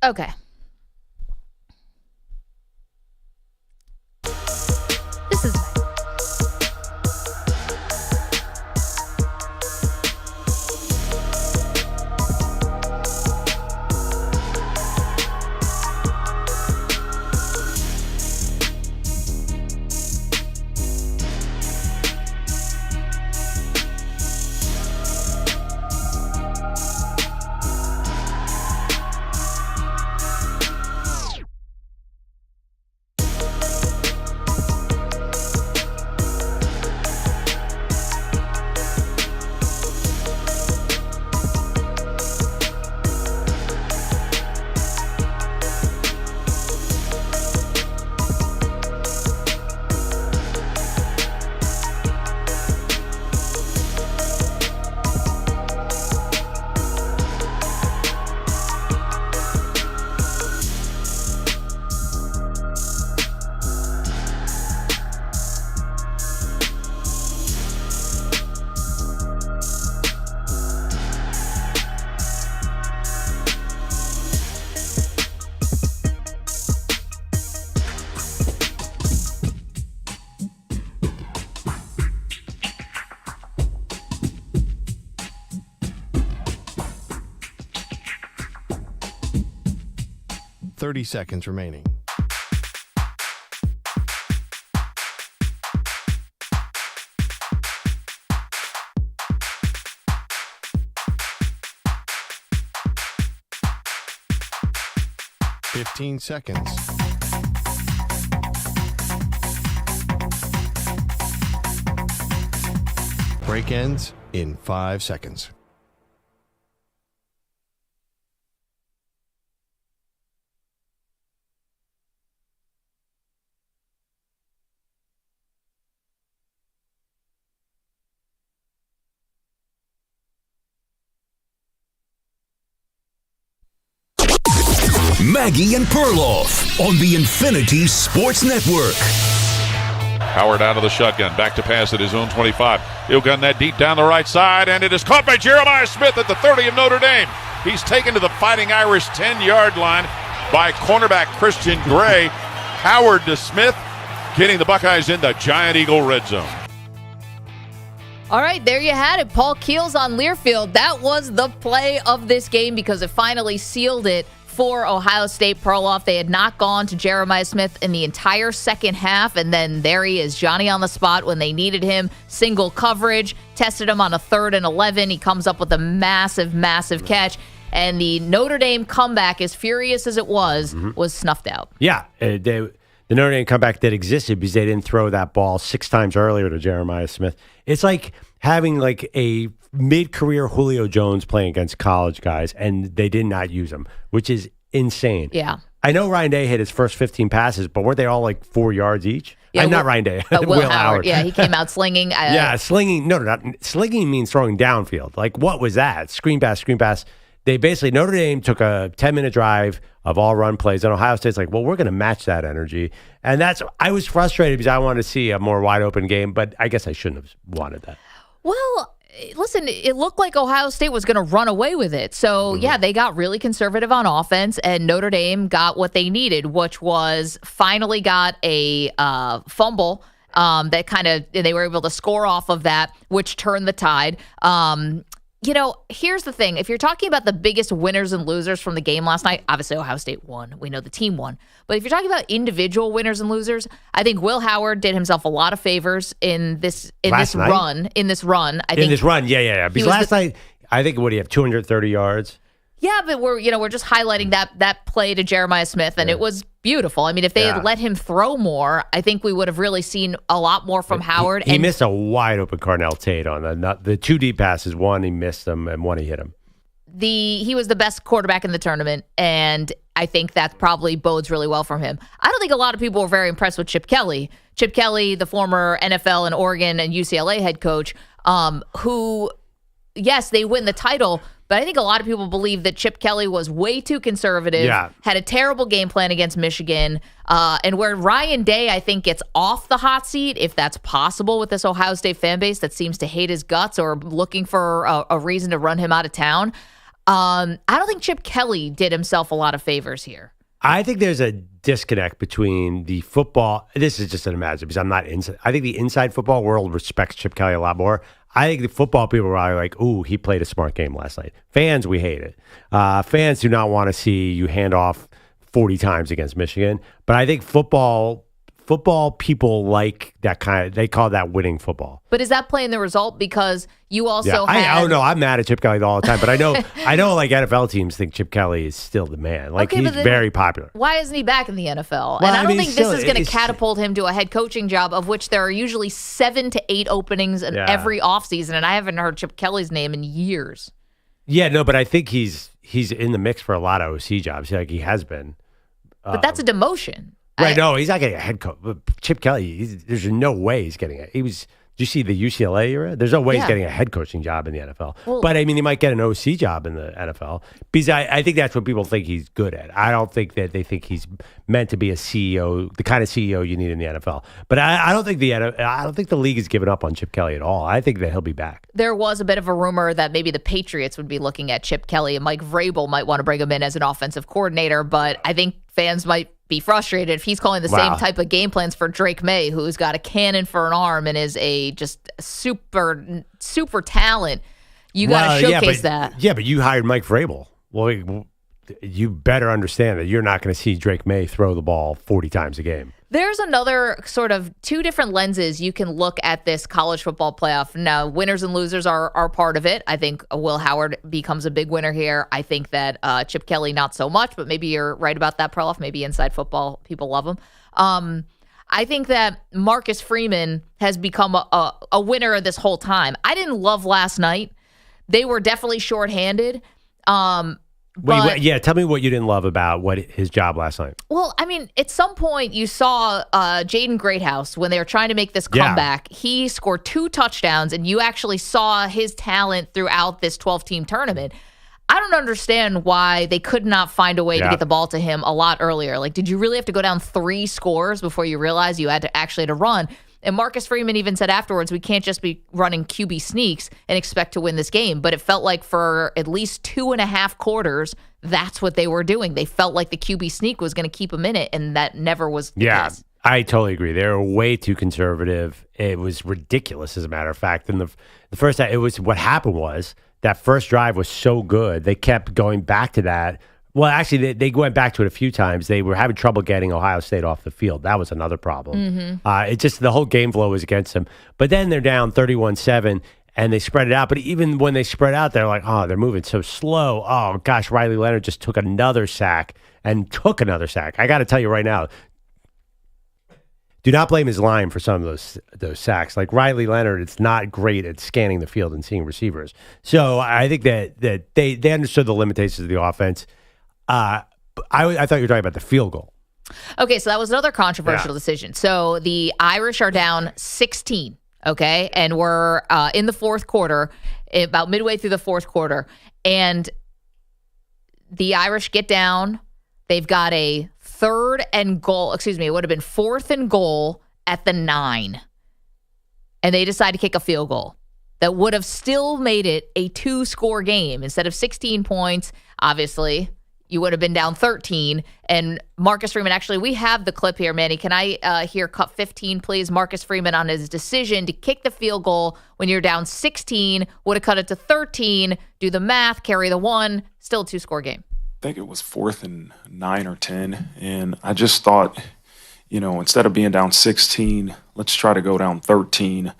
C: Okay. This is .30 seconds remaining.
G: 15 seconds. Break ends in 5 seconds.
A: Maggie and Perloff on the Infinity Sports Network.
B: Howard out of the shotgun, back to pass at his own 25. He'll gun that deep down the right side, and it is caught by Jeremiah Smith at the 30 of Notre Dame. He's taken to the Fighting Irish 10-yard line by cornerback Christian Gray. Howard to Smith, getting the Buckeyes in the Giant Eagle red zone.
C: All right, there you had it. Paul Keels on Learfield. That was the play of this game because it finally sealed it for Ohio State. Perloff, they had not gone to Jeremiah Smith in the entire second half, and then there he is, Johnny on the spot when they needed him. Single coverage, tested him on a 3rd and 11. He comes up with a massive, massive catch, and the Notre Dame comeback, as furious as it was snuffed out.
D: Yeah, the Notre Dame comeback that existed because they didn't throw that ball 6 times earlier to Jeremiah Smith. It's like having like a mid-career Julio Jones playing against college guys, and they did not use him, which is insane.
C: Yeah.
D: I know Ryan Day hit his first 15 passes, but weren't they all like 4 yards each?
C: Yeah,
D: not Ryan Day.
C: Will Howard. Yeah, he came out slinging.
D: Yeah, slinging. No, not slinging means throwing downfield. Like, what was that? Screen pass. They basically, Notre Dame took a 10-minute drive of all run plays, and Ohio State's like, well, we're going to match that energy. And I was frustrated because I wanted to see a more wide open game, but I guess I shouldn't have wanted that.
C: Well, listen, it looked like Ohio State was going to run away with it. So, yeah, they got really conservative on offense, and Notre Dame got what they needed, which was finally got a fumble that kind of, they were able to score off of that, which turned the tide. You know, here's the thing. If you're talking about the biggest winners and losers from the game last night, obviously Ohio State won. We know the team won. But if you're talking about individual winners and losers, I think Will Howard did himself a lot of favors in this run. Because
D: last night, I think, what do you have, 230 yards?
C: Yeah, but we're just highlighting that play to Jeremiah Smith, and it was beautiful. I mean, if they had let him throw more, I think we would have really seen a lot more from Howard.
D: He missed a wide open Carnell Tate on the 2 deep passes. One he missed them, and one he hit him.
C: He was the best quarterback in the tournament, and I think that probably bodes really well for him. I don't think a lot of people were very impressed with Chip Kelly. Chip Kelly, the former NFL and Oregon and UCLA head coach, who, yes, they win the title, but I think a lot of people believe that Chip Kelly was way too conservative, had a terrible game plan against Michigan, and where Ryan Day, I think, gets off the hot seat, if that's possible with this Ohio State fan base that seems to hate his guts or looking for a reason to run him out of town. I don't think Chip Kelly did himself a lot of favors here.
D: I think there's a disconnect between the football. This is just an imagination because I'm not inside. I think the inside football world respects Chip Kelly a lot more. I think the football people are like, ooh, he played a smart game last night. Fans, we hate it. Fans do not want to see you hand off 40 times against Michigan. But I think football people like that kind of, they call that winning football.
C: But is that playing the result? Because you also
D: I don't know. I'm mad at Chip Kelly all the time. But I know like NFL teams think Chip Kelly is still the man. Like, he's very popular.
C: Why isn't he back in the NFL?
D: Well,
C: and I don't think this is going to catapult him to a head coaching job, of which there are usually 7 to 8 openings in every offseason. And I haven't heard Chip Kelly's name in years.
D: Yeah, no, but I think he's in the mix for a lot of OC jobs. Like, he has been.
C: But that's a demotion.
D: Right, no, he's not getting a head coach. Chip Kelly, there's no way he's getting it. Did you see the UCLA era? There's no way he's getting a head coaching job in the NFL. Well, but, I mean, he might get an OC job in the NFL because I think that's what people think he's good at. I don't think that they think he's meant to be a CEO, the kind of CEO you need in the NFL. But I don't think the league has given up on Chip Kelly at all. I think that he'll be back.
C: There was a bit of a rumor that maybe the Patriots would be looking at Chip Kelly, and Mike Vrabel might want to bring him in as an offensive coordinator, but I think fans might be frustrated if he's calling the same type of game plans for Drake May, who's got a cannon for an arm and is a just super talent. You got to showcase that.
D: Yeah, but you hired Mike Vrabel. Well, you better understand that you're not going to see Drake May throw the ball 40 times a game.
C: There's another sort of two different lenses you can look at this college football playoff. Now, winners and losers are part of it. I think Will Howard becomes a big winner here. I think that Chip Kelly, not so much, but maybe you're right about that, Perloff. Maybe inside football, people love him. I think that Marcus Freeman has become a winner this whole time. I didn't love last night. They were definitely shorthanded.
D: Wait, tell me what you didn't love about his job last night.
C: Well, I mean, at some point you saw Jaden Greathouse when they were trying to make this comeback. Yeah. He scored 2 touchdowns, and you actually saw his talent throughout this 12-team tournament. I don't understand why they could not find a way to get the ball to him a lot earlier. Like, did you really have to go down 3 scores before you realized you had to actually run? And Marcus Freeman even said afterwards, we can't just be running QB sneaks and expect to win this game. But it felt like for at least 2.5 quarters, that's what they were doing. They felt like the QB sneak was going to keep them in it, and that never was the case.
D: I totally agree. They were way too conservative. It was ridiculous, as a matter of fact. And the first time, what happened was that first drive was so good, they kept going back to that. Well, actually, they went back to it a few times. They were having trouble getting Ohio State off the field. That was another problem. It just, the whole game flow was against them. But then they're down 31-7, and they spread it out. But even when they spread out, they're like, oh, they're moving so slow. Oh, gosh, Riley Leonard just took another sack. I got to tell you right now, do not blame his line for some of those sacks. Like Riley Leonard, it's not great at scanning the field and seeing receivers. So I think that they understood the limitations of the offense. I thought you were talking about the field goal.
C: Okay, so that was another controversial decision. So the Irish are down 16, okay? And we're in the fourth quarter, about midway through the fourth quarter. And the Irish get down. They've got a 4th and goal at the 9. And they decide to kick a field goal that would have still made it a 2-score game. Instead of 16 points, obviously, you would have been down 13. And Marcus Freeman, actually, we have the clip here, Manny. Can I hear cut 15, please? Marcus Freeman on his decision to kick the field goal when you're down 16, would have cut it to 13, do the math, carry the 1, still a 2-score game.
E: I think it was 4th and 9 or 10. And I just thought, instead of being down 16, let's try to go down 13.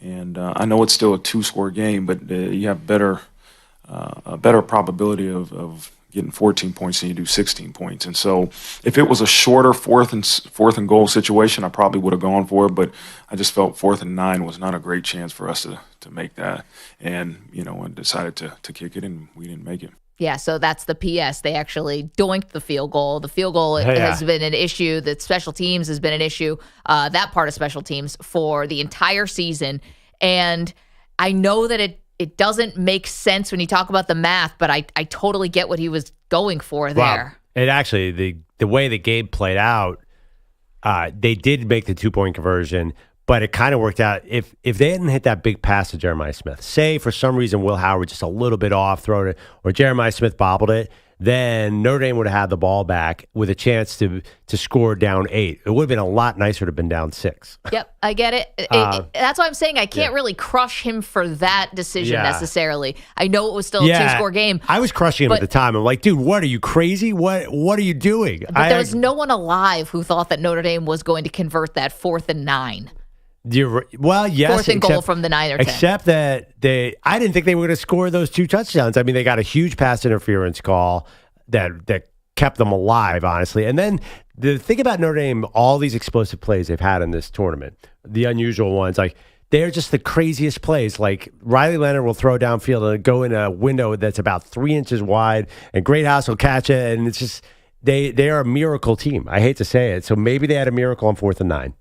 E: And I know it's still a 2-score game, but you have a better probability of getting 14 points than you do 16 points. And so if it was a shorter fourth and goal situation, I probably would have gone for it, but I just felt 4th and 9 was not a great chance for us to make that. And, and decided to kick it, and we didn't make it.
C: Yeah, so that's the PS. They actually doinked the field goal. The field goal has been an issue. The special teams has been an issue, that part of special teams, for the entire season. And I know that it doesn't make sense when you talk about the math, but I totally get what he was going for there.
D: Wow. It actually, the way the game played out, they did make the 2-point conversion, but it kind of worked out. If they hadn't hit that big pass to Jeremiah Smith, say for some reason Will Howard just a little bit off, throwing it, or Jeremiah Smith bobbled it, then Notre Dame would have had the ball back with a chance to score down 8. It would have been a lot nicer to have been down 6.
C: Yep, I get it. That's why I'm saying I can't really crush him for that decision necessarily. I know it was still a 2-score game.
D: I was crushing him at the time. I'm like, dude, what are you, crazy? What are you doing?
C: But there was no one alive who thought that Notre Dame was going to convert that 4th and 9.
D: Well, yes.
C: 4th and goal from the 9 or 10.
D: Except that I didn't think they were going to score those 2 touchdowns. I mean, they got a huge pass interference call that kept them alive, honestly. And then the thing about Notre Dame, all these explosive plays they've had in this tournament, the unusual ones, like they're just the craziest plays. Like Riley Leonard will throw downfield and go in a window that's about 3 inches wide, and Greathouse will catch it. And it's just, they are a miracle team. I hate to say it. So maybe they had a miracle on 4th and 9.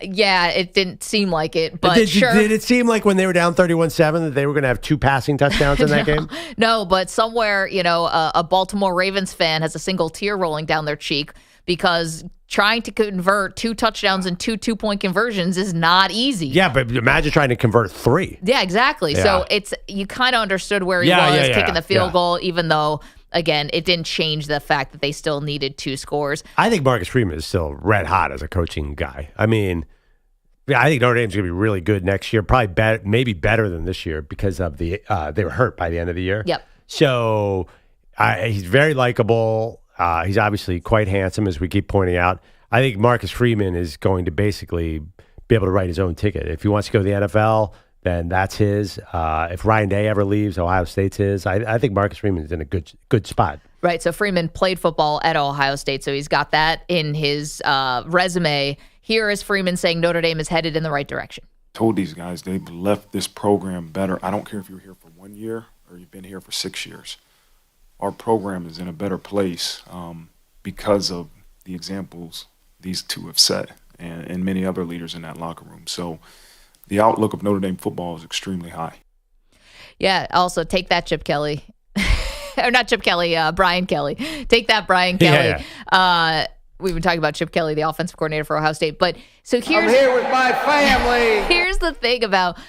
C: Yeah, it didn't seem like it, but sure.
D: Did it seem like when they were down 31-7 that they were going to have 2 passing touchdowns in that game?
C: No, but somewhere, a Baltimore Ravens fan has a single tear rolling down their cheek because trying to convert 2 touchdowns and 2 2-point conversions is not easy.
D: Yeah, but imagine trying to convert 3.
C: Yeah, exactly. Yeah. So you kind of understood where he was kicking the field goal, even though, again, it didn't change the fact that they still needed 2 scores.
D: I think Marcus Freeman is still red hot as a coaching guy. I mean, I think Notre Dame's going to be really good next year, probably maybe better than this year because of they were hurt by the end of the year.
C: Yep.
D: So he's very likable. He's obviously quite handsome, as we keep pointing out. I think Marcus Freeman is going to basically be able to write his own ticket. If he wants to go to the NFL, then that's his. If Ryan Day ever leaves, Ohio State's his. I think Marcus Freeman is in a good spot.
C: Right. So Freeman played football at Ohio State, so he's got that in his resume. Here is Freeman saying Notre Dame is headed in the right direction.
E: Told these guys they've left this program better. I don't care if you're here for 1 year or you've been here for 6 years. Our program is in a better place because of the examples these two have set and many other leaders in that locker room. So the outlook of Notre Dame football is extremely high.
C: Yeah, also take that, Chip Kelly. Or not Chip Kelly, Brian Kelly. Take that, Brian Kelly. Yeah. We've been talking about Chip Kelly, the offensive coordinator for Ohio State. But so here's
J: I'm here with my family.
C: Here's the thing about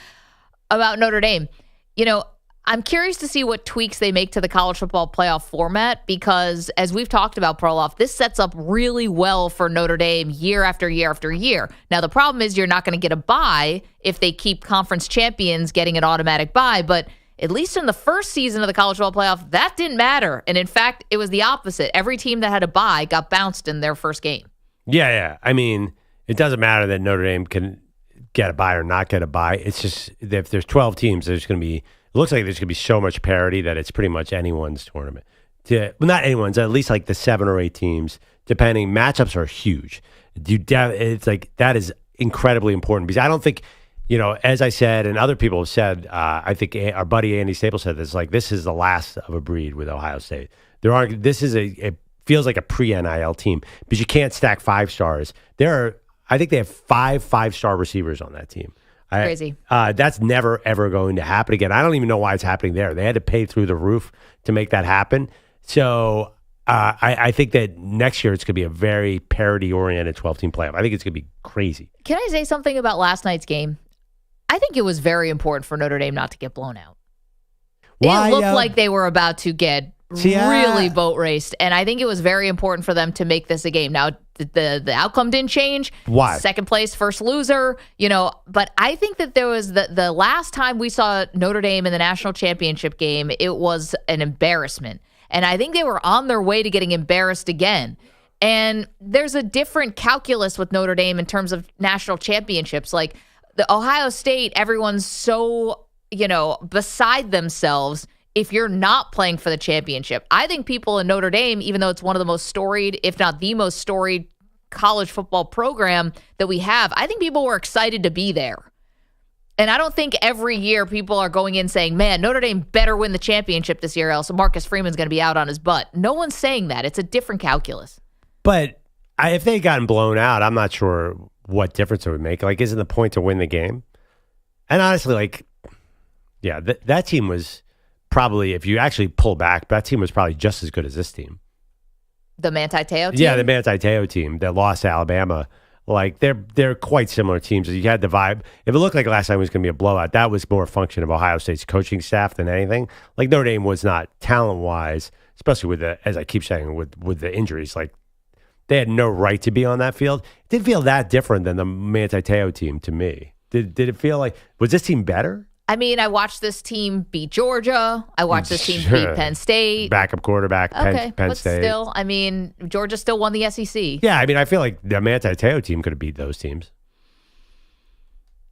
C: Notre Dame. You know, I'm curious to see what tweaks they make to the college football playoff format because, as we've talked about, Perloff, this sets up really well for Notre Dame year after year after year. Now, the problem is you're not going to get a bye if they keep conference champions getting an automatic bye, but at least in the first season of the college football playoff, that didn't matter. And in fact, it was the opposite. Every team that had a bye got bounced in their first game.
D: Yeah. I mean, it doesn't matter that Notre Dame can get a bye or not get a bye. It's just if there's 12 teams, there's going to be, it looks like there's going to be so much parity that it's pretty much anyone's tournament. Well, not anyone's, at least like the 7 or 8 teams, depending. Matchups are huge. It's like that is incredibly important because I don't think, you know, as I said, and other people have said, I think our buddy Andy Staples said this, like, this is the last of a breed with Ohio State. This is it feels like a pre-NIL team because you can't stack 5 stars. I think they have 5 5-star receivers on that team.
C: Crazy.
D: That's never, ever going to happen again. I don't even know why it's happening there. They had to pay through the roof to make that happen. So I think that next year it's going to be a very parity-oriented 12-team playoff. I think it's going to be crazy.
C: Can I say something about last night's game? I think it was very important for Notre Dame not to get blown out. It looked like they were about to get really boat raced, and I think it was very important for them to make this a game. Now, the outcome didn't change.
D: Why?
C: Second place, first loser, you know, but I think that there was the last time we saw Notre Dame in the national championship game, it was an embarrassment. And I think they were on their way to getting embarrassed again. And there's a different calculus with Notre Dame in terms of national championships. Like, the Ohio State, everyone's so, you know, beside themselves if you're not playing for the championship. I think people in Notre Dame, even though it's one of the most storied, if not the most storied college football program that we have, I think people were excited to be there. And I don't think every year people are going in saying, man, Notre Dame better win the championship this year, else Marcus Freeman's going to be out on his butt. No one's saying that. It's a different calculus.
D: But if they had gotten blown out, I'm not sure what difference it would make. Like, isn't the point to win the game? And honestly, like, yeah, that team was probably, if you actually pull back, that team was probably just as good as this team.
C: The Manti Te'o team?
D: Yeah, the Manti Te'o team that lost to Alabama. Like, they're quite similar teams. You had the vibe. If it looked like last time it was going to be a blowout, that was more a function of Ohio State's coaching staff than anything. Like, Notre Dame was not talent-wise, especially with the, as I keep saying, with the injuries. Like, they had no right to be on that field. It didn't feel that different than the Manti Te'o team to me. Did it feel like, was this team better?
C: I mean, I watched this team beat Georgia. I watched this team beat Penn State.
D: Backup quarterback, Penn
C: but
D: State.
C: Still, I mean, Georgia still won the SEC.
D: Yeah, I mean, I feel like the Manti Te'o team could have beat those teams.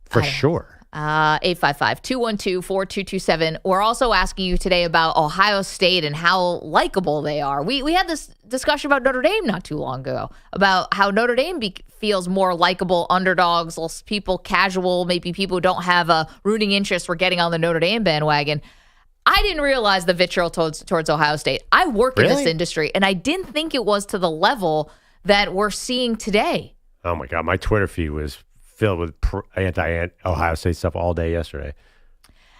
D: For sure.
C: 855-212-4227. We're also asking you today about Ohio State and how likable they are. We had this discussion about Notre Dame not too long ago, about how Notre Dame feels more likable underdogs, less people casual, maybe people who don't have a rooting interest for getting on the Notre Dame bandwagon. I didn't realize the vitriol towards Ohio State. I work in this industry, and I didn't think it was to the level that we're seeing today.
D: Oh, my God. My Twitter feed was filled with anti-Ohio State stuff all day yesterday.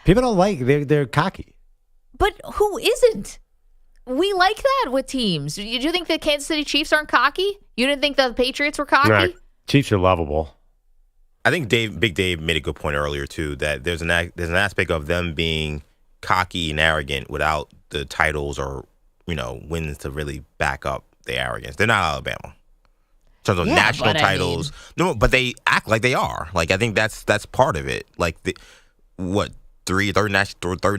D: People don't like, they're cocky.
C: But who isn't? We like that with teams. Do you think the Kansas City Chiefs aren't cocky? You didn't think the Patriots were cocky?
D: Nah, Chiefs are lovable.
F: I think Big Dave made a good point earlier, too, that there's an aspect of them being cocky and arrogant without the titles or, you know, wins to really back up their arrogance. They're not Alabama. In terms of national titles. No, but they act like they are. Like, I think that's part of it. Like, third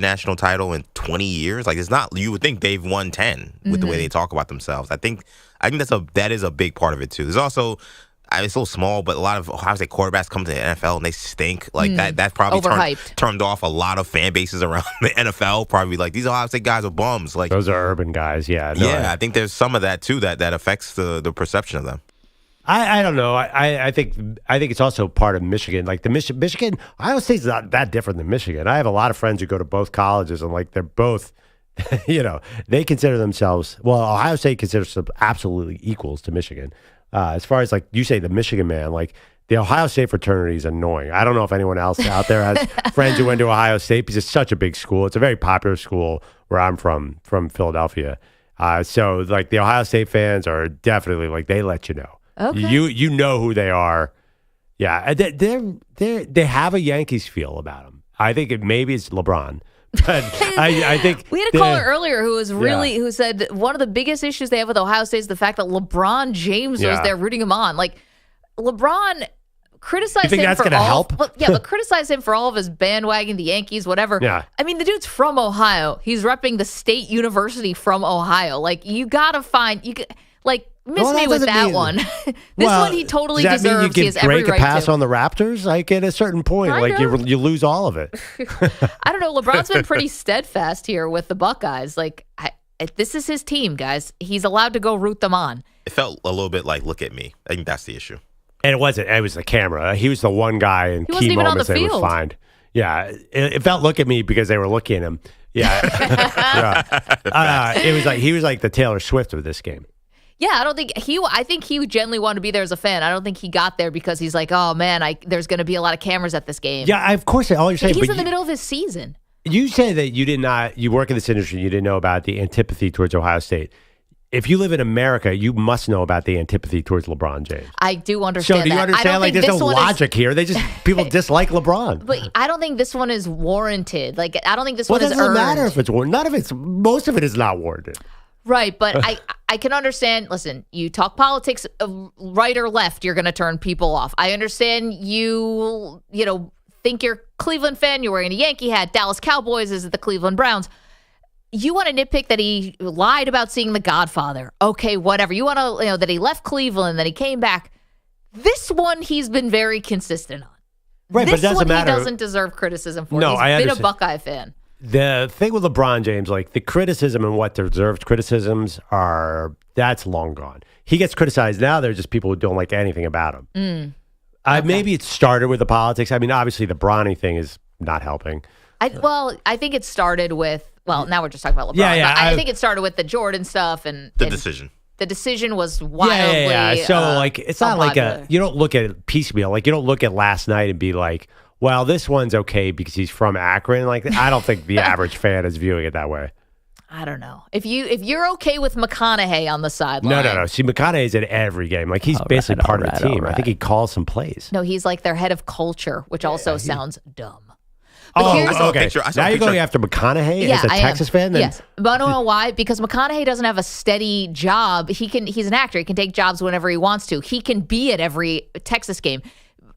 F: national title in 20 years. Like, it's not. You would think they've won 10 with the way they talk about themselves. I think that is a big part of it too. There's also, it's a little small, but a lot of Ohio State quarterbacks come to the NFL and they stink. Like that probably turned off a lot of fan bases around the NFL. Probably like, these Ohio State guys are bums. Like,
D: those are urban guys. Yeah.
F: I think there's some of that too that affects the perception of them.
D: I don't know. I think it's also part of Michigan. Like the Michigan, Ohio State's not that different than Michigan. I have a lot of friends who go to both colleges, and like they're both, they consider themselves. Well, Ohio State considers them absolutely equals to Michigan. As far as like you say, the Michigan man, like the Ohio State fraternity is annoying. I don't know if anyone else out there has friends who went to Ohio State because it's such a big school. It's a very popular school where I'm from Philadelphia. So like the Ohio State fans are definitely like they let you know.
C: Okay.
D: You know who they are. Yeah, they have a Yankees feel about them. I think maybe it's LeBron, but I think
C: we had a caller earlier who was who said one of the biggest issues they have with Ohio State is the fact that LeBron James was there rooting him on. Like LeBron criticized him
D: that's
C: for
D: gonna help?
C: but criticize him for all of his bandwagon, the Yankees, whatever.
D: Yeah.
C: I mean, the dude's from Ohio. He's repping the state university from Ohio. Like you gotta find miss me with that one. This one he totally
D: does that
C: deserves.
D: Mean you
C: he has
D: give
C: every
D: Drake
C: right
D: a pass
C: to.
D: on the Raptors? Like at a certain point, you lose all of it.
C: I don't know. LeBron's been pretty steadfast here with the Buckeyes. Like this is his team, guys. He's allowed to go root them on.
F: It felt a little bit like, look at me. I think that's the issue.
D: And it wasn't. It was the camera. He was the one guy in key moments that was fine. Yeah, it felt look at me because they were looking at him. Yeah, it was like he was like the Taylor Swift of this game.
C: Yeah, I think he genuinely wanted to be there as a fan. I don't think he got there because he's like, oh man, there's going to be a lot of cameras at this game.
D: Yeah, of course. All you're saying,
C: he's in the middle of his season.
D: You say that you work in this industry, you didn't know about the antipathy towards Ohio State. If you live in America, you must know about the antipathy towards LeBron James.
C: I do understand.
D: So do you understand? Like, there's no logic here. They just people dislike LeBron.
C: But I don't think this one is warranted. Like, I don't think this one is earned.
D: It doesn't matter if it's warranted. Most of it is not warranted.
C: Right, but I can understand. Listen, you talk politics, right or left, you're going to turn people off. I understand you think you're a Cleveland fan, you're wearing a Yankee hat. Dallas Cowboys is the Cleveland Browns. You want to nitpick that he lied about seeing The Godfather. Okay, whatever. You want to, that he left Cleveland, that he came back. This one he's been very consistent on.
D: Right, but it doesn't matter.
C: He doesn't deserve criticism for.
D: No,
C: He's been a Buckeye fan.
D: The thing with LeBron James, like the criticism and what deserved criticisms that's long gone. He gets criticized now. They're just people who don't like anything about him. Maybe it started with the politics. I mean, obviously the Bronny thing is not helping.
C: I think it started with, now we're just talking about LeBron.
D: Yeah,
C: I think it started with the Jordan stuff and
F: the decision.
C: The decision was wildly
D: So it's not
C: unpopular.
D: like you don't look at it piecemeal. Like you don't look at last night and be like, well, this one's okay because he's from Akron. Like I don't think the average fan is viewing it that way.
C: I don't know. If you're okay with McConaughey on the sideline.
D: No. See, McConaughey's at every game. Like he's basically part of the team. I think he calls some plays.
C: No, he's like their head of culture, which also sounds dumb.
D: Okay. Now you're going after McConaughey as a Texas fan? Then?
C: Yes. But I don't know why. Because McConaughey doesn't have a steady job. He's an actor. He can take jobs whenever he wants to. He can be at every Texas game.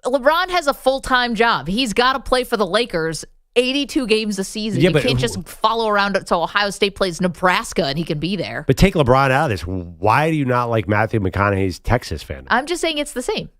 C: LeBron has a full-time job. He's got to play for the Lakers 82 games a season. You can't just follow around so Ohio State plays Nebraska and he can be there.
D: But take LeBron out of this. Why do you not like Matthew McConaughey's Texas fan?
C: I'm just saying it's the same.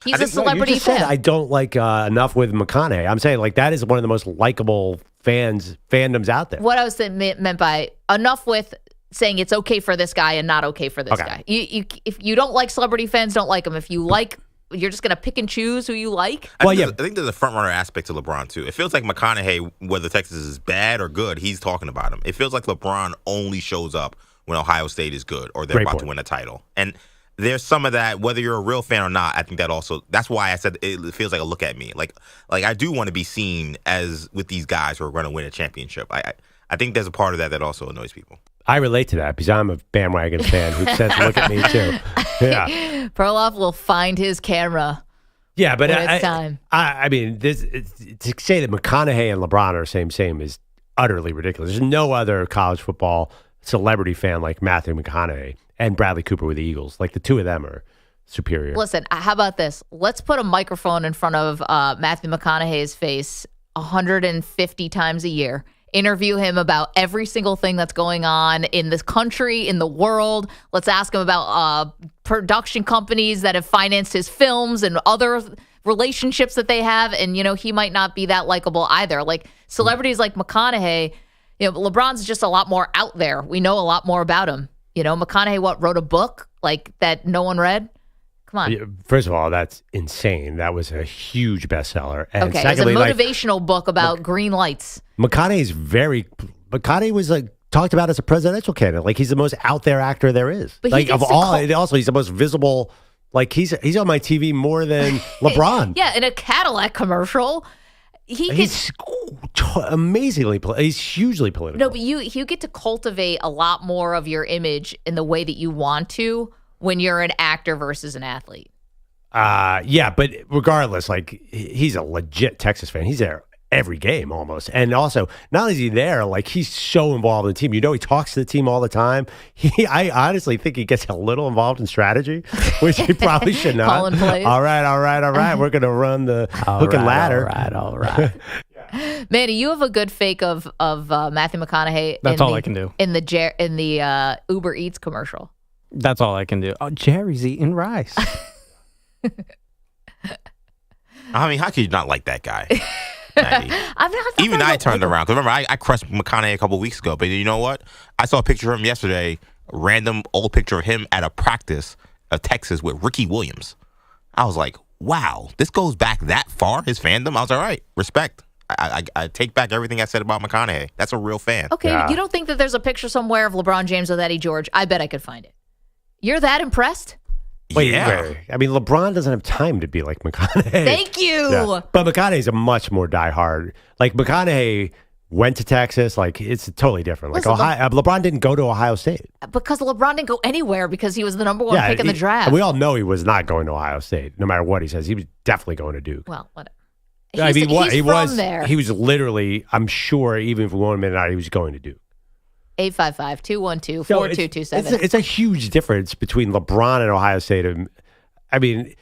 C: He's a celebrity
D: you just
C: fan.
D: Said I don't like enough with McConaughey. I'm saying like that is one of the most likable fandoms out there.
C: What I was meant by enough with saying it's okay for this guy and not okay for this guy. If you don't like celebrity fans, don't like them. If you like, you're just going to pick and choose who you like?
F: I think there's a front runner aspect to LeBron, too. It feels like McConaughey, whether Texas is bad or good, he's talking about him. It feels like LeBron only shows up when Ohio State is good or they're about to win a title. And there's some of that, whether you're a real fan or not, I think that's why I said it feels like a look at me. Like I do want to be seen as with these guys who are going to win a championship. I think there's a part of that also annoys people.
D: I relate to that because I'm a bandwagon fan who says look at me too. Yeah.
C: Perloff will find his camera.
D: Yeah, but
C: when it's time.
D: I mean, to say that McConaughey and LeBron are same is utterly ridiculous. There's no other college football celebrity fan like Matthew McConaughey and Bradley Cooper with the Eagles. Like the two of them are superior.
C: Listen, how about this? Let's put a microphone in front of Matthew McConaughey's face 150 times a year. Interview him about every single thing that's going on in this country, in the world. Let's ask him about production companies that have financed his films and other relationships that they have. And, he might not be that likable either. Like celebrities like McConaughey, LeBron's just a lot more out there. We know a lot more about him. McConaughey, wrote a book that no one read? Come on.
D: First of all, that's insane. That was a huge bestseller. And
C: okay,
D: secondly,
C: it's a motivational book about green lights.
D: McConaughey was talked about as a presidential candidate. He's the most out there actor there is.
C: But
D: also he's the most visible. He's on my TV more than LeBron.
C: Yeah, in a Cadillac commercial.
D: He's amazingly. He's hugely political.
C: No, but you get to cultivate a lot more of your image in the way that you want to when you're an actor versus an athlete.
D: Yeah, but regardless, he's a legit Texas fan. He's there every game almost. And also, not only is he there, he's so involved in the team. He talks to the team all the time. I honestly think he gets a little involved in strategy, which he probably should not.
C: Calling plays.
D: All right. We're going to run the hook and ladder.
Q: All right.
C: Manny, you have a good fake of Matthew McConaughey.
Q: That's all I can do.
C: In the Uber Eats commercial.
Q: That's all I can do. Oh, Jerry's eating rice.
F: I mean, how could you not like that guy?
C: I'm not.
F: Even I turned around. Because remember, I crushed McConaughey a couple weeks ago. But you know what? I saw a picture of him yesterday, random old picture of him at a practice of Texas with Ricky Williams. I was like, wow, this goes back that far, his fandom? I was all right, respect. I take back everything I said about McConaughey. That's a real fan.
C: Okay, You don't think that there's a picture somewhere of LeBron James with Eddie George? I bet I could find it. You're that impressed?
D: Wait. I mean, LeBron doesn't have time to be like McConaughey.
C: Thank you.
D: Yeah. But McConaughey's a much more diehard. McConaughey went to Texas. It's totally different.
C: Listen,
D: LeBron didn't go to Ohio State.
C: Because LeBron didn't go anywhere because he was the number one pick in the draft.
D: We all know he was not going to Ohio State, no matter what he says. He was definitely going to Duke.
C: Well, whatever.
D: He's
C: there.
D: He was literally, I'm sure, even if we won't admit it, he was going to Duke.
C: 855-212-4227.
D: It's a huge difference between LeBron and Ohio State. I mean,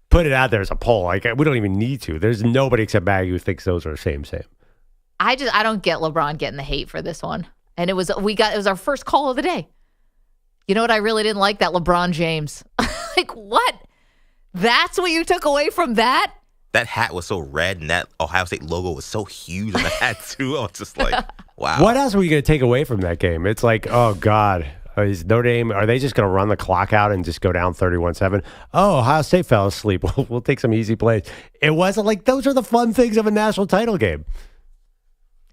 D: put it out there as a poll. We don't even need to. There's nobody except Maggie who thinks those are the same.
C: I don't get LeBron getting the hate for this one. And it was our first call of the day. You know what I really didn't like? That LeBron James. What? That's what you took away from that?
F: That hat was so red, and that Ohio State logo was so huge on the hat, too. I was just like, wow.
D: What else were you going to take away from that game? It's oh, God. Is Notre Dame, are they just going to run the clock out and just go down 31-7? Oh, Ohio State fell asleep. We'll take some easy plays. It wasn't those are the fun things of a national title game.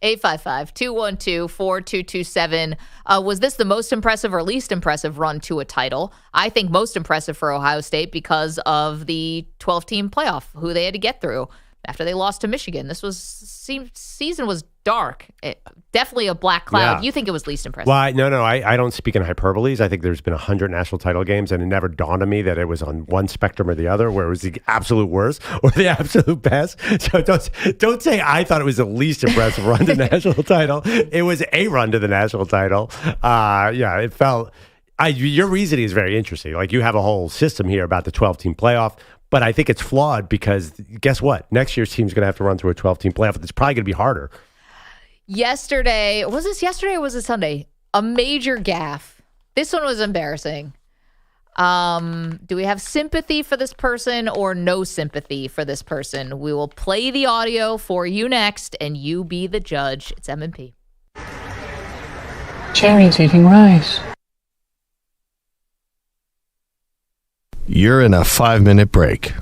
C: 855-212-4227. Was this the most impressive or least impressive run to a title? I think most impressive for Ohio State because of the 12-team playoff, who they had to get through after they lost to Michigan. Season was dark. Definitely a black cloud.
D: Yeah.
C: You think it was least impressive?
D: Well, no. I don't speak in hyperboles. I think there's been 100 national title games, and it never dawned on me that it was on one spectrum or the other, where it was the absolute worst or the absolute best. So don't say I thought it was the least impressive run to the national title. It was a run to the national title. It felt. Your reasoning is very interesting. You have a whole system here about the 12-team playoff. But I think it's flawed because guess what? Next year's team's going to have to run through a 12-team playoff. It's probably going to be harder.
C: Was this yesterday or was it Sunday? A major gaffe. This one was embarrassing. Do we have sympathy for this person or no sympathy for this person? We will play the audio for you next, and you be the judge. It's M&P.
L: Jerry's eating rice.
G: You're in a 5-minute break.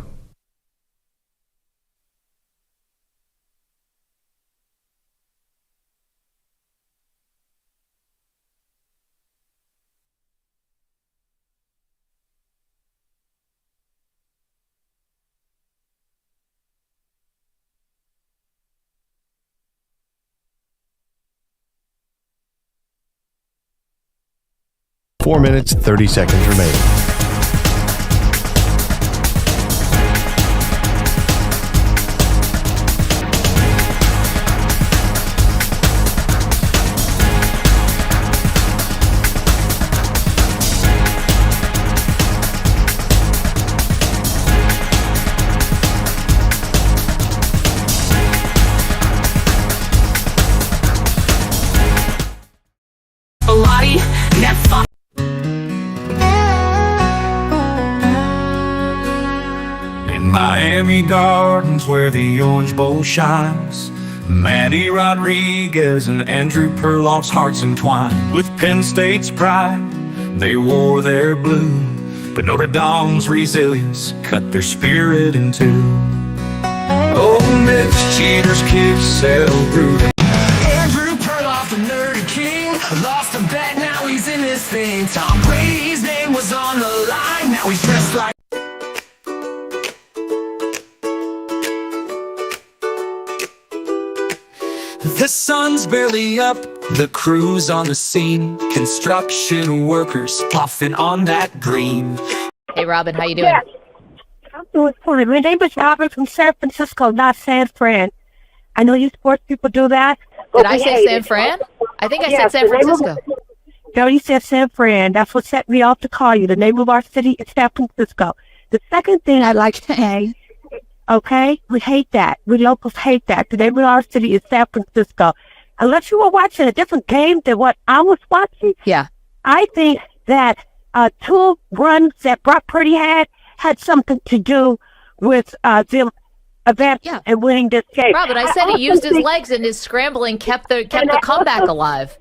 G: Four minutes, 30 seconds remaining.
H: Miami Gardens where the Orange Bowl shines. Manny Rodriguez and Andrew Perloff's hearts entwined. With Penn State's pride, they wore their blue. But Notre Dame's resilience cut their spirit in two. Oh, Miss Cheaters kids settled through. Andrew Perloff, the nerdy king, lost a bet, now he's in his thing. Tom Brady's name was on the line, now he's dressed like. The sun's barely up, the crew's on the scene. Construction workers puffing on that green.
C: Hey, Robin, how you doing?
L: I'm doing fine. My name is Robin from San Francisco, not San Fran. I know you sports people do that.
C: Did I say San Fran? I think I said San Francisco.
L: No, you said San Fran. That's what set me off to call you. The name of our city is San Francisco. The second thing I'd like to say, okay, we hate that. We locals hate that. The name of our city is San Francisco. Unless you were watching a different game than what I was watching,
C: yeah,
L: I think that 2 runs that Brock Purdy had something to do with them advancing and winning this game.
C: Robin, I said he used his legs and his scrambling kept the comeback alive.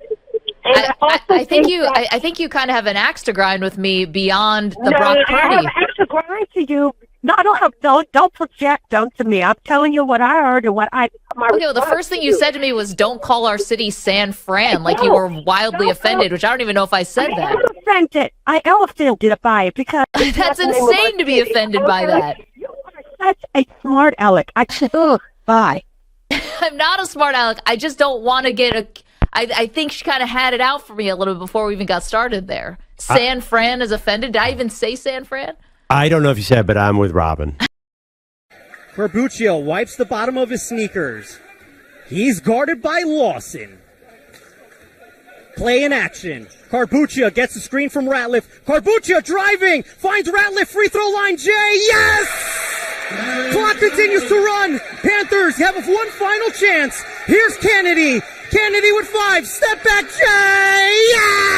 C: I think you kind of have an axe to grind with me beyond the Brock Purdy.
L: I have an axe to grind to you. No, I don't have. Don't project onto me. I'm telling you what I heard and what I.
C: Okay, well, the first thing you said to me was, "Don't call our city San Fran," like you were wildly offended, which I don't even know if I said that.
L: I'm offended. I am offended by it because
C: that's insane to be offended by that.
L: You are such a smart aleck. Bye.
C: I'm not a smart aleck. I just don't want to get a. I think she kind of had it out for me a little bit before we even got started there. San Fran is offended. Did I even say San Fran?
D: I don't know if you said, but I'm with Robin.
V: Corbuccio wipes the bottom of his sneakers. He's guarded by Lawson. Play in action. Corbuccio gets the screen from Ratliff. Corbuccio driving, finds Ratliff, free throw line, Jay, yes! Clock continues to run. Panthers have one final chance. Here's Kennedy. Kennedy with 5. Step back, Jay, yes!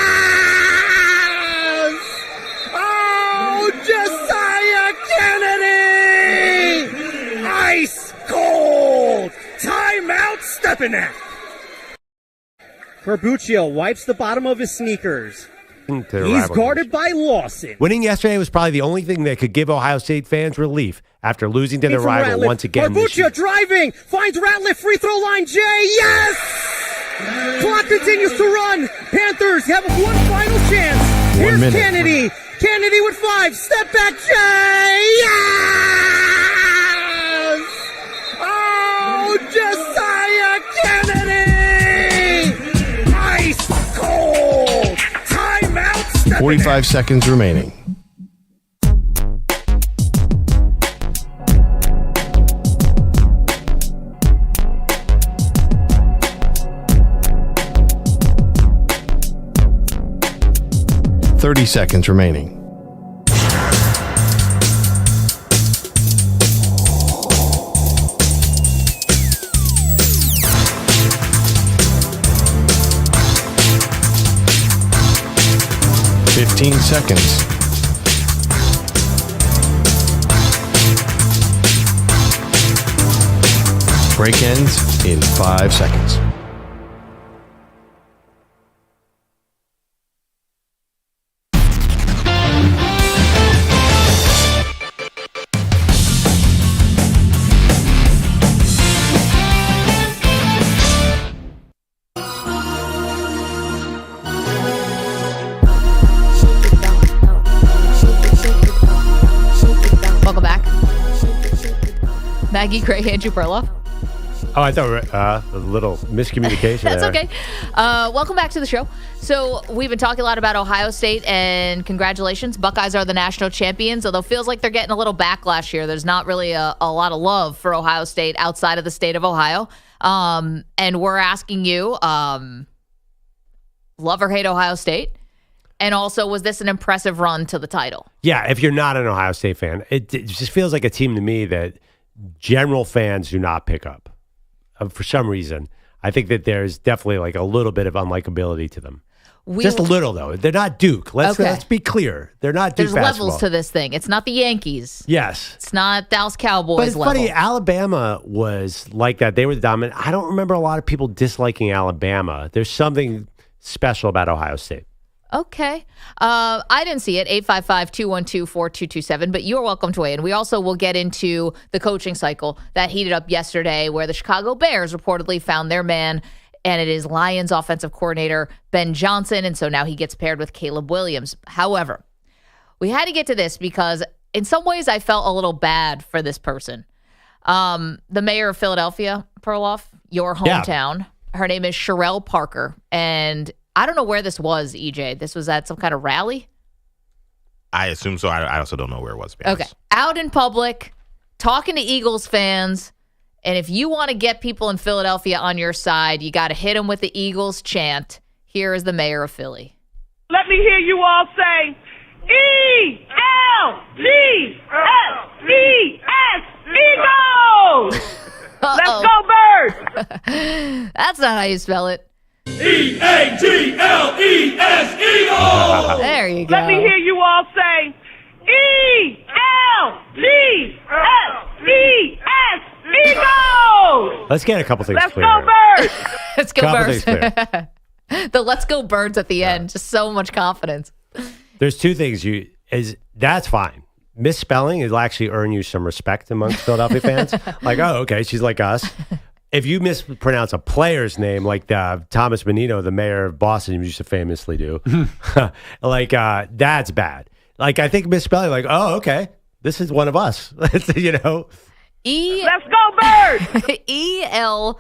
V: Oh, Josiah Kennedy! Ice cold! Timeout, Stepanek! Corbuccio wipes the bottom of his sneakers. He's guarded by Lawson.
D: Winning yesterday was probably the only thing that could give Ohio State fans relief after losing to their rival
V: Ratliff.
D: once again.
V: Corbuccio driving, finds Ratliff, free throw line, Jay, yes! Clock continues to run. Panthers have one final chance. Here's Kennedy. Kennedy with 5. Step back, Jay, yes! Oh, Josiah Kennedy! Ice cold! Timeout,
G: 45 seconds remaining. Seconds remaining. Seconds. Break ends in 5 seconds.
C: Maggie, Gray, Andrew Perloff.
D: Oh, I thought a little miscommunication
C: That's
D: there.
C: okay. Welcome back to the show. So we've been talking a lot about Ohio State, and congratulations. Buckeyes are the national champions, although it feels like they're getting a little backlash here. There's not really a lot of love for Ohio State outside of the state of Ohio. And we're asking you, love or hate Ohio State? And also, was this an impressive run to the title?
D: Yeah, if you're not an Ohio State fan, it just feels like a team to me that general fans do not pick up. For some reason, I think that there's definitely like a little bit of unlikability to them. Just a little, though. They're not Duke. Let's be clear. They're not Duke
C: There's
D: basketball.
C: levels to this thing. It's not the Yankees.
D: Yes.
C: It's not Dallas Cowboys
D: But it's
C: level.
D: funny, Alabama was like that. They were the dominant. I don't remember a lot of people disliking Alabama. There's something special about Ohio State.
C: Okay. I didn't see it, 855-212-4227, but you're welcome to weigh in. We also will get into the coaching cycle that heated up yesterday where the Chicago Bears reportedly found their man, and it is Lions offensive coordinator Ben Johnson, and so now he gets paired with Caleb Williams. However, we had to get to this because in some ways I felt a little bad for this person. The mayor of Philadelphia, Perloff, your hometown, her name is Sherelle Parker, and I don't know where this was, EJ. This was at some kind of rally?
F: I assume so. I also don't know where it was.
C: Okay. Out in public, talking to Eagles fans. And if you want to get people in Philadelphia on your side, you got to hit them with the Eagles chant. Here is the mayor of Philly.
J: Let me hear you all say, E-L-G-S-E-S, Eagles! Let's go, Birds!
C: That's not how you spell it.
J: E-A-G-L-E-S, Eagles!
C: There you go.
J: Let me hear you all say, E-L-G-S-E-S, Eagles!
D: Let's get a couple things
J: Let's
D: clear.
J: go, Birds!
C: Let's go,
D: Couple
C: Birds.
D: things clear.
C: The let's go, Birds at the end. Just so much confidence.
D: There's two things that's fine. Misspelling will actually earn you some respect amongst Philadelphia fans. Like, oh, okay, she's like us. If you mispronounce a player's name, like Thomas Menino, the mayor of Boston, used to famously do, that's bad. Like, I think misspelling, like, oh, okay, this is one of us. You know?
J: Let's go, Birds!
C: E-L-G-S-E-S.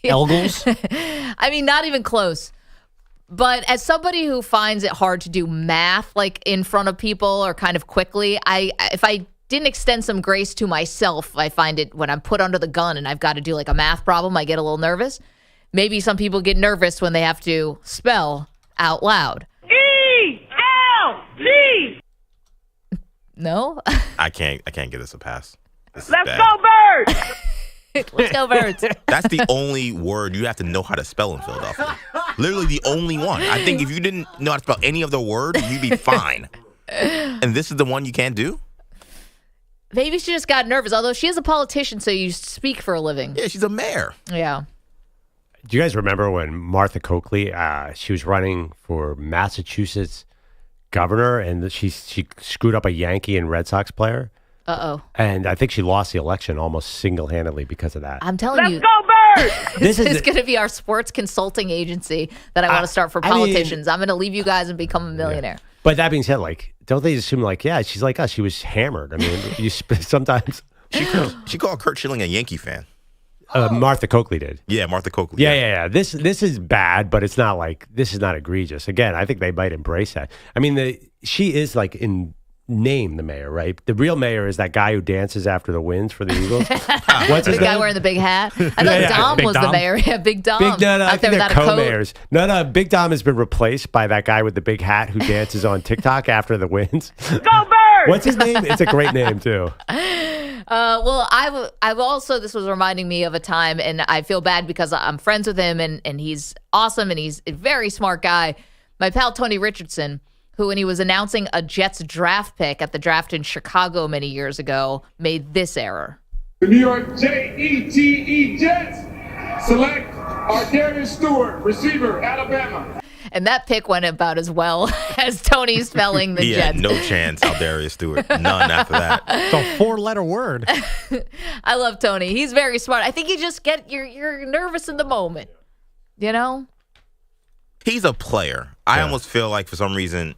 K: Elgles?
C: I mean, not even close. But as somebody who finds it hard to do math, like in front of people or kind of quickly, if I didn't extend some grace to myself, I find it when I'm put under the gun and I've got to do like a math problem, I get a little nervous. Maybe some people get nervous when they have to spell out loud.
J: E-L-G!
C: No?
F: I can't give this a pass. This is
J: Let's
F: bad.
J: go, Birds!
C: Let's go, Birds.
F: That's the only word you have to know how to spell in Philadelphia. Literally the only one. I think if you didn't know how to spell any other word, you'd be fine. And this is the one you can't do?
C: Maybe she just got nervous, although she is a politician, so you speak for a living.
F: Yeah, she's a mayor.
C: Yeah.
D: Do you guys remember when Martha Coakley, she was running for Massachusetts governor, and she screwed up a Yankee and Red Sox player?
C: Uh-oh.
D: And I think she lost the election almost single-handedly because of that.
C: I'm telling you.
J: Let's go, Birds!
C: This is going to be our sports consulting agency that I want to start for politicians. I'm going to leave you guys and become a millionaire.
D: Yeah. But that being said, like, don't they assume, like, yeah, she's like us. She was hammered. I mean, sometimes.
F: She called Kurt Schilling a Yankee fan.
D: Martha Coakley did.
F: Yeah, Martha Coakley.
D: Yeah. This is bad, but it's not like, this is not egregious. Again, I think they might embrace that. I mean, she is like in name the mayor, right? The real mayor is that guy who dances after the wins for the Eagles. What's his
C: the guy
D: name?
C: wearing the big hat. I thought Dom
D: Big
C: was
D: Dom.
C: the mayor. Yeah, Big Dom.
D: I
C: out
D: think
C: there
D: they're
C: without a coat.
D: co-mayors. No, Big Dom has been replaced by that guy with the big hat who dances on TikTok after the wins.
J: Go, Birds!
D: What's his name? It's a great name, too.
C: Well, I've also, this was reminding me of a time, and I feel bad because I'm friends with him, and he's awesome, and he's a very smart guy. My pal Tony Richardson, who, when he was announcing a Jets draft pick at the draft in Chicago many years ago, made this error.
I: The New York Jets select Ardarius Stewart, receiver, Alabama.
C: And that pick went about as well as Tony spelling the
F: He
C: Jets.
F: had no chance, Aldarius Stewart. None after that.
Q: It's a 4-letter word.
C: I love Tony. He's very smart. I think you just you're nervous in the moment, you know?
F: He's a player. I almost feel like for some reason,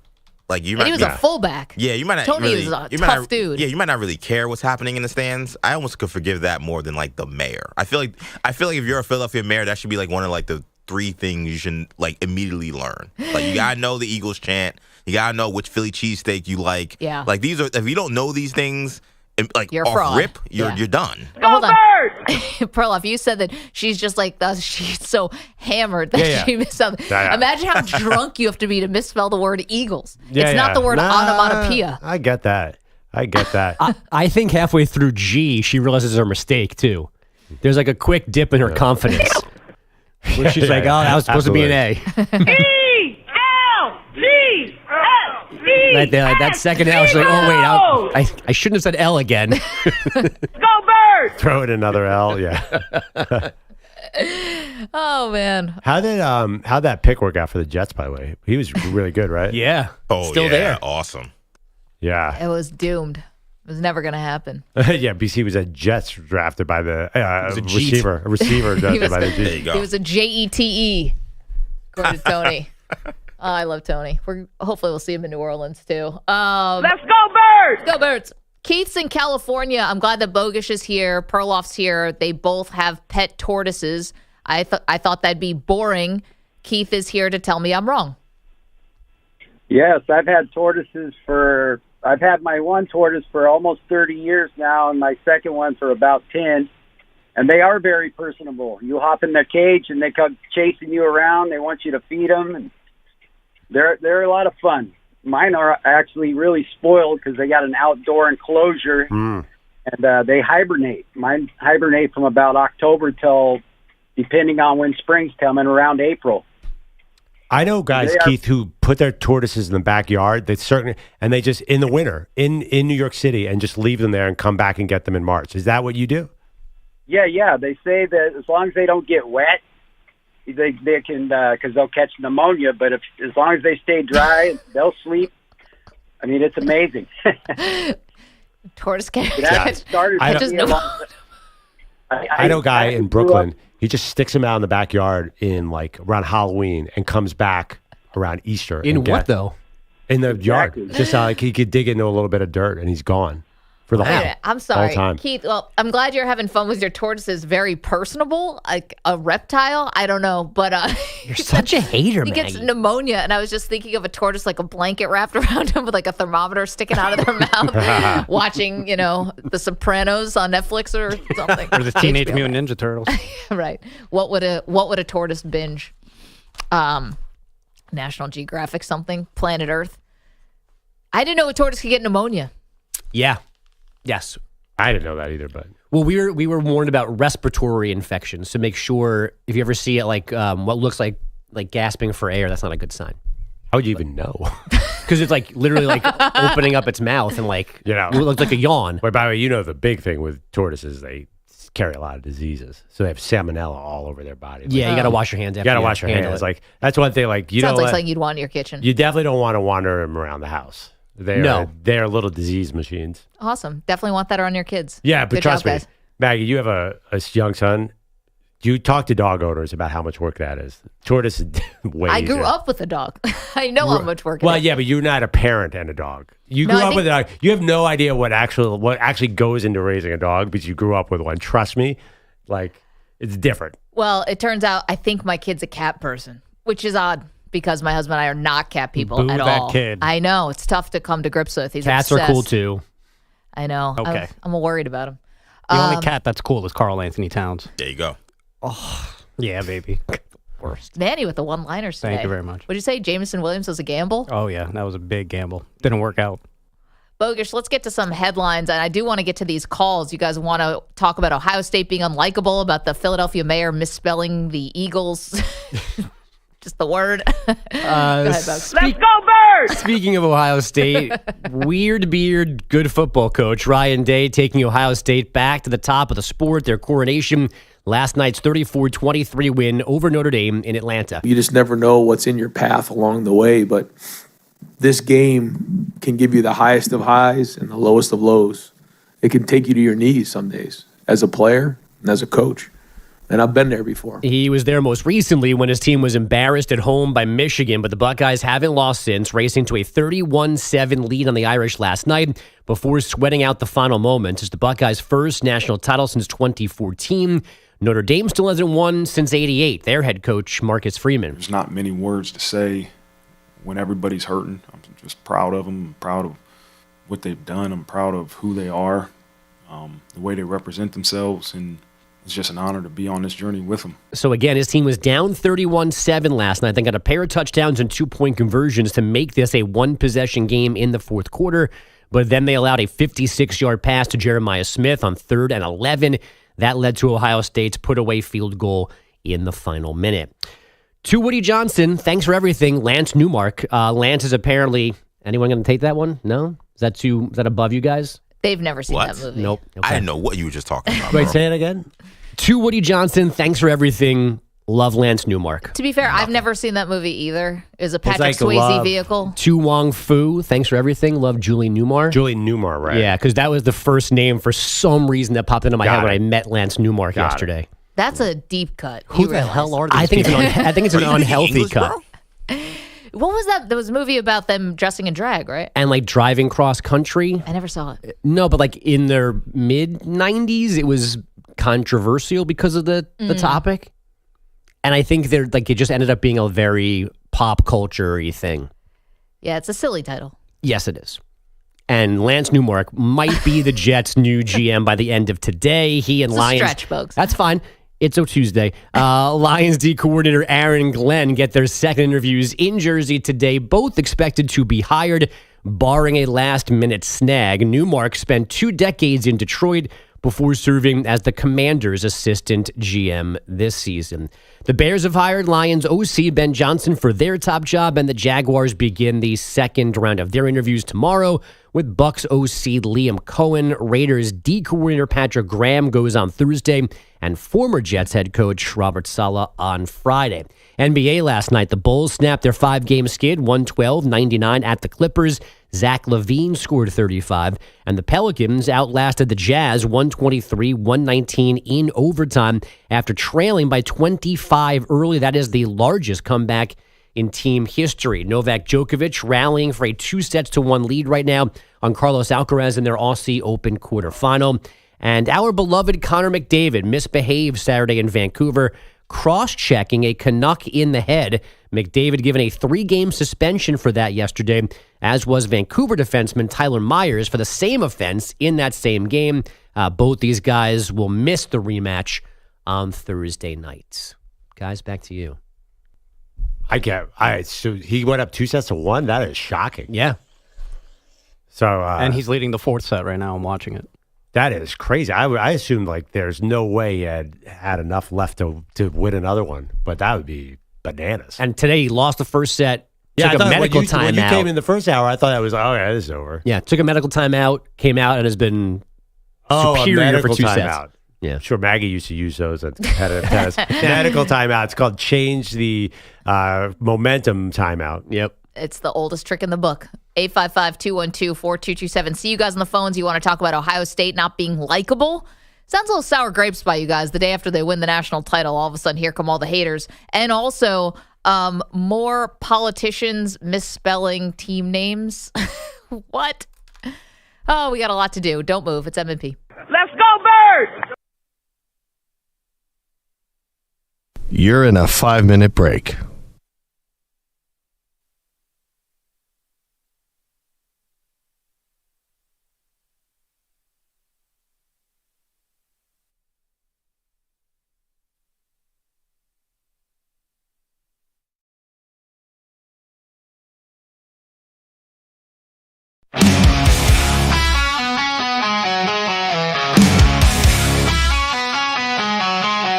F: like you might.
C: And he was a fullback.
F: Yeah, you might not.
C: Tony
F: really,
C: was a
F: you
C: tough
F: might not,
C: dude.
F: Yeah, you might not really care what's happening in the stands. I almost could forgive that more than like the mayor. I feel like if you're a Philadelphia mayor, that should be like one of like the 3 things you should like immediately learn. Like you gotta know the Eagles chant. You gotta know which Philly cheesesteak you like.
C: Yeah.
F: Like these are, if you don't know these things, like
C: You're a
F: off
C: fraud.
F: rip, you're done.
C: Hold on. Perloff, you said that she's just like us. She's so hammered that she misspelled.
D: Yeah.
C: Imagine how drunk you have to be to misspell the word Eagles.
D: Yeah,
C: it's not the word onomatopoeia.
D: I get that.
K: I think halfway through G, she realizes her mistake, too. There's like a quick dip in her confidence. Where she's like, oh, that was supposed to be an A.
J: E-L-G-S-E-S.
K: Right there, like that second L, she's like, oh, wait, I shouldn't have said L again.
J: Go Birds!
D: Throw in another L, yeah.
C: Oh man.
D: How'd that pick work out for the Jets, by the way? He was really good, right?
K: Yeah.
F: Oh,
K: Still
F: yeah,
K: there.
F: awesome.
D: Yeah.
C: It was doomed. It was never going to happen.
D: Yeah, BC was a Jets drafted by the receiver. A receiver drafted by the Jets.
F: There you go.
C: He was a Jete. According to Tony. Oh, I love Tony. Hopefully we'll see him in New Orleans too.
J: Let's go Birds!
C: Go Birds! Keith's in California. I'm glad that Bogusch is here. Perloff's here. They both have pet tortoises. I thought that'd be boring. Keith is here to tell me I'm wrong.
N: Yes, I've had my one tortoise for almost 30 years now, and my second one for about 10. And they are very personable. You hop in their cage, and they come chasing you around. They want you to feed them, and they're a lot of fun. Mine are actually really spoiled because they got an outdoor enclosure, and they hibernate. Mine hibernate from about October till, depending on when spring's coming, around April.
D: I know guys, Keith, who put their tortoises in the backyard. They just in the winter in New York City and just leave them there and come back and get them in March. Is that what you do?
N: Yeah. They say that as long as they don't get wet, they can because they'll catch pneumonia. But as long as they stay dry, they'll sleep. I mean, it's amazing.
C: Tortoise catch.
D: I know a guy in Brooklyn. He just sticks them out in the backyard in around Halloween and comes back around Easter.
K: What though?
D: In the yard. Just he could dig into a little bit of dirt and he's gone for the whole.
C: I'm sorry,
D: whole time.
C: Keith. Well, I'm glad you're having fun with your tortoises. Very personable, like a reptile. I don't know, but
K: you're such a hater,
C: He
K: Maggie.
C: gets pneumonia, and I was just thinking of a tortoise like a blanket wrapped around him with like a thermometer sticking out of their mouth, watching The Sopranos on Netflix or something,
Q: or the Teenage Mutant Ninja Turtles.
C: Right. What would a tortoise binge? National Geographic, something, Planet Earth. I didn't know a tortoise could get pneumonia.
K: Yeah. Yes.
D: I didn't know that either, but
K: well, we were warned about respiratory infections, so make sure if you ever see it what looks like gasping for air, that's not a good sign.
D: How would you even know?
K: Because it's literally opening up its mouth and it looks like a yawn.
D: By the way, the big thing with tortoises, they carry a lot of diseases, so they have salmonella all over their body.
K: Yeah, you got to wash your hands.
D: You got to wash your hands. That's one thing.
C: Sounds like something you'd want in your kitchen.
D: You definitely don't want to wander them around the house. They're little disease machines.
C: Awesome. Definitely want that around your kids.
D: Yeah, but
C: Good
D: trust
C: job,
D: me,
C: guys.
D: Maggie, you have a young son. You talk to dog owners about how much work that is. Tortoise is way
C: I grew
D: easier.
C: up with a dog. I know how much work it is.
D: Yeah, but you're not a parent and a dog. You grew up with a dog. You have no idea what actually goes into raising a dog because you grew up with one. Trust me, it's different.
C: Well, it turns out I think my kid's a cat person, which is odd because my husband and I are not cat people
Q: Boo
C: at
Q: that
C: all.
Q: kid.
C: I know. It's tough to come to grips with. He's
K: Cats
C: obsessed.
K: are cool too.
C: I know.
Q: Okay.
C: I'm worried about him.
Q: The only cat that's cool is Carl Anthony Towns.
F: There you go.
Q: Oh, yeah, baby. Worst.
C: Manny with the one-liners today.
Q: Thank you very much.
C: What'd you say? Jameson Williams was a gamble?
Q: Oh, yeah. That was a big gamble. Didn't work out.
C: Bogusch, let's get to some headlines. And I do want to get to these calls. You guys want to talk about Ohio State being unlikable, about the Philadelphia mayor misspelling the Eagles. Just the word. Go ahead,
J: Let's go Birds!
K: Speaking of Ohio State, weird beard, good football coach Ryan Day taking Ohio State back to the top of the sport. Their coronation, last night's 34-23 win over Notre Dame in Atlanta.
O: You just never know what's in your path along the way, but this game can give you the highest of highs and the lowest of lows. It can take you to your knees some days as a player and as a coach. And I've been there before.
K: He was there most recently when his team was embarrassed at home by Michigan, but the Buckeyes haven't lost since, racing to a 31-7 lead on the Irish last night before sweating out the final moments. It's the Buckeyes' first national title since 2014. Notre Dame still hasn't won since '88. Their head coach, Marcus Freeman.
E: There's not many words to say when everybody's hurting. I'm just proud of them. I'm proud of what they've done. I'm proud of who they are, the way they represent themselves, and it's just an honor to be on this journey with them.
K: So again, his team was down 31-7 last night. They got a pair of touchdowns and 2-point conversions to make this a one-possession game in the fourth quarter. But then they allowed a 56-yard pass to Jeremiah Smith on 3rd and 11. That led to Ohio State's put-away field goal in the final minute. To Woody Johnson, thanks for everything. Lance Newmark. Lance is apparently, anyone going to take that one? No? Is that above you guys?
C: They've never seen
F: What?
C: that movie.
K: Nope.
F: I didn't know what you were just talking about.
D: Wait,
F: bro.
D: say it again.
K: To Woody Johnson, thanks for everything. Love Lance Newmark.
C: To be fair, I've never seen that movie either. It was a Patrick
D: like
C: Swayze
D: love.
C: vehicle.
K: To Wong Fu, thanks for everything. Love Julie Newmar.
D: Julie Newmar, right?
K: Yeah, because that was the first name for some reason that popped into my
D: Got
K: head when
D: it.
K: I met Lance Newmark
D: Got it.
K: yesterday.
C: That's a deep cut.
K: Who
C: You
K: the
C: realize.
K: hell are these I think
C: people?
K: I think it's an unhealthy
F: English,
K: cut.
F: bro?
C: What was that? There was a movie about them dressing in drag, right?
K: And like driving cross country.
C: I never saw it.
K: No, but like in their mid 90s, it was controversial because of the topic. And I think they're like it just ended up being a very pop culture-y thing.
C: Yeah, it's a silly title.
K: Yes, it is. And Lance Newmark might be the Jets' new GM by the end of today. He and
C: It's a
K: Lions.
C: stretch, folks.
K: That's fine. It's a Tuesday. Lions D coordinator Aaron Glenn get their second interviews in Jersey today. Both expected to be hired, barring a last-minute snag. Newmark spent 2 decades in Detroit before serving as the Commanders' assistant GM this season. The Bears have hired Lions OC Ben Johnson for their top job, and the Jaguars begin the second round of their interviews tomorrow with Bucs OC Liam Cohen. Raiders D coordinator Patrick Graham goes on Thursday, and former Jets head coach Robert Saleh on Friday. NBA last night, the Bulls snapped their 5-game skid, 112-99 at the Clippers. Zach LaVine scored 35, and the Pelicans outlasted the Jazz 123-119 in overtime after trailing by 25 early. That is the largest comeback in team history. Novak Djokovic rallying for a 2-1 lead right now on Carlos Alcaraz in their Aussie Open quarterfinal. And our beloved Connor McDavid misbehaved Saturday in Vancouver, cross-checking a Canuck in the head. McDavid given a 3-game suspension for that yesterday, as was Vancouver defenseman Tyler Myers for the same offense in that same game. Both these guys will miss the rematch on Thursday night. Guys, back to you.
D: So he went up 2-1. That is shocking.
K: Yeah.
Q: So and he's leading the 4th set right now. I'm watching it.
D: That is crazy. I assumed like there's no way he had enough left to win another one, but that would be bananas.
K: And today he lost the first set.
D: Yeah,
K: took a medical
D: when
K: timeout.
D: you came in the first hour, I thought that was this is over.
K: Yeah, took a medical timeout, came out, and has been superior for 2 sets.
D: Yeah, sure. Maggie used to use those at competitive tennis. Medical timeout. It's called change the momentum timeout.
K: Yep.
C: It's the oldest trick in the book. 855-212-4227. See you guys on the phones. You want to talk about Ohio State not being likable? Sounds a little sour grapes by you guys. The day after they win the national title, all of a sudden, here come all the haters. And also, more politicians misspelling team names. What? Oh, we got a lot to do. Don't move. It's M&P.
J: Let's go, Birds!
G: You're in a 5-minute break.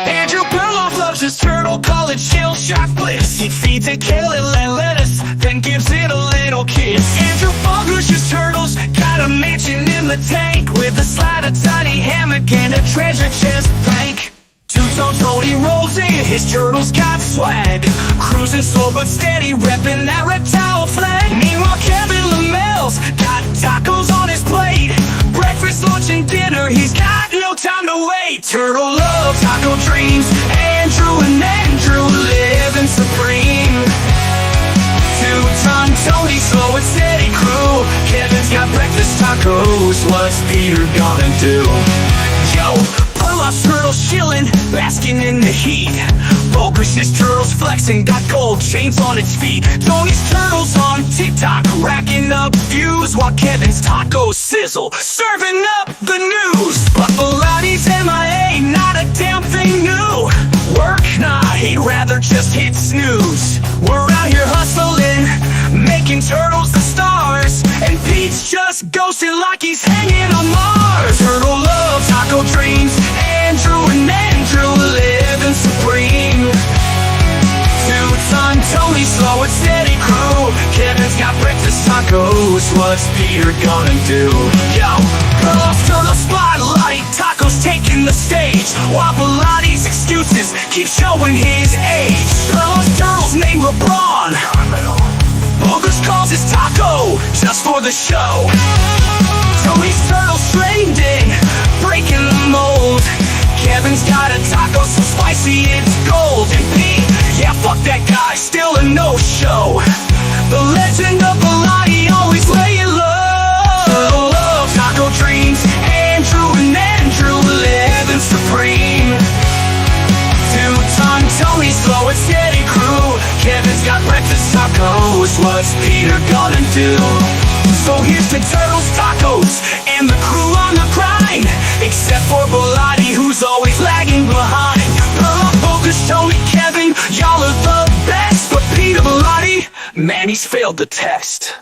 H: Andrew Perloff loves his turtle, call it chill shot bliss. He feeds it kale and lettuce, then gives it a little kiss. Andrew Bogusch's turtles got a mansion in the tank with a slide, a tiny hammock, and a treasure chest bank. Two-tone Tony rolls in, his turtles got swag, cruising slow but steady, repping that reptile flag. Meanwhile, Kevin LaMelle's got tacos on his plate. Breakfast, lunch, and dinner, he's got no time to wait. Turtle love, taco dreams, Andrew and Andrew living supreme. Two-ton Tony, slow and steady crew. Kevin's got breakfast tacos, what's Peter gonna do? Yo, Perloff's turtles chillin', basking in the heat. Bogusch's turtles flexing, got gold chains on its feet. Tony's turtles on TikTok, racking up views, while Kevin's tacos sizzle, serving up the news. But Bellatti's MIA, not a damn thing new. Work? Nah, he'd rather just hit snooze. We're out here hustling, making turtles the stars, and Pete's just ghosting like he's hanging on Mars. Turtle love, taco dreams, Andrew and Andrew living supreme. tacos, what's Peter gonna do? Yo, Perloff to the spotlight, tacos taking the stage, while Pilates excuses keep showing his age. Perloff's turtles named LeBron, Bogusch calls his taco just for the show. Tony's turtles trained in breaking the mold. Kevin's got a taco so spicy it's gold. And Pete, yeah, fuck that guy, still a no-show. The legend of Lombardi always laying low. Taco dreams, Andrew and Andrew living supreme. Two-ton Tony's slow and steady crew. Kevin's got breakfast tacos, what's Peter gonna do? So here's to Turtles Tacos and the crew on the grind. Except for Bilotti, who's always lagging behind. Perloff, Bogusch, Tony, Kevin, y'all are the best. But Peter Bilotti, man, he's failed the test.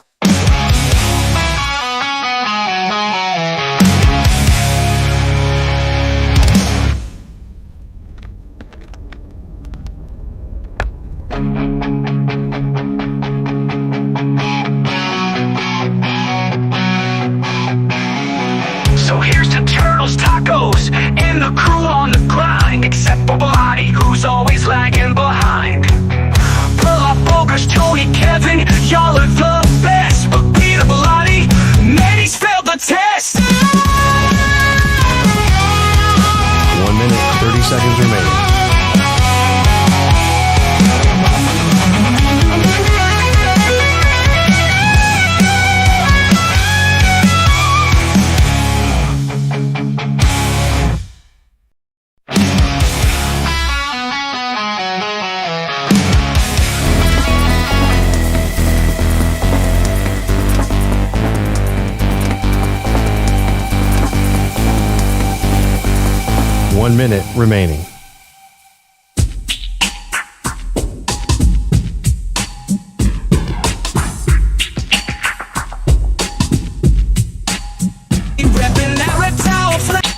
G: 30 seconds remaining. One minute remaining.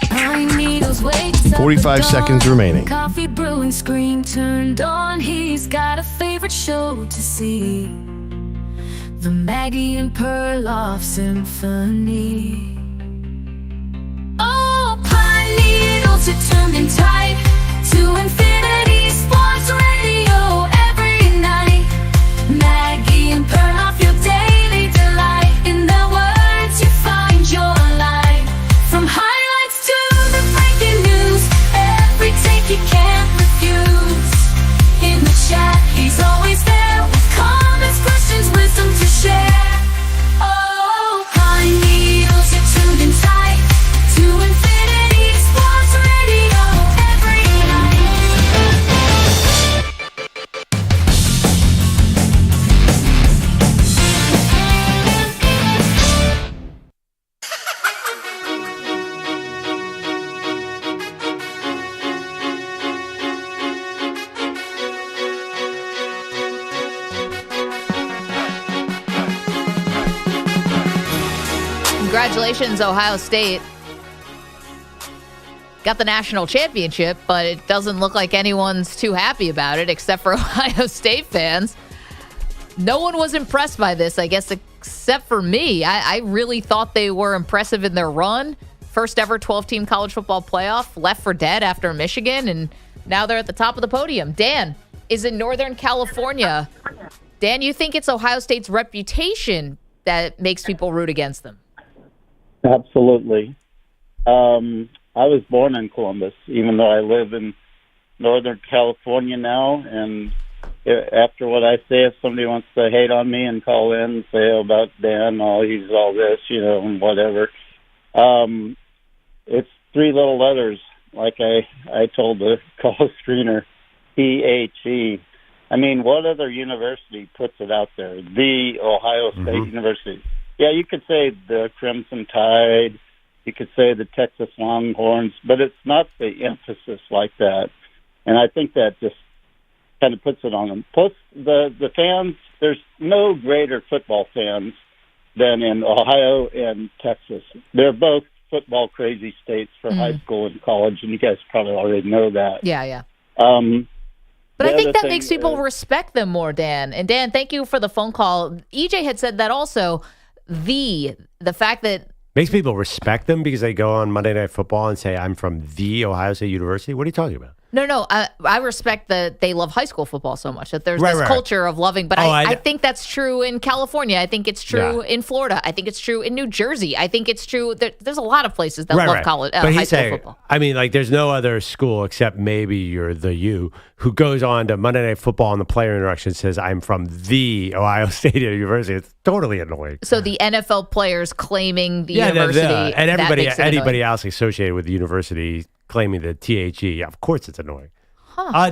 T: Pine needles wakes up
G: 45
T: the
G: seconds
T: dawn.
G: remaining.
T: Coffee brewing, screen turned on. He's got a favorite show to see. The Maggie and Perloff Symphony. Oh, pine needles are turned in tight to infinity. Sports radio every night. Maggie and Perloff, your daily delight. In their words, you find your life. From highlights to the breaking news, every take you can't refuse. In the chat, he's always there with comments, questions, wisdom to share. Oh, pine needles are tuned in tight to infinity. Sports radio every night.
C: Congratulations, Ohio State. Got the national championship, but it doesn't look like anyone's too happy about it except for Ohio State fans. No one was impressed by this, I guess, except for me. I really thought they were impressive in their run. First ever 12-team college football playoff, left for dead after Michigan, and now they're at the top of the podium. Dan is in Northern California. Dan, you think it's Ohio State's reputation that makes people root against them?
M: Absolutely. I was born in Columbus, even though I live in Northern California now. And after what I say, if somebody wants to hate on me and call in and say about Dan, oh, he's all this, and whatever. It's three little letters, like I told the call screener, PHE. I mean, what other university puts it out there? The Ohio State University. Yeah, you could say the Crimson Tide, you could say the Texas Longhorns, but it's not the emphasis like that. And I think that just kind of puts it on them. Plus, the fans, there's no greater football fans than in Ohio and Texas. They're both football crazy states for high school and college, and you guys probably already know that.
C: Yeah. But I think that makes people respect them more, Dan. And Dan, thank you for the phone call. EJ had said that also. the fact that
D: Makes people respect them because they go on Monday Night Football and say, I'm from the Ohio State University. What are you talking about?
C: No, I respect that they love high school football so much, that there's this culture of loving. But I think that's true in California. I think it's true in Florida. I think it's true in New Jersey. I think it's true. There's a lot of places that love college, high school football.
D: I mean, like, there's no other school except maybe you're the U who goes on to Monday Night Football and the player introduction says, I'm from the Ohio State University. It's totally annoying.
C: So the NFL players claiming the university.
D: And anybody else associated with the university claiming the THE, of course it's annoying.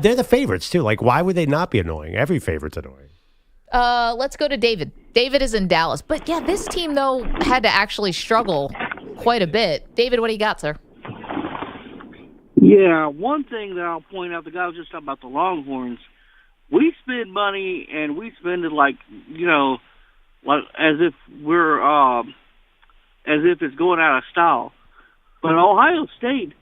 D: They're the favorites, too. Like, why would they not be annoying? Every favorite's annoying.
C: Let's go to David. David is in Dallas. But, yeah, this team, though, had to actually struggle quite a bit. David, what do you got, sir?
P: Yeah, one thing that I'll point out, the guy was just talking about the Longhorns. We spend money, and we spend it like as if it's going out of style. But Ohio State,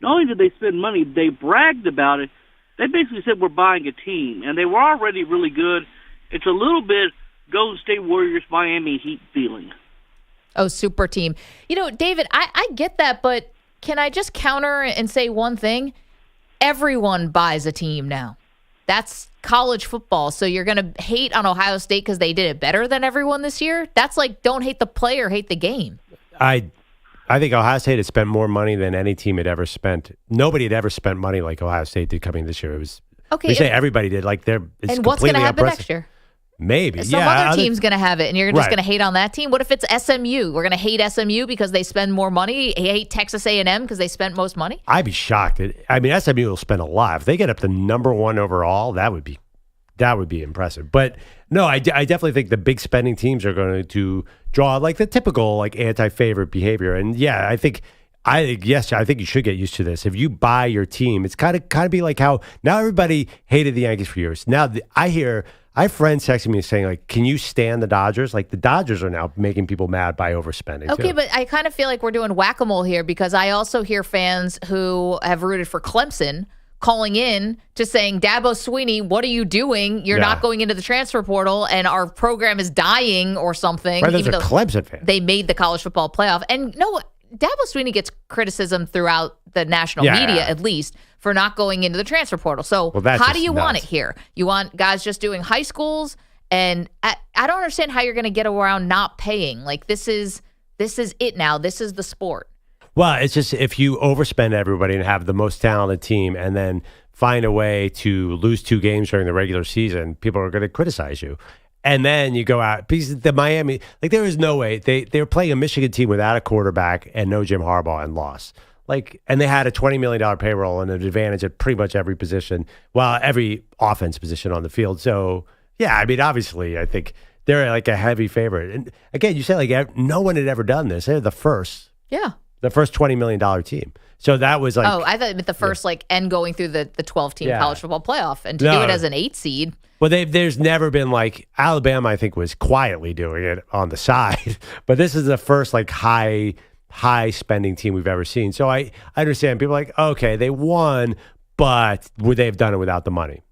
P: not only did they spend money, they bragged about it. They basically said we're buying a team, and they were already really good. It's a little bit Golden State Warriors, Miami Heat feeling.
C: Oh, super team. David, I get that, but can I just counter and say one thing? Everyone buys a team now. That's college football. So you're going to hate on Ohio State because they did it better than everyone this year? That's like, don't hate the player, hate the game.
D: I think Ohio State had spent more money than any team had ever spent. Nobody had ever spent money like Ohio State did coming this year. It was
C: okay.
D: We say everybody did. Like
C: and what's going to happen next year?
D: Maybe
C: some other team's going to have it, and you're just going to hate on that team. What if it's SMU? We're going to hate SMU because they spend more money. Hate Texas A&M because they spent most money.
D: I'd be shocked. SMU will spend a lot. If they get up to number one overall, that would be impressive. But no, I definitely think the big spending teams are going to draw like the typical like anti-favorite behavior. And yeah, I think you should get used to this. If you buy your team, it's kind of be like how now everybody hated the Yankees for years. Now I have friends texting me saying like, "Can you stand the Dodgers?" Like the Dodgers are now making people mad by overspending.
C: Okay,
D: too.
C: but I kind of feel like we're doing whack-a-mole here because I also hear fans who have rooted for Clemson calling in to saying, Dabo Swinney, what are you doing? You're not going into the transfer portal and our program is dying or something.
D: Right, those are Clemson fans.
C: They made the college football playoff. And no, Dabo Swinney gets criticism throughout the national media, at least, for not going into the transfer portal. So how do you want it here? You want guys just doing high schools? And I don't understand how you're going to get around not paying. Like, this is it now. This is the sport.
D: Well, it's just if you overspend everybody and have the most talented team and then find a way to lose 2 games during the regular season, people are going to criticize you. And then you go out because the Miami, like there is no way they were playing a Michigan team without a quarterback and no Jim Harbaugh and lost. Like, and they had a $20 million payroll and an advantage at pretty much every position, every offense position on the field. So yeah, I mean, obviously, I think they're like a heavy favorite. And again, you say like no one had ever done this. They're the first.
C: Yeah.
D: The first $20 million team. So that was like...
C: Oh, I thought it meant the first, and going through the 12-team college football playoff. And to do it as an 8 seed...
D: Well, there's never been like... Alabama, I think, was quietly doing it on the side. But this is the first high-spending team we've ever seen. So I understand. People are like, okay, they won, but would they have done it without the money?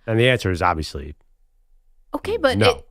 D: And the answer is obviously...
C: Okay, but...
D: No.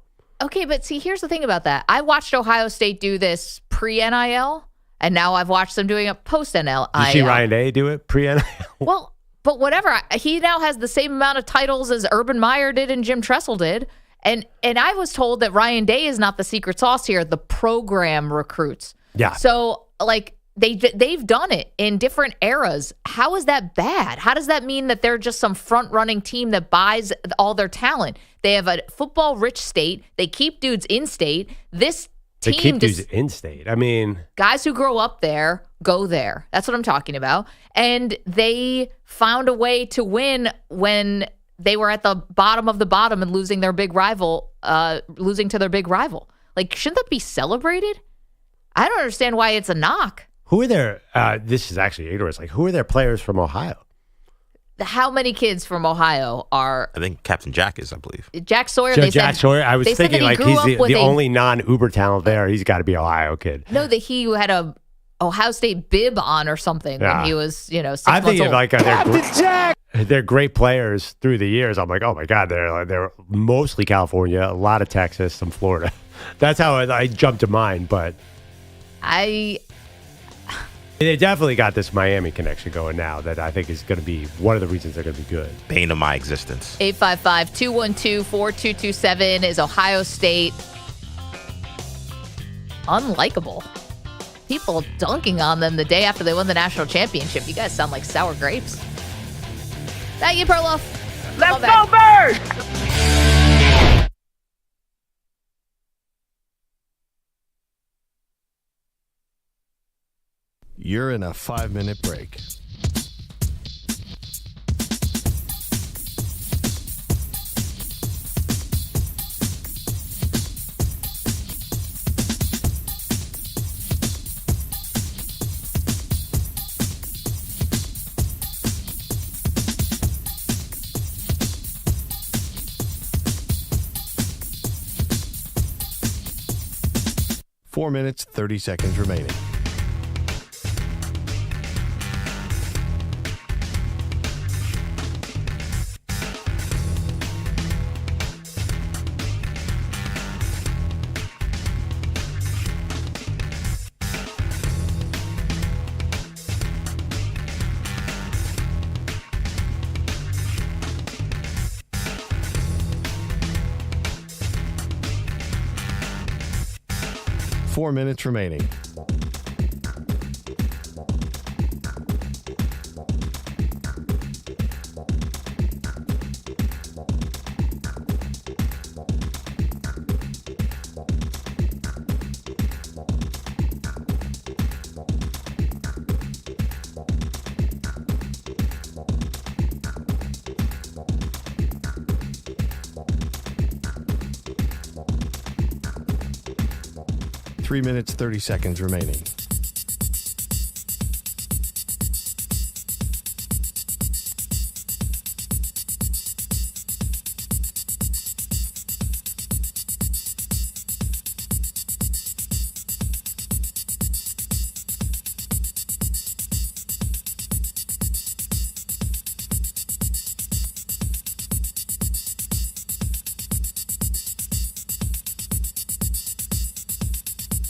C: Okay, but see, here's the thing about that. I watched Ohio State do this pre-NIL, and now I've watched them doing it post-NIL.
D: Did you see Ryan Day do it pre-NIL?
C: Well, but whatever. He now has the same amount of titles as Urban Meyer did and Jim Tressel did. And I was told that Ryan Day is not the secret sauce here. The program recruits.
D: Yeah.
C: So, like, they've done it in different eras. How is that bad? How does that mean that they're just some front-running team that buys all their talent? They have a football-rich state. They keep dudes in-state. This team...
D: They keep dudes in-state. I mean...
C: Guys who grow up there go there. That's what I'm talking about. And they found a way to win when they were at the bottom of the bottom and losing to their big rival. Like, shouldn't that be celebrated? I don't understand why it's a knock.
D: Who are their... this is actually ignorance. Like, who are their players from Ohio?
C: How many kids from Ohio are...
F: I think Captain Jack is, I believe.
C: Jack Sawyer.
D: Jack Sawyer. I was thinking like he's the only non-Uber talent there. He's got to be an Ohio kid.
C: No, that he had a Ohio State bib on or something when he was, 6 months old.
D: I'm thinking like they're great players through the years. I'm like, oh my God, they're mostly California, a lot of Texas, some Florida. That's how I jumped to mine, but they definitely got this Miami connection going now that I think is going to be one of the reasons they're going to be good.
F: Bane of my existence.
C: 855-212-4227 is Ohio State. Unlikable. People dunking on them the day after they won the national championship. You guys sound like sour grapes. Thank you, Perloff.
J: Let's go, Birds!
G: You're in a 5-minute break. Four minutes, 30 seconds remaining. Four minutes remaining. Three minutes, 30 seconds remaining.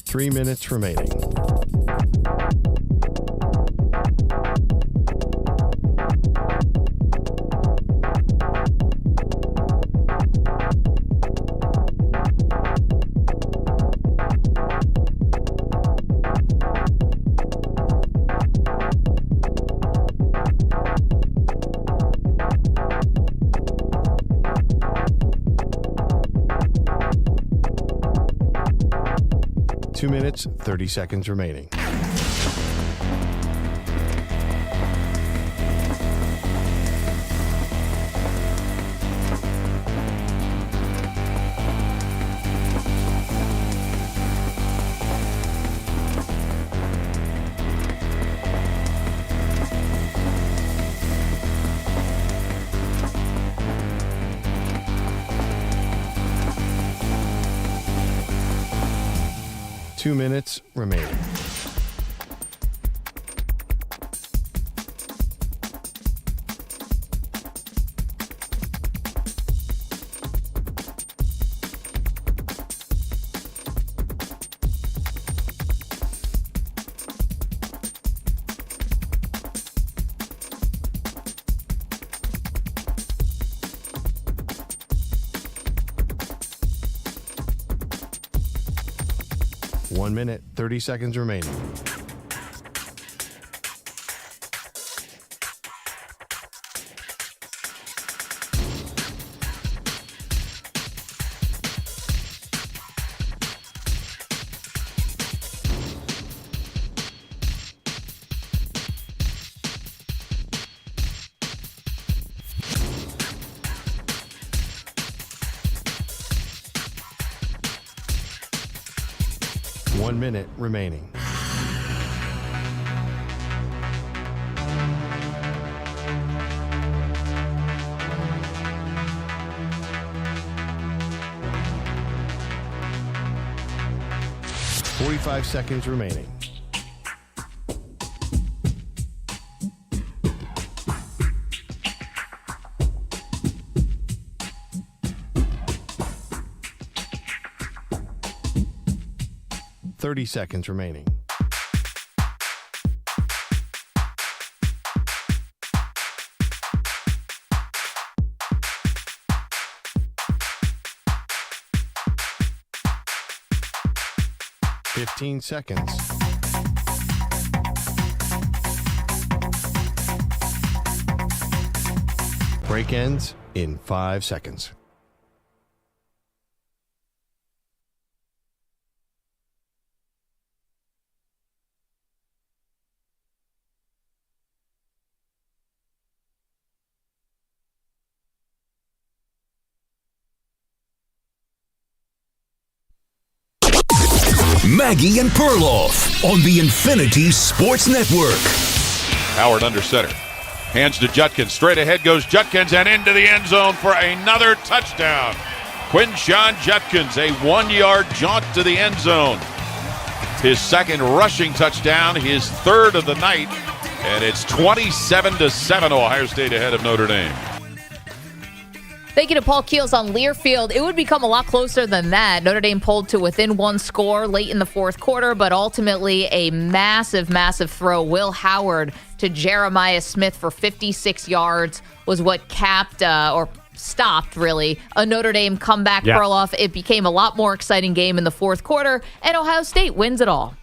G: Three minutes remaining. Two minutes, 30 seconds remaining. Two minutes remaining. One minute, 30 seconds remaining. One minute remaining. Forty-five seconds remaining. 30 seconds remaining. $15 seconds. Break ends in 5 seconds.
A: Maggie and Perloff on the Infinity Sports Network.
B: Howard under center. Hands to Judkins. Straight ahead goes Judkins and into the end zone for another touchdown. Quinshon Judkins, a 1-yard jaunt to the end zone. His second rushing touchdown, his third of the night, and it's 27-7 Ohio State ahead of Notre Dame.
C: Thank you to Paul Keels on Learfield. It would become a lot closer than that. Notre Dame pulled to within one score late in the fourth quarter, but ultimately a massive, massive throw. Will Howard to Jeremiah Smith for 56 yards was what capped or stopped, really, a Notre Dame comeback.
D: Yeah.
C: Perloff. It became a lot more exciting game in the fourth quarter, and Ohio State wins it all.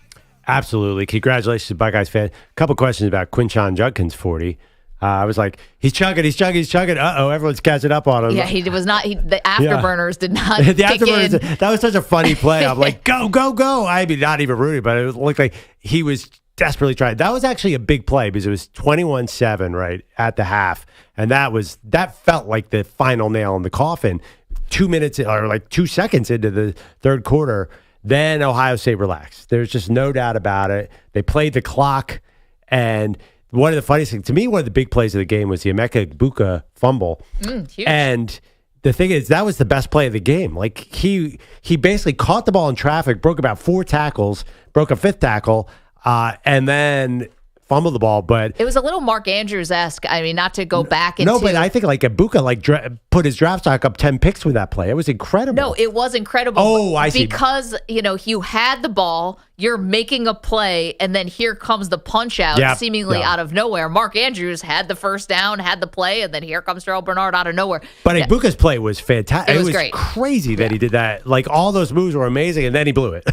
D: Absolutely. Congratulations to Buckeyes fan. A couple questions about Quinshon Judkins 40. I was like, he's chugging. Uh-oh, everyone's catching up on him.
C: Yeah, he was not. The afterburners did not
D: The
C: kick
D: afterburners,
C: in.
D: that was such a funny play. I'm like, go, go, go. I mean, not even rooting, but it looked like he was desperately trying. That was actually a big play because it was 21-7 right at the half. And that felt like the final nail in the coffin. 2 minutes or like 2 seconds into the third quarter, then Ohio State relaxed. There's just no doubt about it. They played the clock, and one of the funniest things, to me, one of the big plays of the game was the Emeka fumble.
C: Huge.
D: And the thing is, that was the best play of the game. Like, he basically caught the ball in traffic, broke about 4 tackles, broke a 5th tackle, and then fumbled the ball. But
C: It was a little Mark Andrews-esque. I mean, not to go back into...
D: no, but I think like Ibuka put his draft stock up 10 picks with that play. It was incredible.
C: No, it was incredible.
D: Oh, I see.
C: Because, you had the ball, you're making a play, and then here comes the punch-out seemingly out of nowhere. Mark Andrews had the first down, had the play, and then here comes Terrell Bernard out of nowhere.
D: But Ibuka's play was fantastic.
C: It was great.
D: Crazy that he did that. Like, all those moves were amazing, and then he blew it.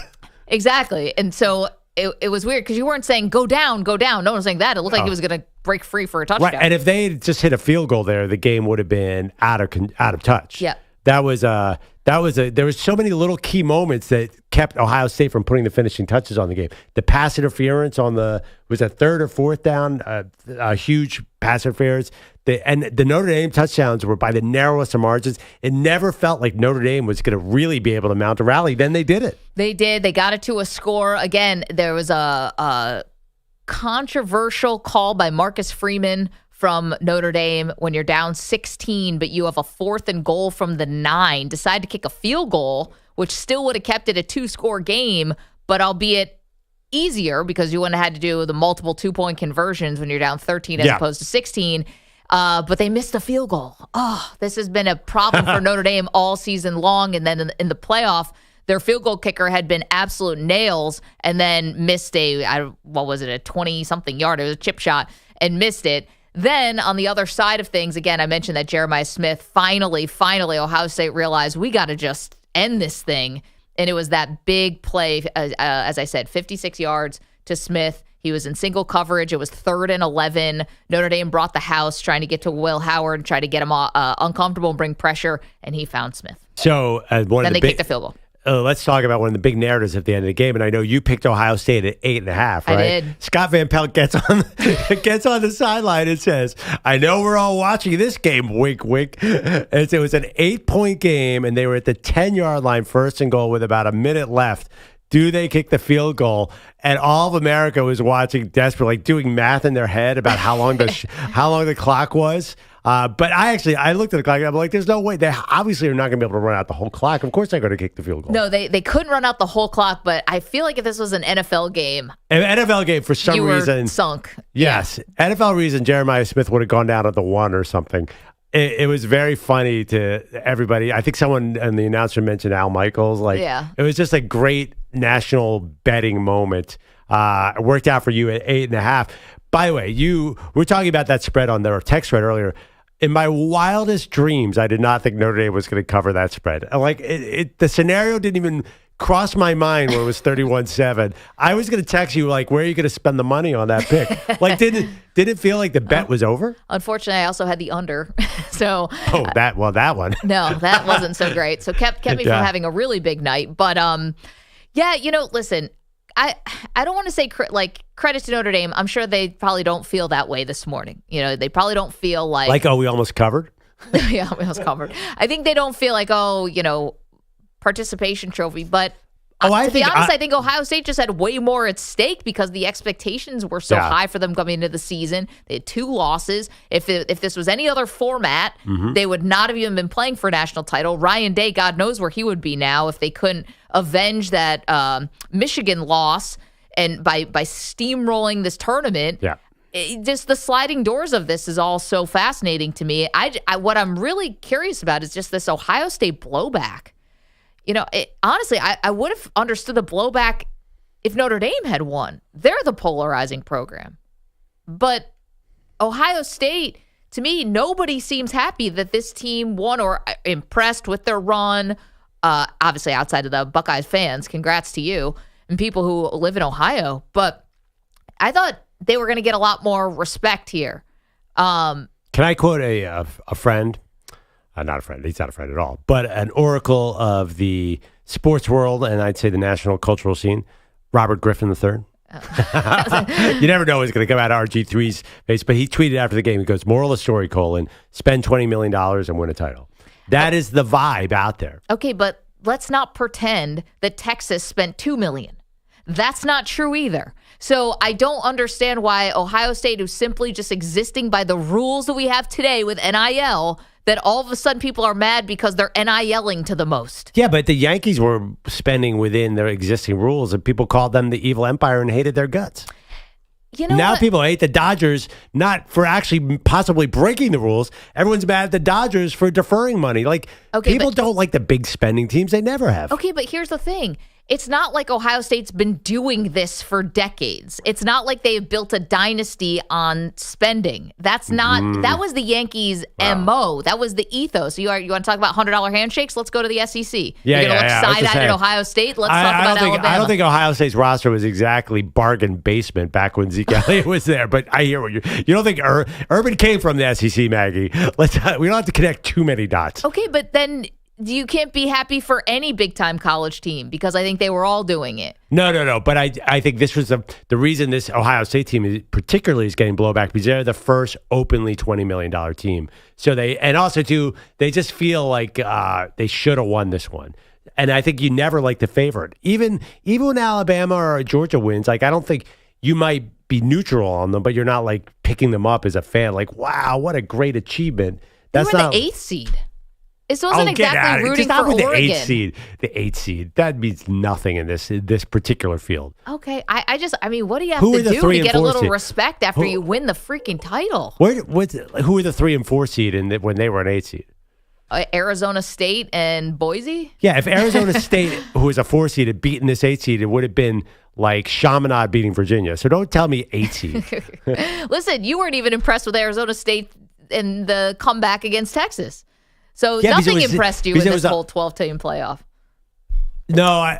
C: Exactly. And so... It was weird because you weren't saying go down. No one was saying that. It looked like he was going to break free for a touchdown.
D: Right, and if they had just hit a field goal there, the game would have been out of touch.
C: Yeah,
D: there was so many little key moments that kept Ohio State from putting the finishing touches on the game. The pass interference on was a third or fourth down, a huge pass interference. The Notre Dame touchdowns were by the narrowest of margins. It never felt like Notre Dame was going to really be able to mount a rally. Then they did it.
C: They did. They got it to a score. Again, there was a controversial call by Marcus Freeman from Notre Dame when you're down 16, but you have a 4th and goal from the 9. Decide to kick a field goal, which still would have kept it a 2-score game, but albeit easier because you wouldn't have had to do the multiple 2-point conversions when you're down 13 as opposed to 16. But they missed the field goal. Oh, this has been a problem for Notre Dame all season long. And then in the playoff, their field goal kicker had been absolute nails and then missed a 20-something yard. It was a chip shot and missed it. Then on the other side of things, again, I mentioned that Jeremiah Smith finally, Ohio State realized we got to just end this thing. And it was that big play, as I said, 56 yards to Smith. He was in single coverage. It was 3rd and 11. Notre Dame brought the house, trying to get to Will Howard, try to get him uncomfortable and bring pressure, and he found Smith.
D: So
C: then they kicked the field goal.
D: Let's talk about one of the big narratives at the end of the game. And I know you picked Ohio State at 8.5, right?
C: I did.
D: Scott Van Pelt gets on the sideline and says, I know we're all watching this game, wink, wink. And so it was an 8-point game, and they were at the 10-yard line, 1st and goal with about a minute left. Do they kick the field goal? And all of America was watching desperately, like doing math in their head about how long the clock was. But I looked at the clock and I'm like, there's no way. They obviously are not going to be able to run out the whole clock. Of course they're going to kick the field goal.
C: No, they couldn't run out the whole clock, but I feel like if this was an NFL game.
D: An NFL game, for some reason.
C: Sunk.
D: Yes. Yeah. NFL reason, Jeremiah Smith would have gone down at the 1 or something. It was very funny to everybody. I think someone in the announcer mentioned Al Michaels. It was just a great national betting moment. It worked out for you at 8.5. By the way, you were talking about that spread on their text thread earlier. In my wildest dreams, I did not think Notre Dame was going to cover that spread. Like the scenario didn't even cross my mind when it was 31-7. I was going to text you like, where are you going to spend the money on that pick? Like, did it feel like the bet was over?
C: Unfortunately, I also had the under. So
D: that one.
C: No, that wasn't so great. So kept me from having a really big night. But yeah, listen, I don't want to say credit to Notre Dame. I'm sure they probably don't feel that way this morning. They probably don't feel like
D: we almost covered.
C: Yeah, we almost covered. I think they don't feel like participation trophy, but to be honest, I think Ohio State just had way more at stake because the expectations were so high for them coming into the season. They had 2 losses. If this was any other format, they would not have even been playing for a national title. Ryan Day, God knows where he would be now if they couldn't avenge that Michigan loss and by steamrolling this tournament. Yeah. Just the sliding doors of this is all so fascinating to me. What I'm really curious about is just this Ohio State blowback. Honestly, I would have understood the blowback if Notre Dame had won. They're the polarizing program. But Ohio State, to me, nobody seems happy that this team won or impressed with their run. Obviously, outside of the Buckeyes fans, congrats to you and people who live in Ohio. But I thought they were going to get a lot more respect here.
D: Can I quote a friend? Not a friend. He's not a friend at all. But an oracle of the sports world, and I'd say the national cultural scene, Robert Griffin III. You never know what's going to come out of RG3's face, but he tweeted after the game, he goes, moral of the story, spend $20 million and win a title. That is the vibe out there.
C: Okay, but let's not pretend that Texas spent $2 million. That's not true either. So I don't understand why Ohio State, who's simply just existing by the rules that we have today with NIL, that all of a sudden people are mad because they're NILing to the most.
D: Yeah, but the Yankees were spending within their existing rules, and people called them the evil empire and hated their guts. Now people hate the Dodgers, not for actually possibly breaking the rules. Everyone's mad at the Dodgers for deferring money. People don't like the big spending teams. They never have.
C: Okay, but here's the thing. It's not like Ohio State's been doing this for decades. It's not like they've built a dynasty on spending. That's not. That was the Yankees' MO. That was the ethos. You want to talk about $100 handshakes? Let's go to the SEC. You're going to look side-eyed at Ohio State? Let's talk about Alabama.
D: I don't think Ohio State's roster was exactly bargain basement back when Zeke Elliott was there. But I hear what you don't think Urban came from the SEC, Maggie. We don't have to connect too many dots.
C: Okay, but then you can't be happy for any big-time college team because I think they were all doing it.
D: No. But I think this was the reason this Ohio State team particularly is getting blowback because they're the first openly $20 million team. So they just feel like they should have won this one. And I think you never like the favorite. Even when Alabama or Georgia wins, I don't think you might be neutral on them, but you're not picking them up as a fan. Wow, what a great achievement.
C: That's not the 8th seed. It wasn't exactly rooting for Oregon.
D: The 8th seed. That means nothing in this particular field.
C: Okay. I mean, what do you have to do to get a little respect after you win the freaking title?
D: Who were the 3 and 4 seed when they were an 8 seed?
C: Arizona State and Boise?
D: Yeah, if Arizona State, who was a 4 seed, had beaten this 8 seed, it would have been like Chaminade beating Virginia. So don't tell me 8 seed.
C: Listen, you weren't even impressed with Arizona State in the comeback against Texas. So nothing impressed you in this whole 12-team playoff.
D: No,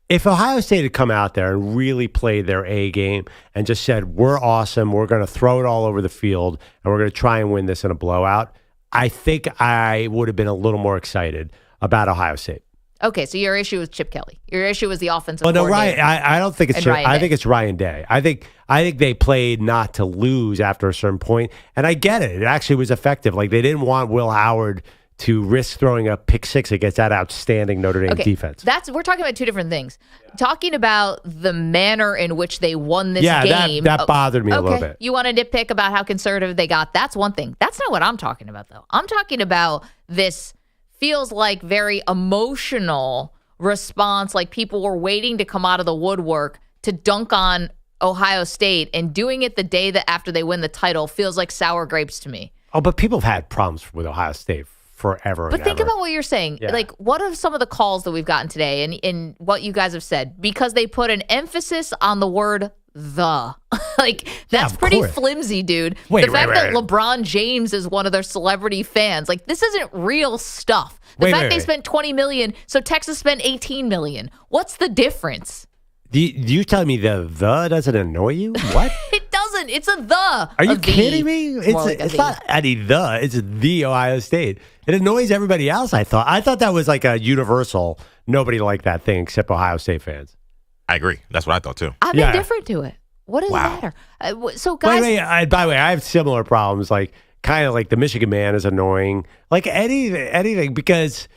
D: if Ohio State had come out there and really played their A game and just said, we're awesome, we're going to throw it all over the field, and we're going to try and win this in a blowout, I think I would have been a little more excited about Ohio State.
C: Okay, so your issue was Chip Kelly. Your issue was the offensive
D: coordinator.
C: Ryan.
D: I don't think it's Chip. I think it's Ryan Day. I think they played not to lose after a certain point, and I get it. It actually was effective. They didn't want Will Howard to risk throwing a pick six against that outstanding Notre Dame defense.
C: We're talking about two different things. Talking about the manner in which they won this game.
D: That bothered me a little bit.
C: You want to nitpick about how conservative they got. That's one thing. That's not what I'm talking about, though. I'm talking about this feels like very emotional response, like people were waiting to come out of the woodwork to dunk on Ohio State, and doing it the day that after they win the title feels like sour grapes to me.
D: Oh, but people have had problems with Ohio State forever.
C: But
D: and
C: think
D: ever.
C: about what you're saying.
D: Yeah.
C: Like, what are some of the calls that we've gotten today and what you guys have said? Because they put an emphasis on the word the. Like, that's
D: of
C: pretty
D: course.
C: flimsy, dude.
D: Wait,
C: the fact
D: wait,
C: that
D: wait.
C: LeBron James is one of their celebrity fans, like, this isn't real stuff. The
D: Wait,
C: fact
D: wait,
C: they
D: wait.
C: spent $20 million, so Texas spent $18 million. What's the difference?
D: Do you telling me the doesn't annoy you? What?
C: It doesn't. It's a the.
D: Are you
C: A the.
D: kidding me?
C: More like a
D: It's
C: the.
D: not any the. It's the Ohio State. It annoys everybody else. I thought that was like a universal. Nobody liked that thing except Ohio State fans.
F: I agree. That's what I thought too.
C: I'm
D: Yeah.
C: indifferent to it. What does it matter? So, guys.
D: Wait. By the way, I have similar problems. Like kind of like the Michigan man is annoying. Like anything because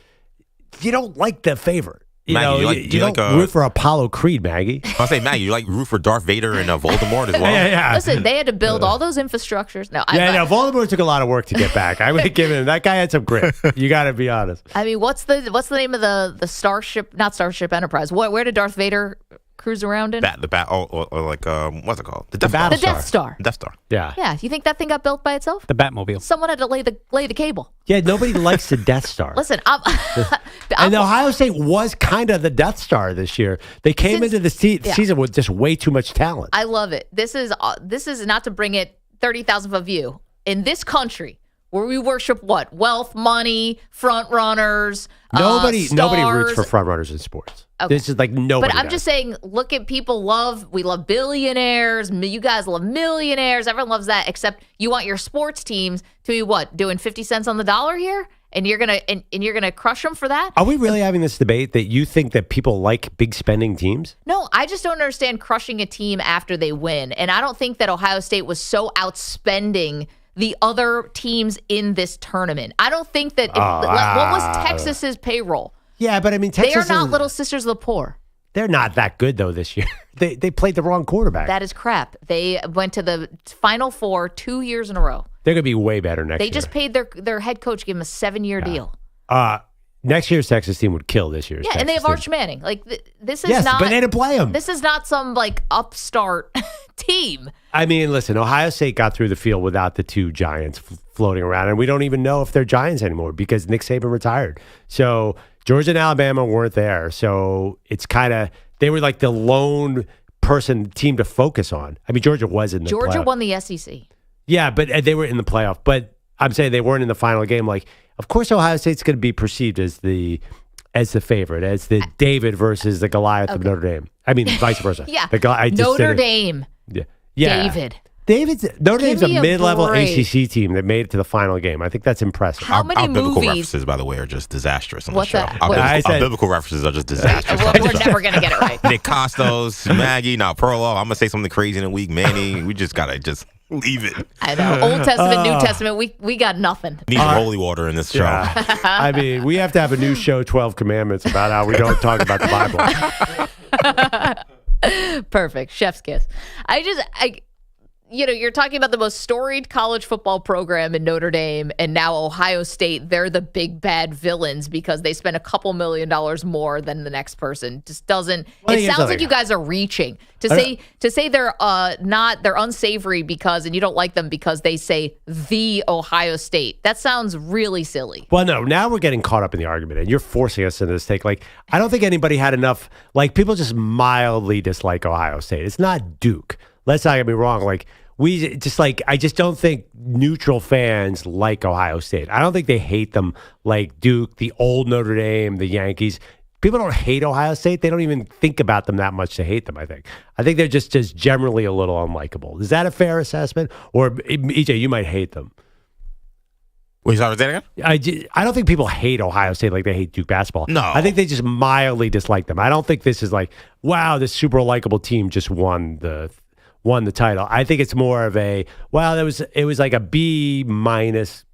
D: you don't like the favorite. You
F: Maggie,
D: know, you don't root for Apollo Creed, Maggie.
F: I'll say, Maggie, you like root for Darth Vader and Voldemort as well?
D: Yeah.
C: Listen, they had to build all those infrastructures. No,
D: Voldemort took a lot of work to get back. I would give him that guy had some grit. You got to be honest.
C: I mean, what's the name of the Starship? Not Starship Enterprise. Where did Darth Vader cruise around in?
F: Or like what's it called? The Death
C: The Death Star.
F: Death Star.
D: Yeah.
C: Yeah. You think that thing got built by itself?
Q: The Batmobile.
C: Someone had to lay the cable.
D: Yeah, nobody likes the Death Star.
C: Listen,
D: And Ohio State was kind of the Death Star this year. They came into the season with just way too much talent.
C: I love it. This is not to bring it 30,000 foot view. In this country where we worship what? Wealth, money, front runners,
D: Nobody roots
C: stars.
D: for front runners in sports.
C: Okay.
D: This is like nobody.
C: But I'm
D: does.
C: just saying, look at people we love billionaires. You guys love millionaires. Everyone loves that, except you want your sports teams to be what? Doing 50 cents on the dollar here? And you're gonna crush them for that?
D: Are we really having this debate that you think that people like big spending teams?
C: No, I just don't understand crushing a team after they win. And I don't think that Ohio State was so outspending the other teams in this tournament. I don't think that what was Texas's payroll?
D: Yeah, but I mean, Texas
C: they are not little sisters of the poor.
D: They're not that good though this year. They played the wrong quarterback.
C: That is crap. They went to the Final Four 2 years in a row.
D: They're gonna be way better next year.
C: They just paid their head coach, gave him a 7-year deal.
D: Next year's Texas team would kill this year's.
C: Yeah,
D: Texas
C: and they have
D: team.
C: Arch Manning. Like this is
D: Yes,
C: not.
D: but they didn't play him.
C: This is not some like upstart team.
D: I mean, listen, Ohio State got through the field without the two Giants floating around, and we don't even know if they're Giants anymore because Nick Saban retired. So Georgia and Alabama weren't there. So it's kind of they were like the lone team to focus on. I mean, Georgia was in the
C: Georgia
D: playoff.
C: won the SEC.
D: Yeah, but they were in the playoff. But I'm saying they weren't in the final game. Like, of course, Ohio State's going to be perceived as the favorite, as the David versus the Goliath of Notre Dame. I mean, vice versa.
C: Yeah,
D: I just
C: Notre
D: did it.
C: Dame.
D: Yeah. Notre Dame's a
C: me a
D: mid-level
C: break.
D: ACC team that made it to the final game. I think that's impressive.
C: How many
F: Our biblical
C: movies-
F: references, by the way, are just disastrous on
C: What's
F: the show.
C: that?
F: Our
C: What-
F: biblical,
D: I
F: our
D: said-
F: biblical references are just disastrous.
C: We're never gonna get it right.
F: Nick Costos, Maggie, now Perloff. I'm gonna say something crazy in a week. Manny, we just gotta leave it.
C: I know. Old Testament, New Testament. We got nothing.
F: Need some holy water in this show.
D: Yeah. I mean, we have to have a new show, 12 Commandments, about how we don't talk about the Bible.
C: Perfect. Chef's kiss. You're talking about the most storied college football program in Notre Dame, and now Ohio State, they're the big bad villains because they spent a couple $1 million more than the next person. Just doesn't. It sounds like you guys are reaching to say they're they're unsavory because, and you don't like them because they say the Ohio State. That sounds really silly.
D: Well, no, now we're getting caught up in the argument, and you're forcing us into this take. Like, I don't think anybody had enough. Like, people just mildly dislike Ohio State. It's not Duke. Let's not get me wrong. Like, I just don't think neutral fans like Ohio State. I don't think they hate them like Duke, the old Notre Dame, the Yankees. People don't hate Ohio State. They don't even think about them that much to hate them, I think. I think they're just generally a little unlikable. Is that a fair assessment? Or, EJ, you might hate them.
F: Wait, sorry, was that again?
D: I don't think people hate Ohio State like they hate Duke basketball.
F: No.
D: I think they just mildly dislike them. I don't think this is like, wow, this super likable team just won the title. I think it's more of a, it was like a B-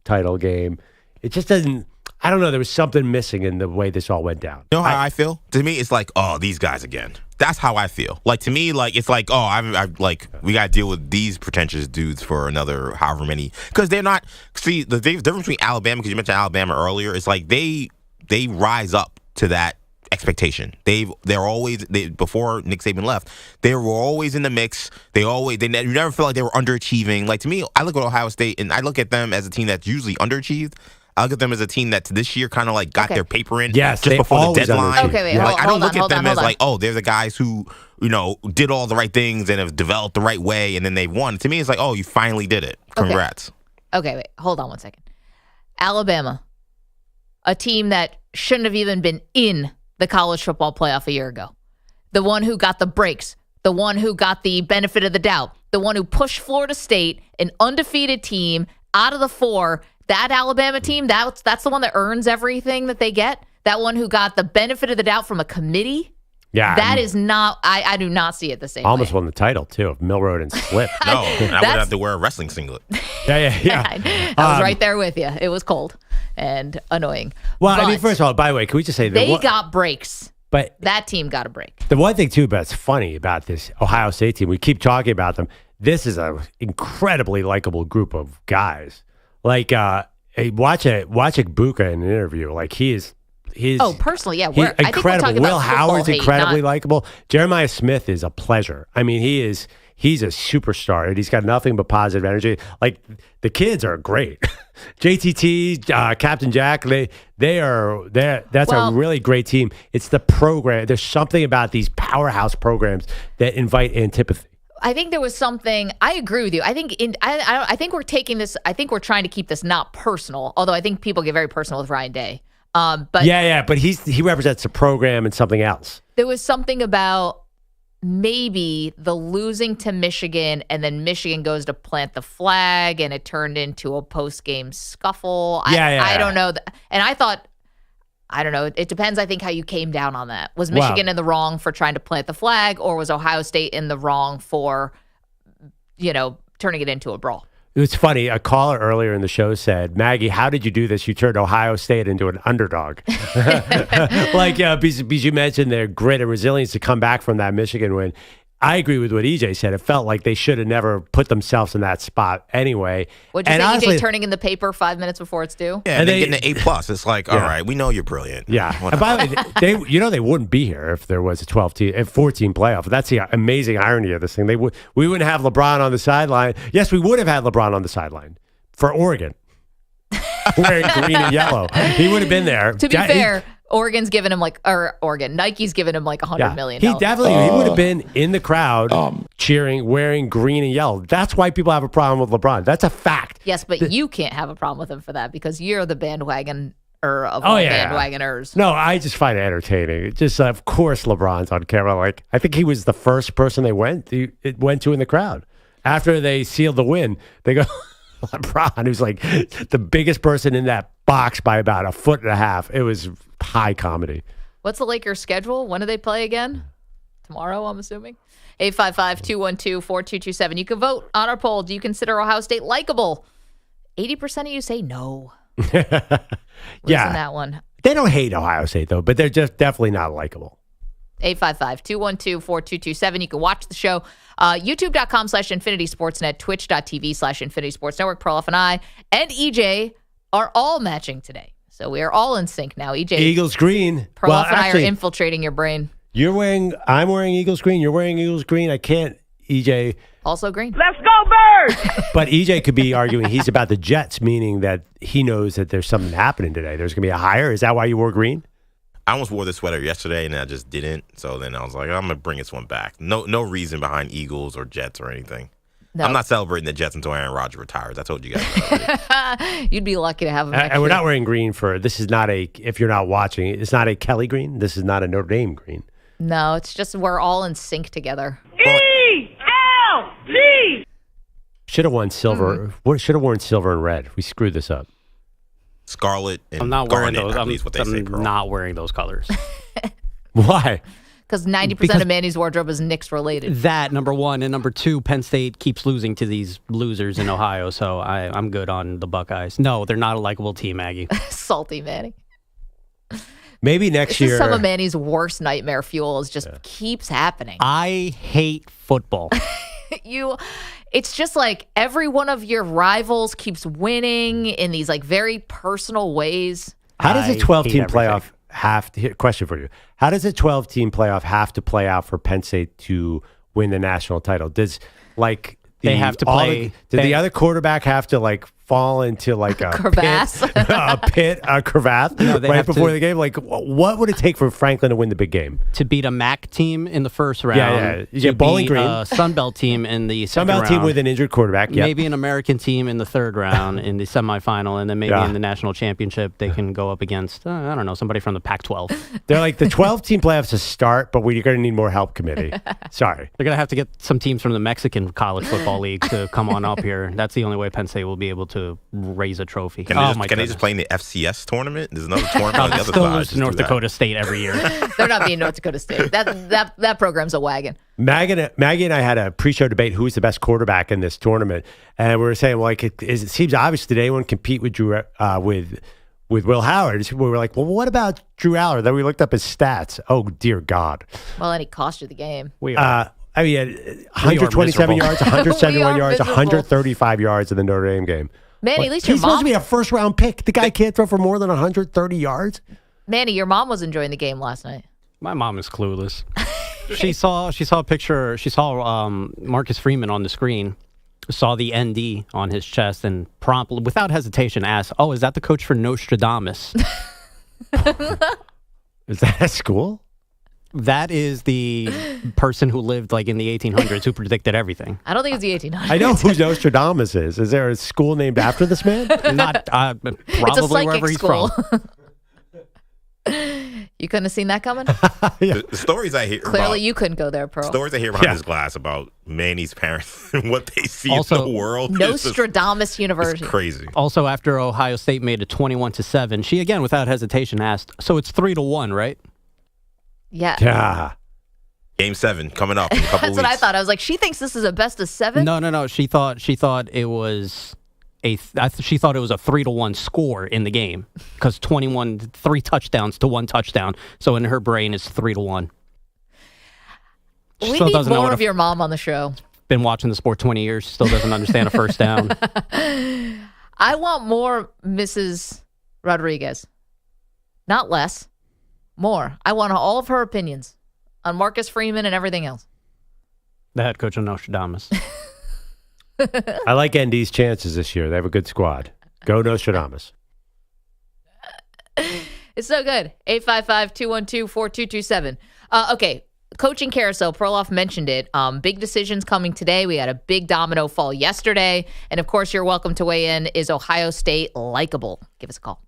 D: title game. It just doesn't, I don't know, there was something missing in the way this all went down.
F: You know how I feel? To me, it's like, oh, these guys again. That's how I feel. Like, to me, like, it's like, oh, I we got to deal with these pretentious dudes for another however many. Because they're not, see, the difference between Alabama, because you mentioned Alabama earlier, it's like they rise up to that expectation. They're always before Nick Saban left, they were always in the mix. You never felt like they were underachieving. Like, to me, I look at Ohio State and I look at them as a team that's usually underachieved. I'll give them as a team that this year kind of like got their paper in
D: Yes,
F: just
D: they
F: before the
D: always
F: deadline.
D: underachieve.
C: Okay, wait,
F: Like, I don't look at them as
C: hold on.
F: like, oh, they're the guys who, did all the right things and have developed the right way and then they've won. To me, it's like, oh, you finally did it. Congrats.
C: Okay, wait, hold on one second. Alabama, a team that shouldn't have even been in the college football playoff a year ago. The one who got the breaks, the one who got the benefit of the doubt, the one who pushed Florida State, an undefeated team, out of the 4. That Alabama team, that's the one that earns everything that they get. That one who got the benefit of the doubt from a committee.
D: Yeah.
C: That is not, I do not see it the same
D: Almost
C: way.
D: won the title, too, of Milroad and Slip.
F: No, I would have to wear a wrestling singlet.
D: Yeah.
C: I was right there with you. It was cold and annoying.
D: Well,
C: But
D: first of all, by the way, can we just say
C: they got breaks.
D: But
C: that team got a break.
D: The one thing, too, that's funny about this Ohio State team, we keep talking about them. This is an incredibly likable group of guys. Like, watch Buka in an interview. Like, he's
C: personally, yeah.
D: He's
C: I think we're talking
D: incredible. Will
C: about football
D: Howard's
C: hate,
D: incredibly
C: not-
D: likable. Jeremiah Smith is a pleasure. I mean, he's a superstar, and he's got nothing but positive energy. Like, the kids are great. JTT, Captain Jack, that's a really great team. It's the program. There's something about these powerhouse programs that invite antipathy.
C: I think there was something. I agree with you. I think I think we're taking this. I think we're trying to keep this not personal. Although I think people get very personal with Ryan Day. But
D: but he represents the program and something else.
C: there was something about maybe the losing to Michigan, and then Michigan goes to plant the flag, and it turned into a post-game scuffle. I don't know. And I thought, I don't know. It depends, I think, how you came down on that. Was Michigan in the wrong for trying to plant the flag, or was Ohio State in the wrong for, turning it into a brawl?
D: It was funny. A caller earlier in the show said, Maggie, how did you do this? You turned Ohio State into an underdog. Because you mentioned their grit and resilience to come back from that Michigan win. I agree with what EJ said. It felt like they should have never put themselves in that spot anyway.
C: What'd you say, EJ turning in the paper 5 minutes before it's due?
F: Yeah, and then getting an A+. It's like, all right, we know you're brilliant.
D: Yeah. And by the way, they wouldn't be here if there was a 14 playoff. That's the amazing irony of this thing. We wouldn't have LeBron on the sideline. Yes, we would have had LeBron on the sideline for Oregon. Wearing green and yellow. He would have been there.
C: To be fair, Nike's giving him like $100 million.
D: He definitely he would have been in the crowd cheering, wearing green and yellow. That's why people have a problem with LeBron. That's a fact.
C: Yes, but you can't have a problem with him for that because you're the bandwagoner of all bandwagoners.
D: No, I just find it entertaining. Just of course LeBron's on camera. Like I think he was the first person they went to in the crowd after they sealed the win. They go. LeBron, who's like the biggest person in that box by about 1.5 feet. It was high comedy.
C: What's the Lakers' schedule? When do they play again? Tomorrow, I'm assuming. 855-212-4227. You can vote on our poll. Do you consider Ohio State likable? 80% of you say no.
D: Yeah.
C: That one.
D: They don't hate Ohio State, though, but they're just definitely not likable.
C: 855-212-4227. You can watch the show. YouTube.com/Infinity Sportsnet, Twitch.tv/Infinity Sports Network. Perloff and I and EJ are all matching today. So we are all in sync now. EJ.
D: Eagles green.
C: Perloff and I are infiltrating your brain.
D: I'm wearing Eagles green. You're wearing Eagles green. I can't, EJ.
C: Also green.
J: Let's go, Birds!
D: But EJ could be arguing he's about the Jets, meaning that he knows that there's something happening today. There's going to be a hire. Is that why you wore green?
F: I almost wore this sweater yesterday, and I just didn't. So then I was like, I'm going to bring this one back. No reason behind Eagles or Jets or anything. No. I'm not celebrating the Jets until Aaron Rodgers retires. I told you guys.
C: You'd be lucky to have him.
D: And we're not wearing green this is not if you're not watching, it's not a Kelly green. This is not a Notre Dame green.
C: No, it's just we're all in sync together.
J: E-L-T!
D: Should have won silver. Should have worn silver and red. We screwed this up.
F: Scarlet and
Q: I'm not wearing
F: garnet,
Q: those.
F: at least what they say, Pearl.
Q: I'm not wearing those colors.
D: Why?
C: Because 90% of Manny's wardrobe is Knicks related.
Q: That, number one. And number two, Penn State keeps losing to these losers in Ohio. So I'm good on the Buckeyes. No, they're not a likable team, Maggie.
C: Salty Manny.
D: Maybe next year.
C: Some of Manny's worst nightmare fuel keeps happening.
Q: I hate football.
C: It's just like every one of your rivals keeps winning in these like very personal ways.
D: How does a 12-team playoff question for you? How does a 12-team playoff have to play out for Penn State to win the national title? Does
Q: they have to play?
D: Did the other quarterback have to fall into like a
C: crevasse,
D: a crevasse right before the game? Like, what would it take for Franklin to win the big game?
Q: To beat a MAC team in the first round.
D: Yeah. You
Q: to
D: get Bowling
Q: beat
D: Green.
Q: a Sunbelt team in the second round.
D: Sunbelt team with an injured quarterback. Yep.
Q: Maybe an American team in the third round in the semifinal, and then maybe in the national championship they can go up against, I don't know, somebody from the Pac-12.
D: They're like the 12-team playoffs to start, but we're going to need more help committee. Sorry.
Q: They're going to have to get some teams from the Mexican College Football League to come on up here. That's the only way Penn State will be able to raise a trophy.
F: Can they just play in the FCS tournament? There's another tournament on the other
Q: still
F: side.
Q: lose to North Dakota State every year.
C: They're not being North Dakota State. That program's a wagon.
D: Maggie and I had a pre-show debate who's the best quarterback in this tournament, and we were saying, well, it seems obvious that anyone compete with Drew with Will Howard. We were like, well, what about Drew Aller? Then we looked up his stats. Oh dear God!
C: Well, and he cost you the game.
Q: We are.
D: 127 yards, 171 yards,
C: miserable.
D: 135 yards in the Notre Dame game.
C: Manny, at least
D: he's
C: your
D: supposed
C: mom.
D: to be a first-round pick. The guy can't throw for more than 130 yards.
C: Manny, your mom was enjoying the game last night.
Q: My mom is clueless. She saw a picture. She saw Marcus Freeman on the screen, saw the ND on his chest, and promptly, without hesitation, asked, "Oh, is that the coach for Nostradamus?"
D: Is that a school?
Q: That is the person who lived like in the 1800s who predicted everything.
C: I don't think it's the 1800s.
D: I know who Nostradamus is. Is there a school named after this man?
Q: Not probably
C: it's a psychic
Q: wherever he's
C: school.
Q: from.
C: You couldn't have seen that coming?
F: The stories I hear
C: Clearly you couldn't go there, Pearl.
F: Stories I hear behind this glass about Manny's parents and what they see in the world.
C: Nostradamus University.
F: It's crazy.
Q: Also, after Ohio State made it 21-7, she again, without hesitation, asked, "So it's 3-1, right?"
C: Yeah.
F: Game 7 coming up in a couple
C: That's
F: weeks.
C: what I thought. I was like, she thinks this is a best of 7?
Q: No. She thought it was she thought it was a 3-1 score in the game because 3 touchdowns to 1 touchdown. So in her brain, it's 3-1.
C: We need more of your mom on the show.
Q: Been watching the sport 20 years. Still doesn't understand a first down.
C: I want more Mrs. Rodriguez. Not less. More. I want all of her opinions on Marcus Freeman and everything else.
Q: The head coach of Nostradamus.
D: I like ND's chances this year. They have a good squad. Go Nostradamus.
C: It's so good. 855-212-4227. Okay, coaching carousel. Perloff mentioned it. Big decisions coming today. We had a big domino fall yesterday. And, of course, you're welcome to weigh in. Is Ohio State likable? Give us a call.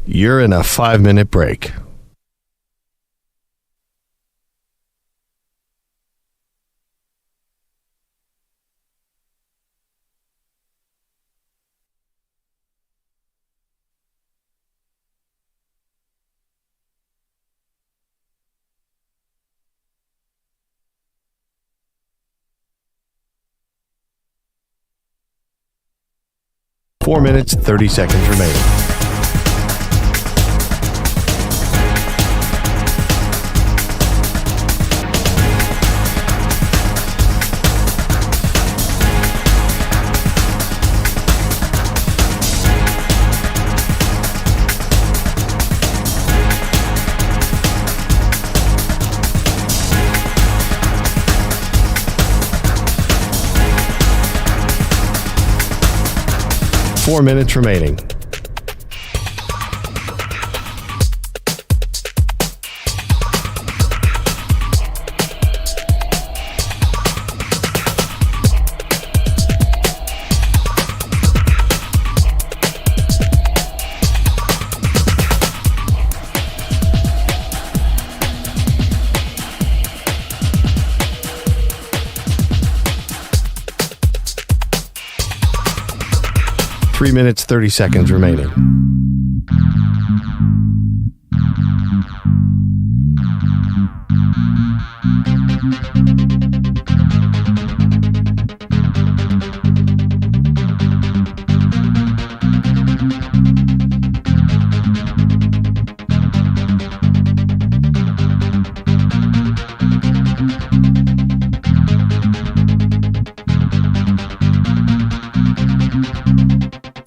G: You're in a 5-minute break. Four minutes, 30 seconds remaining. Four minutes remaining. Three minutes, 30 seconds remaining.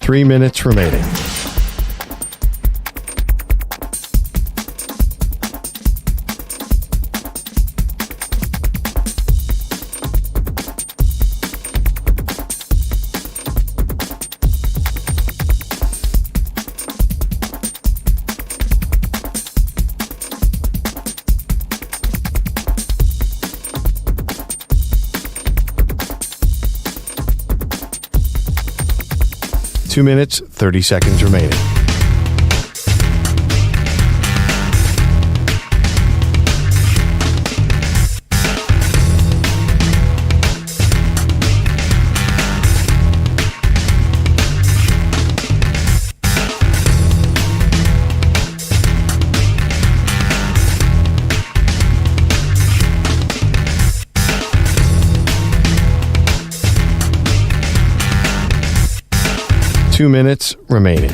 G: Three minutes remaining. 2 minutes, 30 seconds remaining. Two minutes remaining.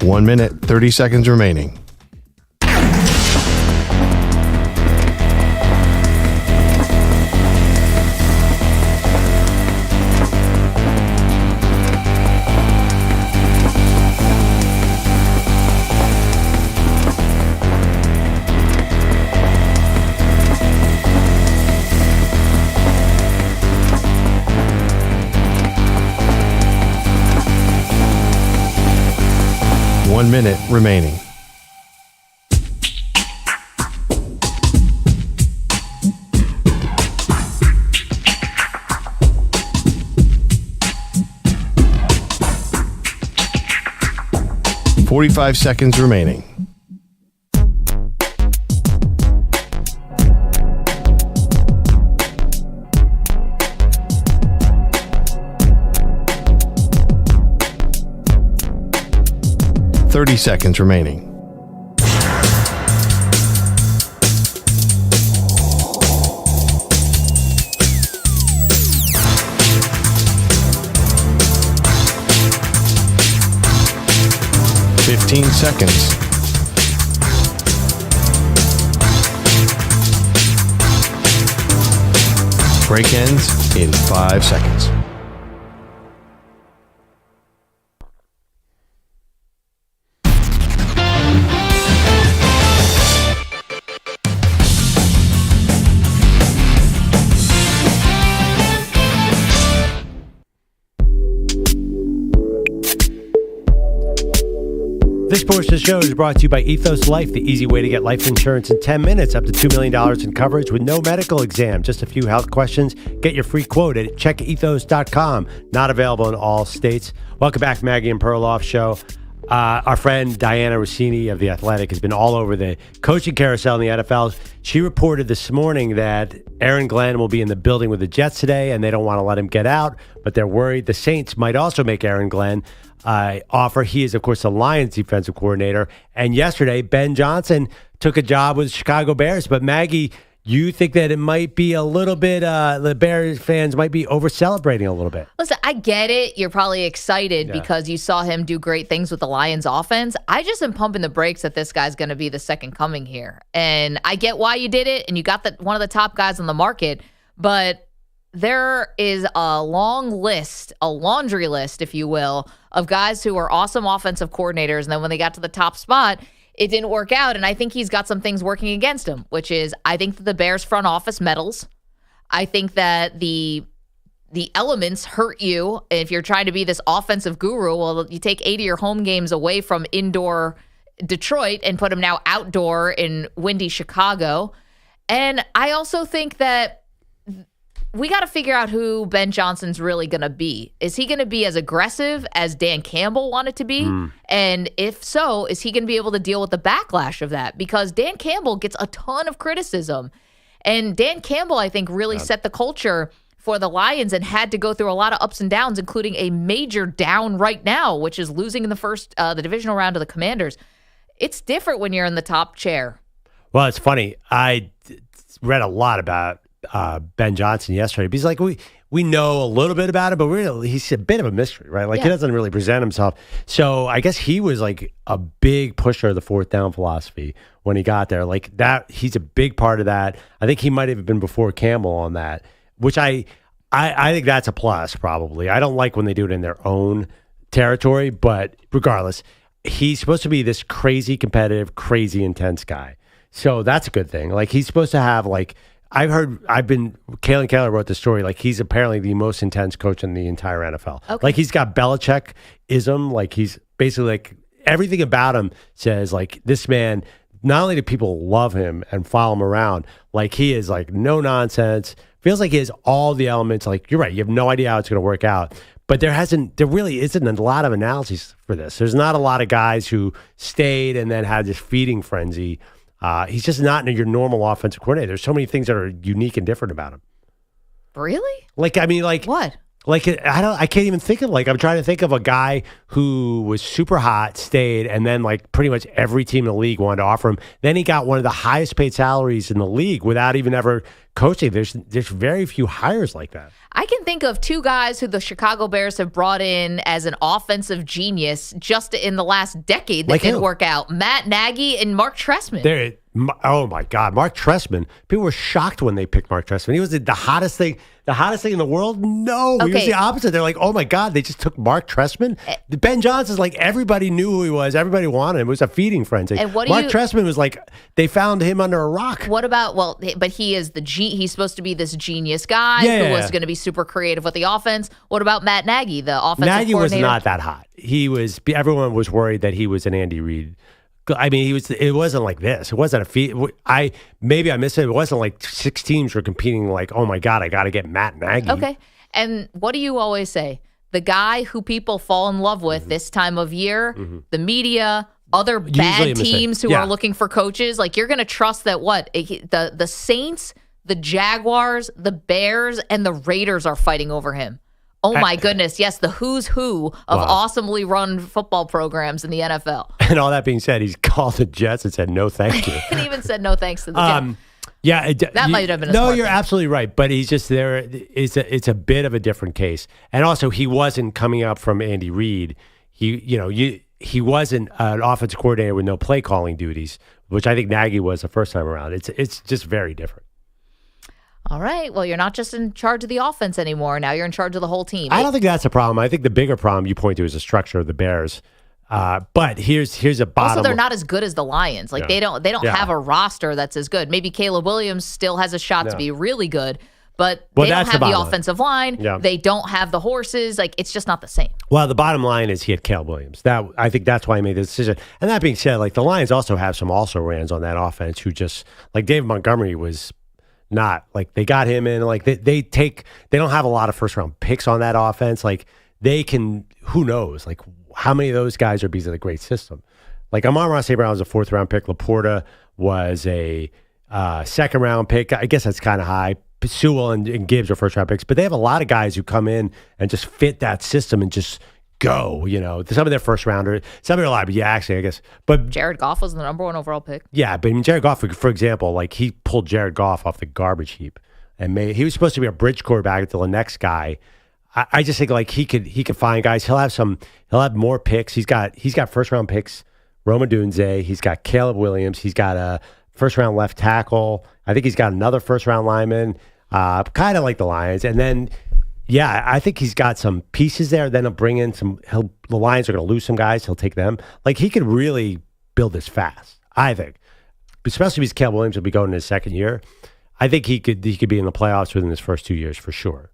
G: One minute, 30 seconds remaining. One minute remaining. $45 seconds remaining. $30 seconds remaining. $15 seconds. Break ends in 5 seconds.
D: This portion of the show is brought to you by Ethos Life, the easy way to get life insurance in 10 minutes, up to $2 million in coverage with no medical exam. Just a few health questions. Get your free quote at checkethos.com. Not available in all states. Welcome back, Maggie and Perloff show. Our friend Diana Rossini of The Athletic has been all over the coaching carousel in the NFL. She reported this morning that Aaron Glenn will be in the building with the Jets today, and they don't want to let him get out, but they're worried the Saints might also make Aaron Glenn offer. He is, of course, the Lions defensive coordinator. And yesterday, Ben Johnson took a job with the Chicago Bears. But Maggie, you think that it might be a little bit, the Bears fans might be over-celebrating a little bit.
C: Listen, I get it. You're probably excited because you saw him do great things with the Lions offense. I just am pumping the brakes that this guy's going to be the second coming here. And I get why you did it, and you got one of the top guys on the market. But there is a long list, a laundry list, if you will, of guys who are awesome offensive coordinators. And then when they got to the top spot, it didn't work out. And I think he's got some things working against him, which is I think that the Bears front office meddles. I think that the elements hurt you. If you're trying to be this offensive guru, well, you take 8 of your home games away from indoor Detroit and put them now outdoor in windy Chicago. And I also think that we got to figure out who Ben Johnson's really going to be. Is he going to be as aggressive as Dan Campbell wanted to be? And if so, is he going to be able to deal with the backlash of that? Because Dan Campbell gets a ton of criticism. And Dan Campbell, I think, really set the culture for the Lions and had to go through a lot of ups and downs, including a major down right now, which is losing in the divisional round to the Commanders. It's different when you're in the top chair.
D: Well, it's funny. I read a lot about Ben Johnson yesterday. He's like, we know a little bit about it, but really he's a bit of a mystery, right? Like he doesn't really present himself. So I guess he was like a big pusher of the fourth down philosophy when he got there. Like that, he's a big part of that. I think he might have been before Campbell on that, which I think that's a plus probably. I don't like when they do it in their own territory, but regardless, he's supposed to be this crazy competitive, crazy intense guy. So that's a good thing. Like he's supposed to have like Kalen Keller wrote the story. Like he's apparently the most intense coach in the entire NFL.
C: Okay.
D: Like he's got Belichick-ism. Like he's basically like everything about him says like this man. Not only do people love him and follow him around, like he is like no nonsense. Feels like he has all the elements. Like you're right, you have no idea how it's going to work out. But there really isn't a lot of analyses for this. There's not a lot of guys who stayed and then had this feeding frenzy. He's just not your normal offensive coordinator. There's so many things that are unique and different about him.
C: Really?
D: Like I mean, like
C: what?
D: Like I can't even think of I'm trying to think of a guy who was super hot, stayed, and then like pretty much every team in the league wanted to offer him. Then he got one of the highest paid salaries in the league without even ever coaching. There's very few hires like that.
C: I can think of two guys who the Chicago Bears have brought in as an offensive genius just in the last decade that
D: Like
C: didn't
D: who?
C: work out. Matt Nagy and Mark Trestman.
D: Oh my God, Mark Trestman! People were shocked when they picked Mark Trestman. He was the hottest thing in the world. No, he was
C: Okay.
D: the opposite. They're like, oh my God, they just took Mark Trestman. Ben Johnson's like everybody knew who he was. Everybody wanted him. It was a feeding frenzy.
C: And what do
D: Mark
C: you-
D: Trestman was like they found him under a rock.
C: What about, but he is he's supposed to be this genius guy
D: Yeah,
C: who was
D: yeah.
C: going to be super creative with the offense. What about Matt Nagy, the offensive
D: Nagy was
C: coordinator?
D: not that hot. He was. Everyone was worried that he was an Andy Reid. I mean, he was. It wasn't like this. It wasn't a feat. Maybe I missed it. It wasn't like 6 teams were competing. Like, oh my God, I got to get Matt Nagy.
C: Okay. And what do you always say? The guy who people fall in love with this time of year, the media, other
D: Usually a
C: bad
D: mistake.
C: teams who
D: Yeah.
C: are looking for coaches, like you're going to trust that the Saints, the Jaguars, the Bears, and the Raiders are fighting over him. Oh my goodness. Yes, the who's who of
D: Wow.
C: awesomely run football programs in the NFL.
D: And all that being said, he's called the Jets and said no, thank you.
C: And even said no thanks to the Jets.
D: Yeah,
C: That might have been a
D: no.
C: smart
D: You're
C: thing.
D: absolutely right, but he's just there. It's a bit of a different case, and also he wasn't coming up from Andy Reid. He wasn't an offensive coordinator with no play calling duties, which I think Nagy was the first time around. It's just very different.
C: All right. Well, you're not just in charge of the offense anymore. Now you're in charge of the whole team.
D: I don't think that's a problem. I think the bigger problem you point to is the structure of the Bears. But here's a bottom.
C: Also, they're not as good as the Lions. Like
D: Yeah.
C: they don't
D: Yeah.
C: have a roster that's as good. Maybe Caleb Williams still has a shot to
D: Yeah.
C: be really good, but
D: Well,
C: they don't
D: that's the
C: have the
D: bottom line.
C: offensive line.
D: Yeah.
C: They don't have the horses. Like it's just not the same.
D: Well, the bottom line is he had Caleb Williams. I think that's why he made the decision. And that being said, like the Lions also have some also-rans on that offense who just like David Montgomery was not like they got him in. Like they don't have a lot of first-round picks on that offense. Like they can, who knows? Like how many of those guys are because of the great system? Like Amon-Ra St. Brown was a 4th-round pick. Laporta was a 2nd-round pick. I guess that's kind of high. Sewell and Gibbs are 1st-round picks, but they have a lot of guys who come in and just fit that system and just go. Some of their 1st-rounders, some are a lot. But yeah, actually, I guess. But
C: Jared Goff was the number 1 overall pick.
D: yeah, but I mean, Jared Goff, for example, like he pulled Jared Goff off the garbage heap and he was supposed to be a bridge quarterback until the next guy. I just think like he could find guys. He'll have more picks. He's got 1st-round picks. Roma Dunze. He's got Caleb Williams. He's got a 1st-round left tackle. I think he's got another 1st-round lineman. Kind of like the Lions. And then, yeah, I think he's got some pieces there. Then he'll bring in the Lions are going to lose some guys. He'll take them. Like he could really build this fast, I think. Especially because Caleb Williams will be going in his 2nd year. I think he could be in the playoffs within his first 2 years for sure.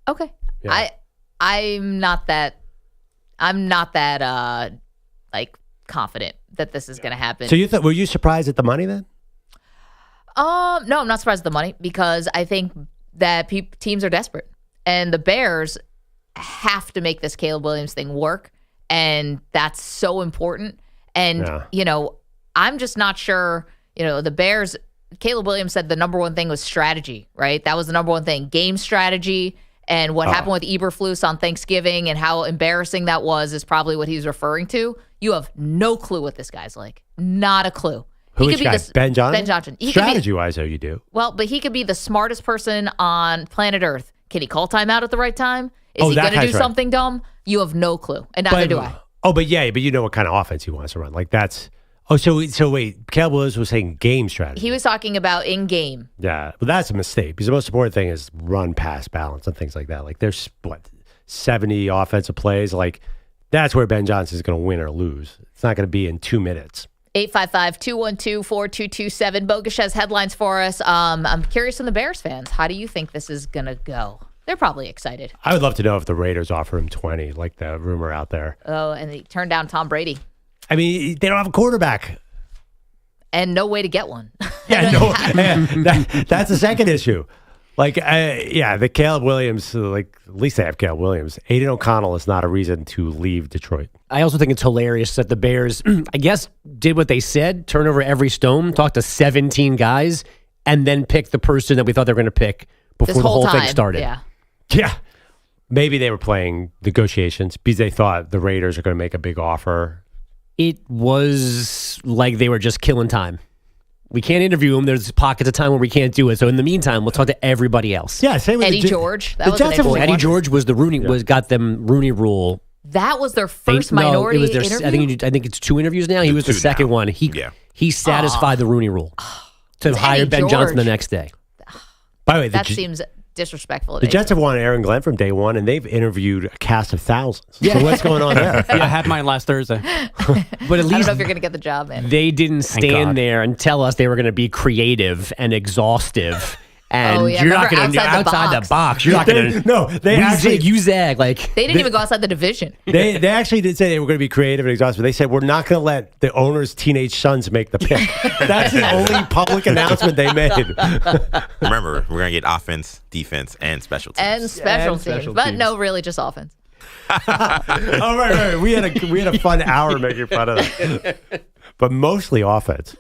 C: Okay.
D: Yeah.
C: I'm not that like confident that this is going to happen.
D: So were you surprised at the money then?
C: No, I'm not surprised at the money because I think that teams are desperate, and the Bears have to make this Caleb Williams thing work, and that's so important. And I'm just not sure. The Bears. Caleb Williams said the number one thing was strategy, right? That was the number one thing, game strategy. And what happened with Eberflus on Thanksgiving and how embarrassing that was is probably what he's referring to. You have no clue what this guy's like. Not a clue.
D: Which guy? Ben Johnson?
C: Ben Johnson.
D: Strategy-wise, though, you do.
C: Well, but he could be the smartest person on planet Earth. Can he call timeout at the right time? Is he going to do something dumb? You have no clue. And neither do I.
D: Oh, but you know what kind of offense he wants to run. Like that's... Oh, so wait, Caleb Williams was saying game strategy.
C: He was talking about in-game.
D: Yeah, but that's a mistake because the most important thing is run, pass, balance, and things like that. Like there's 70 offensive plays. Like That's where Ben Johnson's going to win or lose. It's not going to be in 2 minutes.
C: 855-212-4227. Bogusch has headlines for us. I'm curious from the Bears fans. How do you think this is going to go? They're probably excited.
D: I would love to know if the Raiders offer him 20, like the rumor out there.
C: Oh, and they turned down Tom Brady.
D: I mean, they don't have a quarterback.
C: And no way to get one.
D: Yeah, no. That's the second issue. Like, the Caleb Williams, at least they have Caleb Williams. Aiden O'Connell is not a reason to leave Detroit.
K: I also think it's hilarious that the Bears, I guess, did what they said, turn over every stone, talk to 17 guys, and then pick the person that we thought they were going to pick before the whole thing started.
D: Yeah. Maybe they were playing negotiations because they thought the Raiders are going to make a big offer.
K: It was like they were just killing time. We can't interview him. There's pockets of time where we can't do it. So in the meantime, we'll talk to everybody else.
D: Yeah, same with
C: Eddie George. That was an interesting
K: Eddie
C: one.
K: George was the Rooney got them Rooney Rule.
C: That was their first minority interview?
K: I think it's 2 interviews now. He was the second one. He satisfied the Rooney Rule to hire Ben Johnson the next day.
D: By the way,
C: that seems disrespectful.
D: The Jets have wanted Aaron Glenn from day one, and they've interviewed a cast of thousands. So what's going on there?
Q: I had mine last Thursday.
K: But at
C: I don't
K: least
C: know if you're going to get the job, man.
K: they didn't stand there and tell us they were going to be creative and exhaustive. And you're not going to outside the box. You're not going to.
D: No, they actually
K: you zag like
C: They didn't even go outside the division.
D: They actually did say they were going to be creative and exhaustive. They said we're not going to let the owner's teenage sons make the pick. That's the only public announcment they made.
F: Remember, we're going to get offense, defense, and special teams.
C: And special teams. But no, really just offense.
D: Oh, right. We had a fun hour making fun of that. But mostly offense.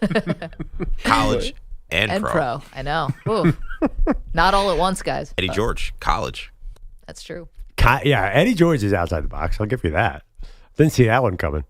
F: College and pro.
C: I know. Ooh. Not all at once, guys.
F: Eddie George, college.
C: That's true.
D: Yeah, Eddie George is outside the box. I'll give you that. Didn't see that one coming.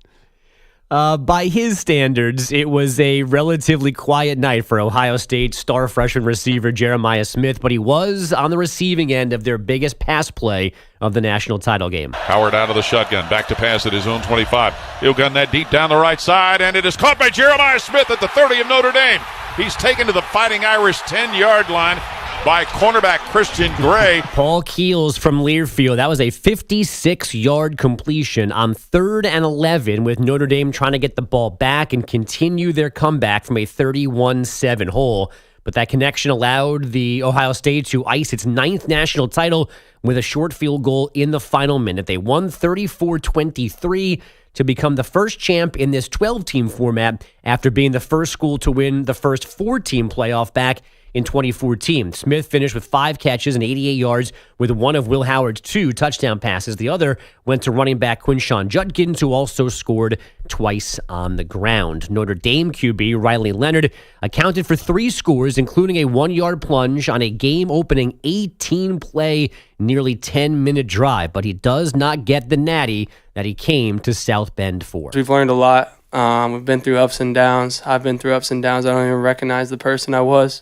K: By his standards, it was a relatively quiet night for Ohio State star freshman receiver Jeremiah Smith, but he was on the receiving end of their biggest pass play of the national title game.
B: Howard out of the shotgun, back to pass at his own 25. He'll gun that deep down the right side, and it is caught by Jeremiah Smith at the 30 of Notre Dame. He's taken to the Fighting Irish 10-yard line by cornerback Christian Gray.
K: Paul Keels from Learfield. That was a 56-yard completion on 3rd and 11 with Notre Dame trying to get the ball back and continue their comeback from a 31-7 hole. But that connection allowed the Ohio State to ice its 9th national title with a short field goal in the final minute. They won 34-23 to become the first champ in this 12-team format after being the first school to win the first 4-team playoff back in 2014. Smith finished with 5 catches and 88 yards with one of Will Howard's 2 touchdown passes. The other went to running back Quinshawn Judkins, who also scored twice on the ground. Notre Dame QB Riley Leonard accounted for 3 scores, including a 1-yard plunge on a game-opening 18-play, nearly 10-minute drive, but he does not get the natty that he came to South Bend for.
R: We've learned a lot. We've been through ups and downs. I've been through ups and downs. I don't even recognize the person I was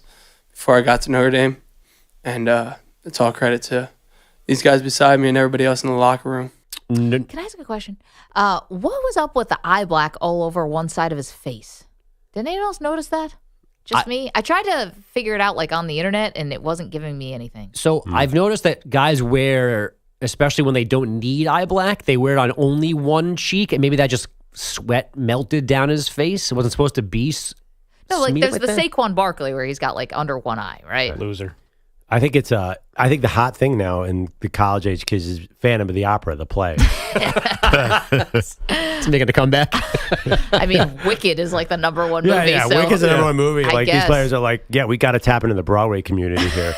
R: before I got to Notre Dame. And it's all credit to these guys beside me and everybody else in the locker room.
C: Can I ask a question? What was up with the eye black all over one side of his face? Did anyone else notice that? Just me? I tried to figure it out on the internet, and it wasn't giving me anything.
K: So I've noticed that guys wear, especially when they don't need eye black, they wear it on only one cheek, and maybe that just sweat melted down his face. It wasn't supposed to be
C: No, there's the
K: that?
C: Saquon Barkley where he's got under one eye, right?
K: Loser.
D: I think it's I think the hot thing now in the college age kids is Phantom of the Opera, the play.
K: It's making a comeback.
C: I mean, Wicked is the number one movie.
D: Yeah,
C: so
D: Wicked's the number one movie.
C: I
D: These
C: guess.
D: players are we got to tap into the Broadway community here.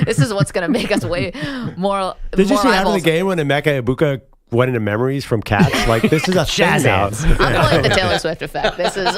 C: This is what's going to make us way more.
D: Did you
C: more
D: see after the
C: eyeballs.
D: game when Emeka Ibuka went into memories from Cats? This is a thing now.
C: I'm calling it the Taylor Swift effect. This is.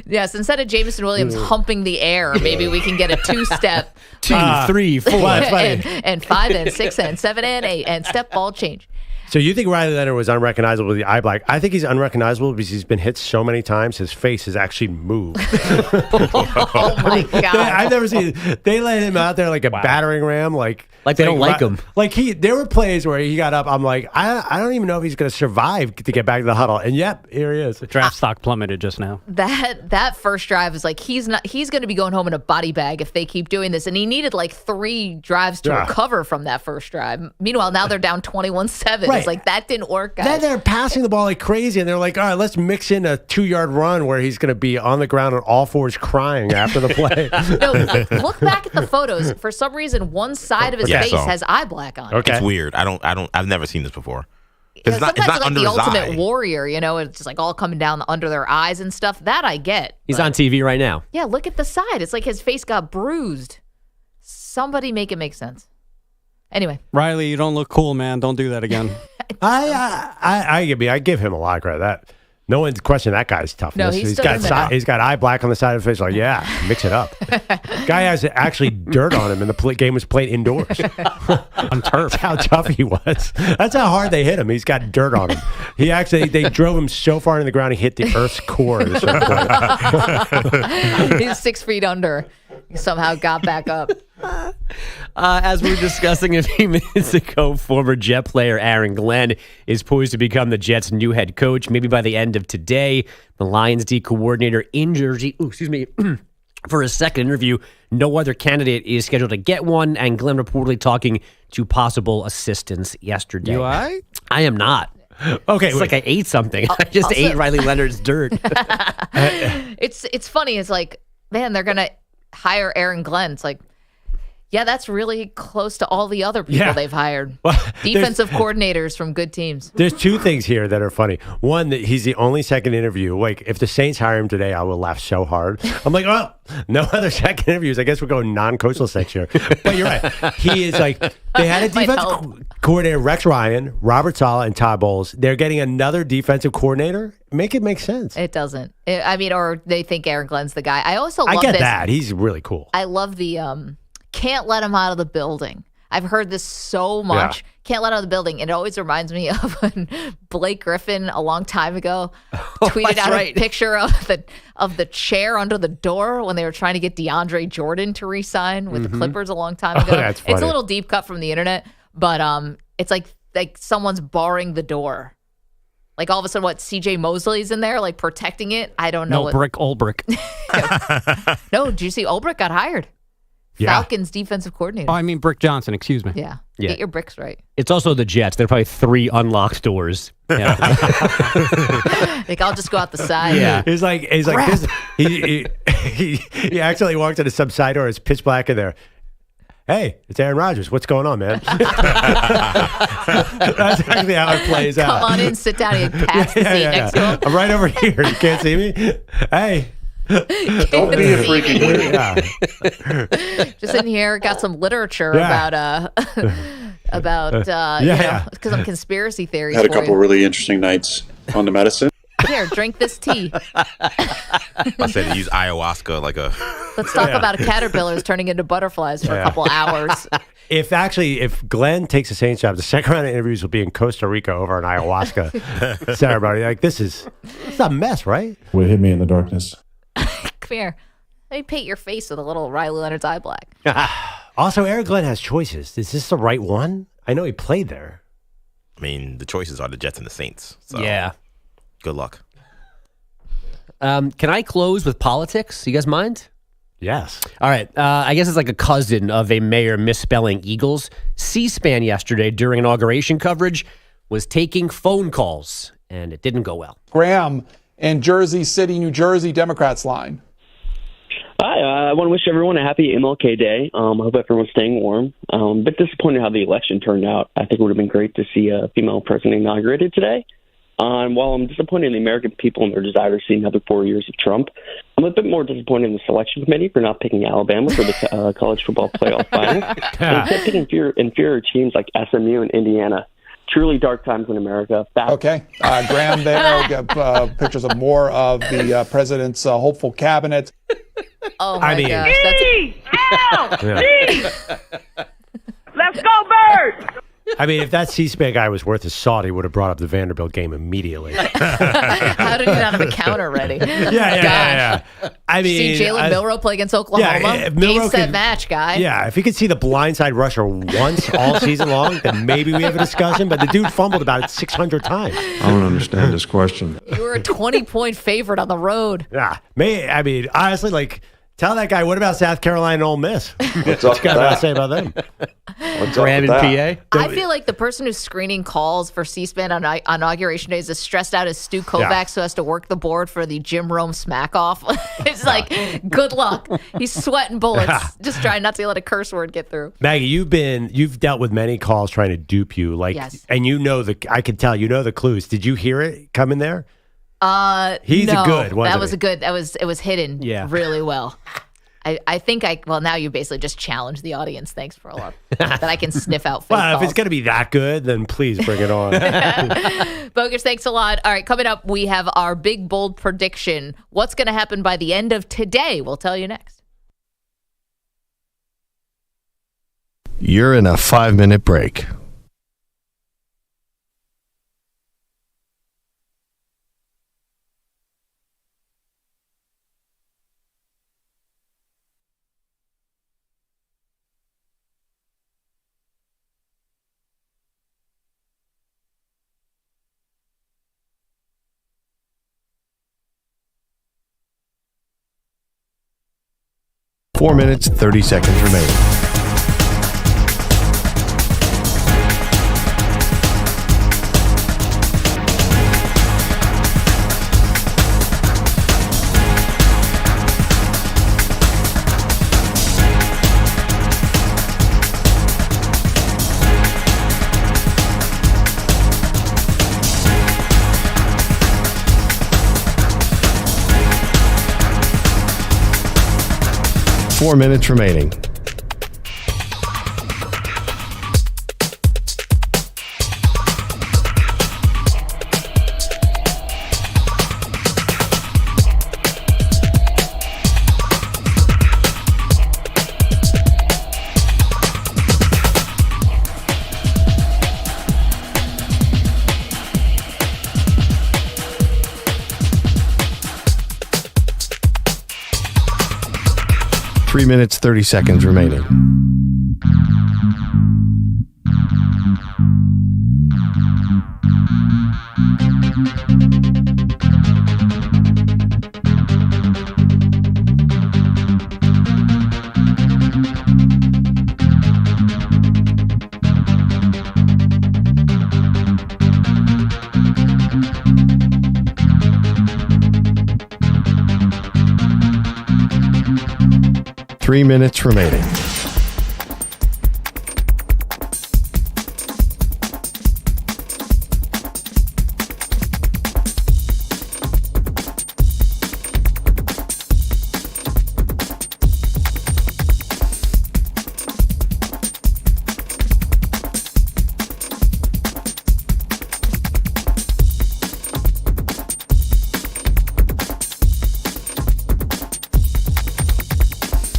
C: Yes, instead of Jameson Williams humping the air, maybe we can get a 2-step.
K: 2, 3, 4.
C: and 5 and 6 and 7 and 8 and step ball change.
D: So you think Riley Leonard was unrecognizable with the eye black? I think he's unrecognizable because he's been hit so many times. His face has actually moved.
C: Oh my God!
D: I've never seen. They let him out there like a battering ram.
K: Like they don't like him.
D: Like there were plays where he got up. I'm like, I don't even know if he's going to survive to get back to the huddle. And yep, here he is.
Q: Draft stock plummeted just now.
C: That first drive is like he's going to be going home in a body bag if they keep doing this. And he needed like 3 drives to recover from that first drive. Meanwhile, now they're down 21-7.
D: Right.
C: It's like that didn't work, guys.
D: Then they're passing the ball like crazy, and they're like, all right, let's mix in a 2-yard run where he's going to be on the ground on all fours crying after the play.
C: No, look back at the photos. For some reason, one side of his face has eye black on.
F: Okay. It's weird. I've never seen this before.
C: It's
F: not
C: like
F: under
C: the
F: his
C: Ultimate
F: eye.
C: Warrior, it's just like all coming down under their eyes and stuff. That I get.
K: He's on TV right now.
C: Yeah, look at the side. It's like his face got bruised. Somebody make it make sense. Anyway.
Q: Riley, you don't look cool, man. Don't do that again.
D: I give him a lot of credit. No one's questioning that guy's toughness.
C: No, he's
D: got eye black on the side of his face. Like, yeah, mix it up. Guy has actually dirt on him, and the game was played indoors on turf. That's how tough he was. That's how hard they hit him. He's got dirt on him. They drove him so far in the ground he hit the Earth's core.
C: He's 6 feet under. He somehow got back up.
K: As we were discussing a few minutes ago, former Jet player Aaron Glenn is poised to become the Jets' new head coach. Maybe by the end of today, the Lions D coordinator in Jersey, for his second interview. No other candidate is scheduled to get one, and Glenn reportedly talking to possible assistants yesterday.
Q: You all right?
K: I am not.
D: Okay,
K: it's like I ate something. I just ate Riley Leonard's dirt.
C: It's funny. It's like, man, they're gonna hire Aaron Glenn. It's like, yeah, that's really close to all the other people they've hired. Defensive coordinators from good teams.
D: There's 2 things here that are funny. One, that he's the only second interview. Like, if the Saints hire him today, I will laugh so hard. I'm like, oh, no other second interviews. I guess we're going non-coachless next year. But you're right. He is like, they had a defensive coordinator, Rex Ryan, Robert Saleh, and Todd Bowles. They're getting another defensive coordinator. Make it make sense.
C: It doesn't. Or they think Aaron Glenn's the guy. I
D: get that. He's really cool.
C: I love the can't let him out of the building. I've heard this so much. Yeah. Can't let him out of the building. And it always reminds me of when Blake Griffin a long time ago tweeted out a picture of the chair under the door when they were trying to get DeAndre Jordan to re-sign with the Clippers a long time ago.
D: That's funny.
C: It's a little deep cut from the internet, but it's like someone's barring the door. Like all of a sudden, CJ Mosley's in there, like protecting it? I don't know.
Q: No, Ulbrich.
C: No, did you see Ulbrich got hired? Falcons defensive coordinator.
Q: Oh, I mean Brick Johnson, excuse me.
C: Yeah. Get your bricks right.
K: It's also the Jets. There are probably 3 unlocked doors. Yeah.
C: Like, I'll just go out the side.
D: Yeah. He's like this. He actually walked into some side door. It's pitch black in there. Hey, it's Aaron Rodgers. What's going on, man? That's actually how it plays out.
C: Come on in, sit down, and pass the seat next to him.
D: I'm right over here. You can't see me? Hey.
J: Don't be a freaking weird.
C: Just in here, got some literature about because I'm conspiracy theories.
S: Had a couple really interesting nights on the medicine.
C: Here, drink this tea.
F: I said to use ayahuasca like a.
C: Let's talk about caterpillars turning into butterflies for a couple hours.
D: If Glenn takes the Saints job, the second round of interviews will be in Costa Rica over an ayahuasca ceremony. Like, it's a mess, right?
S: What hit me in the darkness?
C: Come here. Let me paint your face with a little Riley Leonard's eye black.
D: Also, Aaron Glenn has choices. Is this the right one? I know he played there.
F: I mean, the choices are the Jets and the Saints. So
K: yeah.
F: Good luck.
K: Can I close with politics? You guys mind?
D: Yes.
K: All right. I guess it's like a cousin of a mayor misspelling Eagles. C-SPAN yesterday during inauguration coverage was taking phone calls, and it didn't go well.
U: Graham in Jersey City, New Jersey, Democrats line.
W: Hi, I want to wish everyone a happy MLK Day. I hope everyone's staying warm. A bit disappointed how the election turned out. I think it would have been great to see a female president inaugurated today. While I'm disappointed in the American people and their desire to see another 4 years of Trump, I'm a bit more disappointed in the selection committee for not picking Alabama for the college football playoff final. Instead picking inferior teams like SMU and Indiana. Truly dark times in America.
U: Okay. Graham there. We got pictures of more of the president's hopeful cabinet.
C: Oh, my gosh.
J: Let's go, Birds!
D: I mean, if that C-SPAN guy was worth his salt, he would have brought up the Vanderbilt game immediately.
C: How did he not have a counter ready?
D: Yeah. I mean,
C: see Jalen Milroe play against Oklahoma?
D: if
C: Game,
D: Milroe
C: set,
D: could-
C: match, guy.
D: Yeah, if he could see the blindside rusher once all season long, then maybe we have a discussion. But the dude fumbled about it 600 times.
J: I don't understand this question.
C: You were a 20-point favorite on the road.
D: Yeah, I mean, honestly, like, tell that guy, what about South Carolina and Ole Miss?
J: What's
D: What you got to say about them?
J: What's up with that?
C: I feel like the person who's screening calls for C-SPAN on Inauguration Day is as stressed out as Stu Kovacs, who has to work the board for the Jim Rome smack-off. It's like, good luck. He's sweating bullets, just trying not to let a curse word get through.
D: Maggie, you've dealt with many calls trying to dupe you, like,
C: Yes.
D: and I could tell you know the clues. Did you hear it coming there? He's
C: no,
D: a good, wasn't
C: that was
D: he?
C: a good. It was hidden really well. I think now you basically just challenged the audience. Thanks, Perloff, that I can sniff out fake
D: Well, if
C: calls.
D: it's going to be that good, then please bring it on.
C: Bogusch, thanks a lot. All right, coming up, we have our big, bold prediction. What's going to happen by the end of today? We'll tell you next.
G: You're in a 5-minute break. Four minutes, 30 seconds remaining. Four minutes remaining. Three minutes, 30 seconds remaining. Three minutes remaining.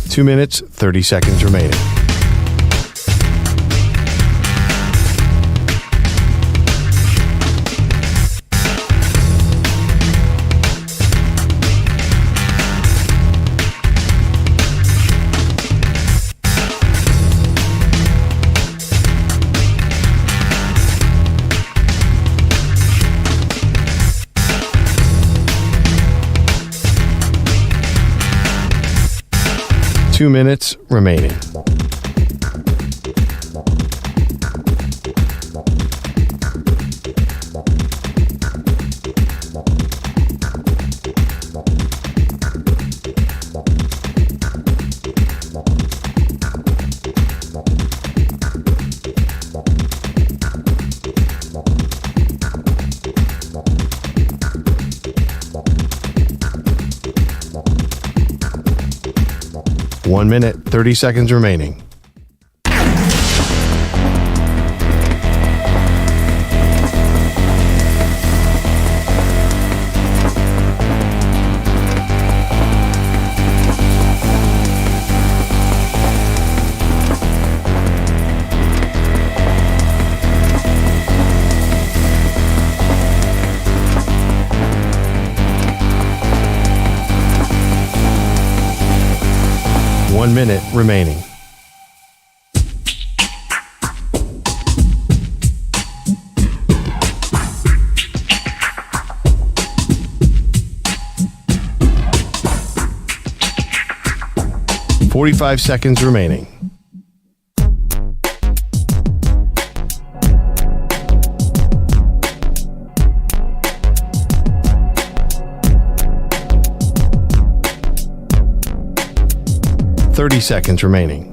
G: Two minutes, 30 seconds remaining. Two minutes remaining. One minute, 30 seconds remaining. 1 minute remaining. .45 seconds remaining. .30 seconds remaining.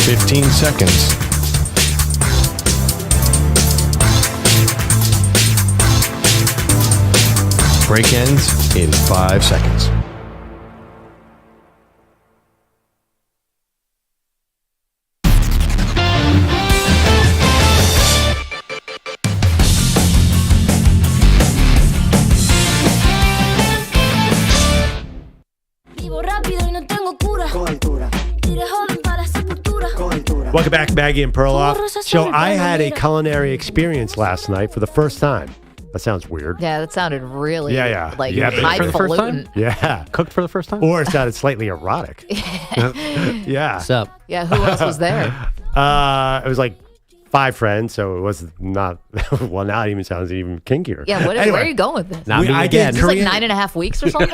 G: .15 seconds. Break ends in 5 seconds.
D: Welcome back, Maggie and Perloff. So I had a culinary experience last night for the first time. That sounds weird.
C: Yeah, that sounded really like
D: yeah,
C: highfalutin.
D: Yeah.
Q: Cooked for the first time?
D: Or it sounded slightly erotic. Yeah.
K: What's up?
C: Yeah, who else was there?
D: It was like 5 friends, so it was not, well, now it even sounds even kinkier.
C: Yeah, where are you going with this?
D: I did
C: It's like 9.5 weeks or something?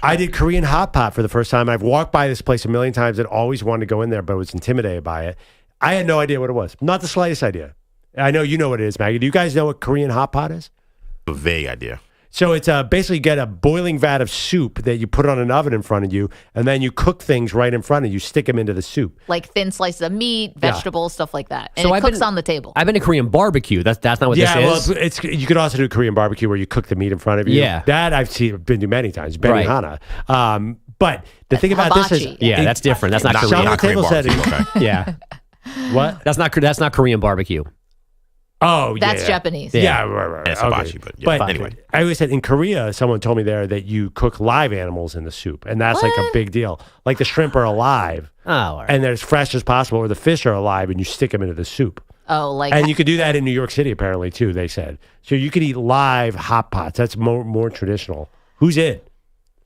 D: I did Korean hot pot for the first time. I've walked by this place a million times and always wanted to go in there, but was intimidated by it. I had no idea what it was. Not the slightest idea. I know you know what it is, Maggie. Do you guys know what Korean hot pot is?
F: A vague idea.
D: So it's basically you get a boiling vat of soup that you put on an oven in front of you, and then you cook things right in front of you, stick them into the soup.
C: Like thin slices of meat, vegetables, stuff like that. And
K: So
C: it
K: I've
C: cooks
K: been-
C: on the table.
K: I've been to Korean barbecue. That's not what this is.
D: Well, it's you could also do Korean barbecue where you cook the meat in front of you.
K: Yeah.
D: That I've been to many times. Benihana. But the thing about this is,
K: Yeah, that's different. That's not Korean.
D: Some
K: Not
D: table
K: Korean
D: said,
K: barbecue, Yeah.
D: What?
K: That's not Korean barbecue.
D: Oh, yeah.
C: That's Japanese.
D: Yeah, right.
F: It's
D: Okay.
F: hibachi, but yeah, anyway.
D: I always said in Korea, someone told me there that you cook live animals in the soup, and that's like a big deal. Like the shrimp are alive, and they're as fresh as possible, or the fish are alive, and you stick them into the soup.
C: Oh, like
D: And you could do that in New York City, apparently, too, they said. So you could eat live hot pots. That's more traditional. Who's in?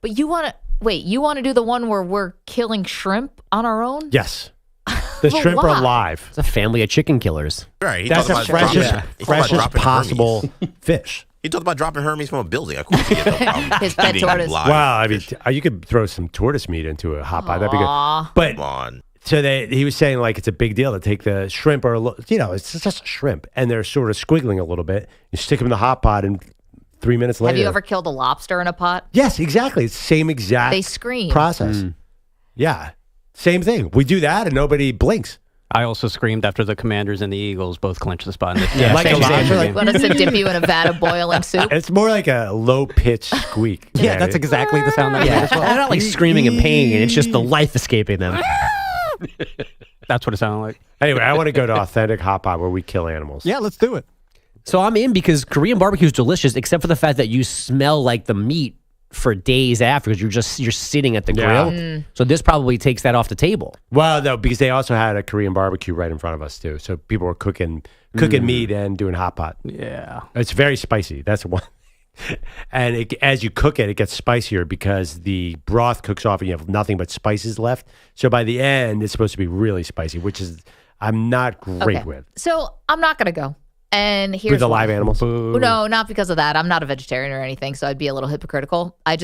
C: But you want to do the one where we're killing shrimp on our own?
D: Yes. The
C: But
D: shrimp are
C: why?
D: alive.
K: It's a family of chicken killers.
F: Right. He
D: That's the
F: talked about
D: freshest
F: dropping
D: possible
F: Hermes.
D: fish.
F: He talked about dropping Hermes from a building. Of course, he had no problem
C: His pet
F: eating
C: tortoise.
F: live
D: Well, I mean,
F: fish.
D: you could throw some tortoise meat into a hot pot. That'd be
C: Aw.
D: good. But
F: Come on.
D: so he was saying like it's a big deal to take the shrimp it's just a shrimp, and they're sort of squiggling a little bit. You stick them in the hot pot, and 3 minutes later.
C: Have you ever killed a lobster in a pot?
D: Yes, exactly. It's the same exact.
C: They scream.
D: process. Yeah, same thing. We do that, and nobody blinks.
Q: I also screamed after the Commanders and the Eagles both clinched the spot. In the
D: Yeah, like a lobster, like-
C: Want us to dip you in a vat of boiling soup?
D: It's more like a low pitched squeak.
Q: Yeah, that's exactly the sound that it
K: Yeah,
Q: is as well.
K: they're not like screaming in pain. It's just the life escaping them.
Q: That's what it sounded like.
D: Anyway, I want to go to authentic hot pot where we kill animals.
Q: Yeah, let's do it.
K: So I'm in because Korean barbecue is delicious, except for the fact that you smell like the meat for days after because you're sitting at the
D: Yeah.
K: grill. So this probably takes that off the table.
D: Well, no, because they also had a Korean barbecue right in front of us too. So people were cooking meat and doing hot pot.
Q: Yeah.
D: It's very spicy. That's one. And as you cook it, it gets spicier because the broth cooks off and you have nothing but spices left. So by the end, it's supposed to be really spicy, which is I'm not great with.
C: So I'm not going to go. And here's
D: With the
C: why.
D: live animals?
C: No, not because of that. I'm not a vegetarian or anything, so I'd be a little hypocritical. I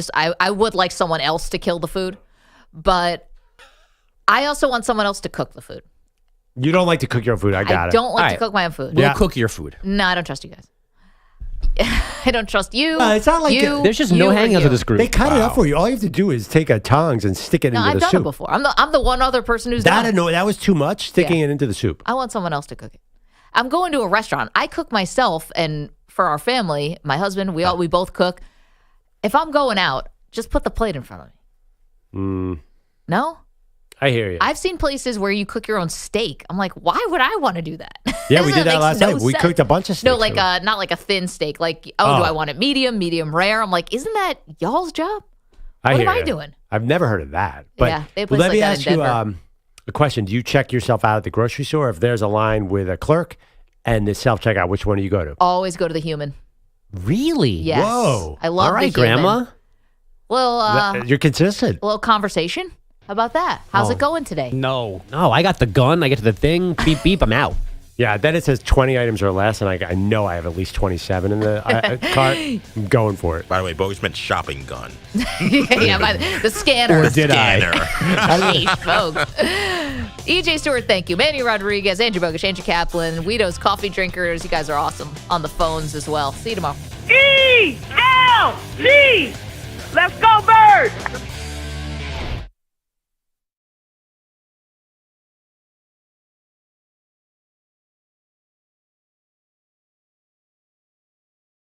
C: would like someone else to kill the food, but I also want someone else to cook the food.
D: You don't like to cook your own food. I got
C: I
D: it.
C: don't like to cook my own food.
K: We'll cook your food.
C: No, I don't trust you guys. I don't trust you.
D: It's not like
C: you,
K: there's just
C: you,
K: no
C: or
K: hangouts
C: you.
K: with this group.
D: They cut it up for you. All you have to do is take a tongs and stick it
C: No,
D: into
C: I've
D: the
C: done
D: soup.
C: it before. I'm the one other person who's done it.
D: That was too much, sticking it into the soup.
C: I want someone else to cook it. I'm going to a restaurant. I cook myself, and for our family, my husband, we both cook. If I'm going out, just put the plate in front of me. No?
D: I hear you.
C: I've seen places where you cook your own steak. I'm like, why would I want to do that?
D: Yeah, we did that
C: makes
D: last
C: no
D: night. We
C: sense.
D: cooked a bunch of steaks.
C: No, like not like a thin steak. Like, do I want it medium rare? I'm like, isn't that y'all's job? What am I doing?
D: I've never heard of that. But
C: Yeah, they have places
D: let me
C: like that
D: ask
C: in
D: you,
C: Denver.
D: A question, do you check yourself out at the grocery store? If there's a line with a clerk and the self-checkout, which one do you go to?
C: Always go to the human.
K: Really?
C: Yes.
D: Whoa.
C: I love
K: All right,
C: the human.
K: Grandma.
C: Well,
D: You're consistent.
C: a little conversation. How about that? How's it going today?
Q: No.
K: No, I got the gun. I get to the thing. Beep, beep. I'm out.
D: Yeah, then it says 20 items or less, and I know I have at least 27 in the cart. I'm going for it.
F: By the way, Bogusch meant shopping gun.
C: The scanner.
K: Or did
F: Scanner.
C: Sheesh, folks. EJ Stewart, thank you. Manny Rodriguez, Andrew Bogusch, Andrew Kaplan, Guido's Coffee Drinkers. You guys are awesome on the phones as well. See you tomorrow.
I: ELC! Let's go, Birds!